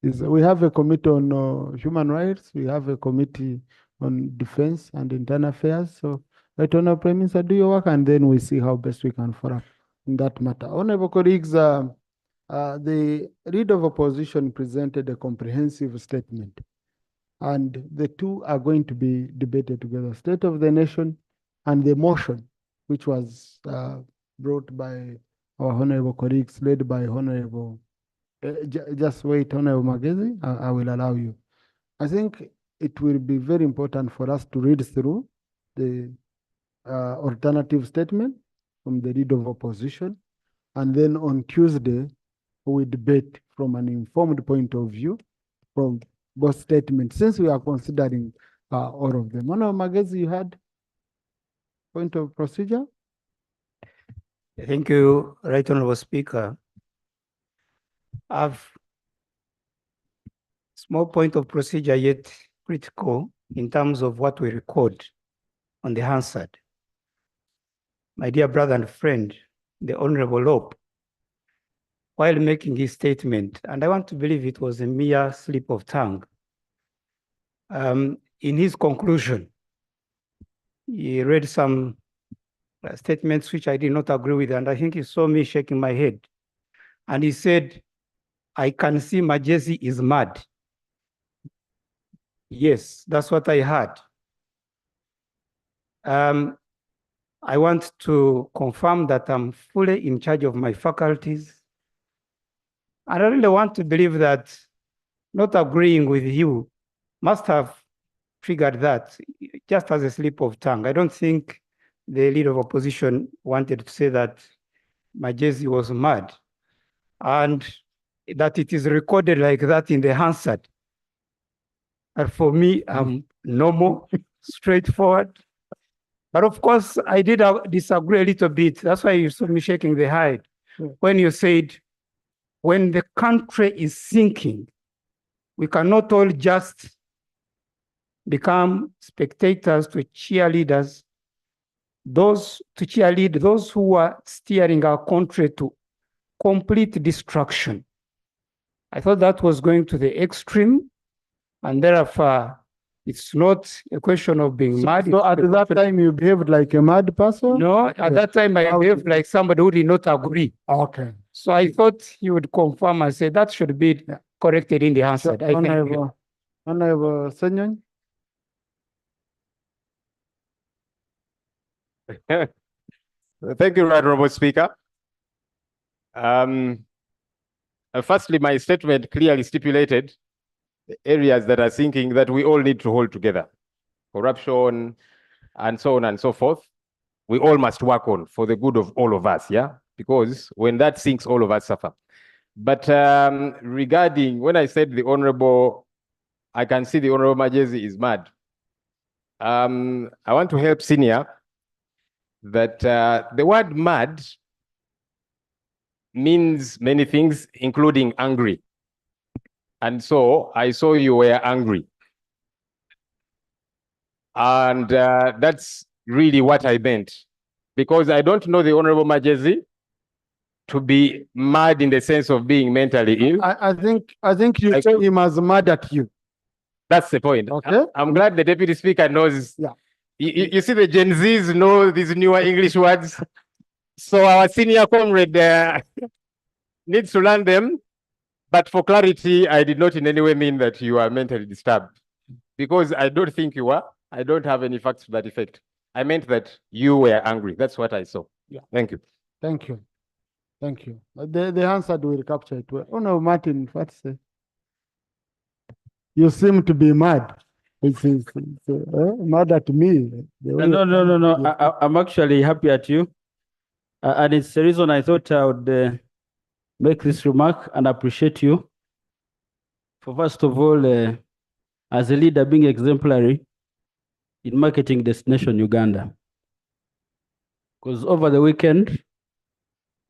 is, we have a committee on human rights, we have a committee on defense and internal affairs. So, Right Honorable Prime Minister, do your work, and then we see how best we can follow up in that matter. Honorable colleagues, the leader of opposition presented a comprehensive statement, and the two are going to be debated together. State of the nation and the motion, which was brought by our honorable colleagues, led by Honorable, just wait, Honorable Magezi, I will allow you. I think it will be very important for us to read through the alternative statement from the leader of opposition, and then on Tuesday, we debate from an informed point of view from both statements, since we are considering all of them. Honorable Magezi, you had point of procedure? Thank you, Right Honorable Speaker. I've small point of procedure, yet critical in terms of what we record on the Hansard. My dear brother and friend, the Honorable Lope, while making his statement, and I want to believe it was a mere slip of tongue, in his conclusion, he read some statements which I did not agree with, and I think he saw me shaking my head. And he said, I can see Magezi is mad. Yes, that's what I heard. I want to confirm that I'm fully in charge of my faculties. And I really want to believe that not agreeing with you must have triggered that just as a slip of tongue. I don't think the leader of opposition wanted to say that Magezi was mad, and that it is recorded like that in the Hansard. And for me, I'm normal, straightforward. But of course, I did disagree a little bit. That's why you saw me shaking the head when you said, when the country is sinking, we cannot all just become spectators to cheerleaders, those to cheerlead those who are steering our country to complete destruction. I thought that was going to the extreme, and therefore it's not a question of being mad. So at that time you behaved like a mad person? No, at that time I behaved like somebody who did not agree. Okay. So I thought you would confirm and say that should be corrected in the answer. I thank you. Honorable Senyonyi. Thank you, Right Honorable Speaker. Firstly, my statement clearly stipulated the areas that are sinking that we all need to hold together. Corruption and so on and so forth. We all must work on for the good of all of us, yeah? Because when that sinks, all of us suffer. But regarding, when I said the Honorable, I can see the Honorable Magezi is mad. I want to help Senior that the word mad means many things, including angry. And so I saw you were angry. And that's really what I meant. Because I don't know the Honorable Majezi to be mad in the sense of being mentally ill. I think you saw him as mad at you. That's the point. Okay. I'm glad the Deputy Speaker knows. Yeah. You see, the Gen Zs know these newer English words. So our senior comrade needs to learn them. But for clarity, I did not in any way mean that you are mentally disturbed. Because I don't think you are. I don't have any facts to that effect. I meant that you were angry. That's what I saw. Yeah. Thank you. Thank you. Thank you. The answer will capture it well. Oh no, Martin, what say? You seem to be mad. It's mad at me. No. I'm actually happy at you. And it's the reason I thought I would make this remark and appreciate you for, first of all, as a leader being exemplary in marketing destination Uganda. Because over the weekend,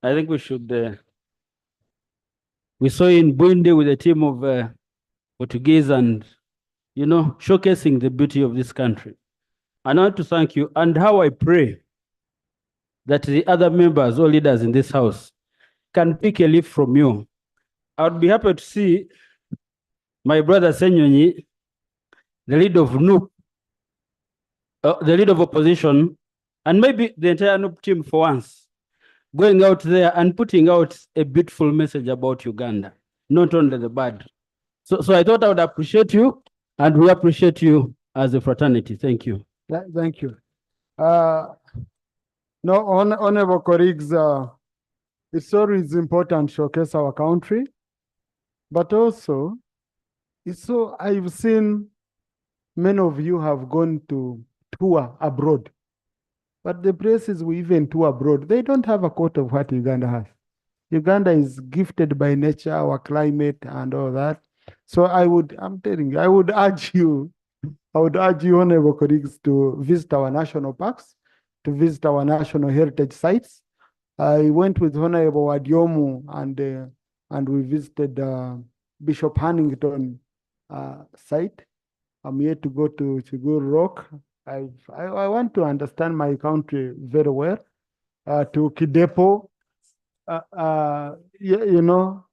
I think we should, we saw you in Buinde with a team of Portuguese and, you know, showcasing the beauty of this country. And I want to thank you, and how I pray that the other members or leaders in this house can pick a leaf from you. I would be happy to see my brother Senyonyi, the leader of NUP, the leader of opposition, and maybe the entire NUP team for once, going out there and putting out a beautiful message about Uganda, not only the bad. So I thought I would appreciate you, and we appreciate you as a fraternity. Thank you. Thank you. No, honorable colleagues, it's always important to showcase our country, but also, I've seen many of you have gone to tour abroad, but the places we even tour abroad, they don't have a quote of what Uganda has. Uganda is gifted by nature, our climate and all that. So I'm telling you, I would urge you, honorable colleagues, to visit our national parks, to visit our national heritage sites. I went with Honorable Adiomu and we visited Bishop Hannington site. I'm here to go to Chigur Rock. I want to understand my country very well. To Kidepo, you know,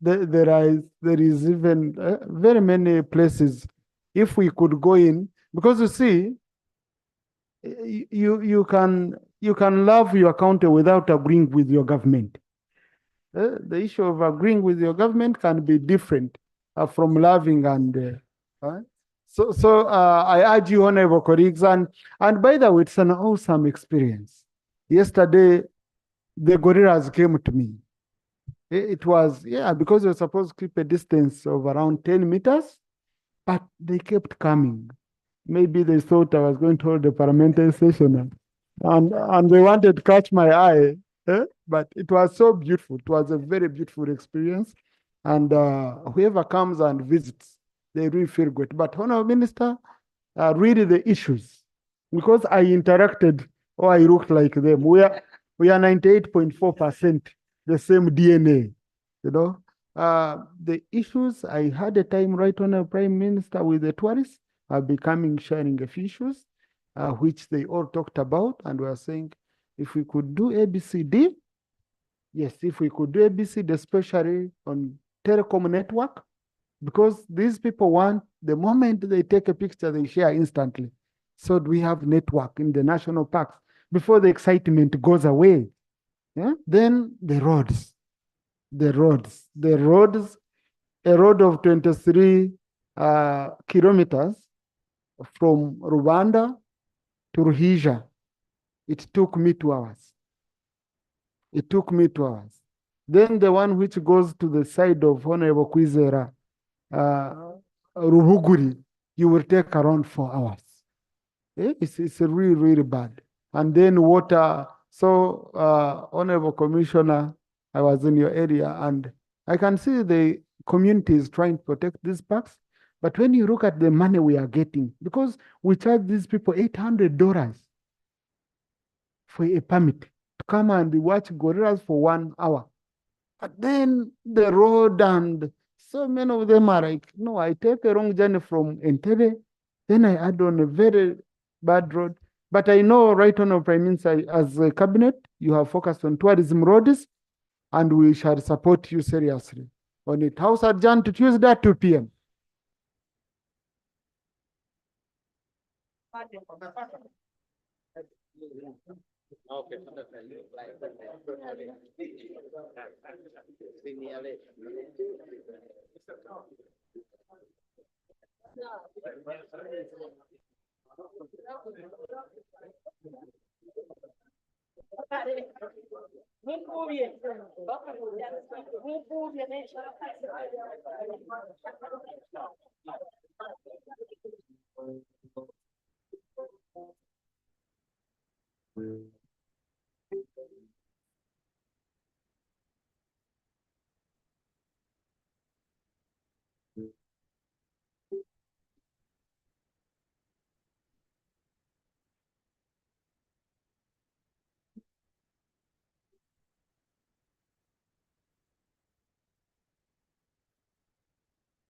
there is even very many places. If we could go in, because you see, you can love your country without agreeing with your government. The issue of agreeing with your government can be different from loving and. So I urge you, honorable colleagues, and by the way, it's an awesome experience. Yesterday, the gorillas came to me. It was, because you're supposed to keep a distance of around 10 meters, but they kept coming. Maybe they thought I was going to hold a parliamentary session and they wanted to catch my eye. But it was so beautiful. It was a very beautiful experience. And whoever comes and visits, they really feel good. But Honorable Minister, really the issues, because I interacted or I looked like them. We are 98.4% the same DNA, you know. The issues, I had a time right on a Prime Minister with the tourists, are becoming sharing a few issues, which they all talked about, and were saying, if we could do ABCD, yes, if we could do ABCD, especially on telecom network, because these people want, the moment they take a picture, they share instantly. So do we have network in the national parks before the excitement goes away? Yeah. Then the roads, a road of 23 kilometers from Rwanda to Ruhija. It took me 2 hours. Then the one which goes to the side of Honorable Kwizera, Rubuguri, you will take around 4 hours. It's really, really bad. And then water. So, Honorable Commissioner, I was in your area and I can see the community is trying to protect these parks. But when you look at the money we are getting, because we charge these people $800 for a permit to come and watch gorillas for 1 hour. But then the road and so many of them are like, no, I take a wrong journey from Entebbe, then I add on a very bad road. But I know, right, Honorable Prime Minister, as a cabinet, you have focused on tourism roads, and we shall support you seriously on it. House adjourned to Tuesday at 2 p.m.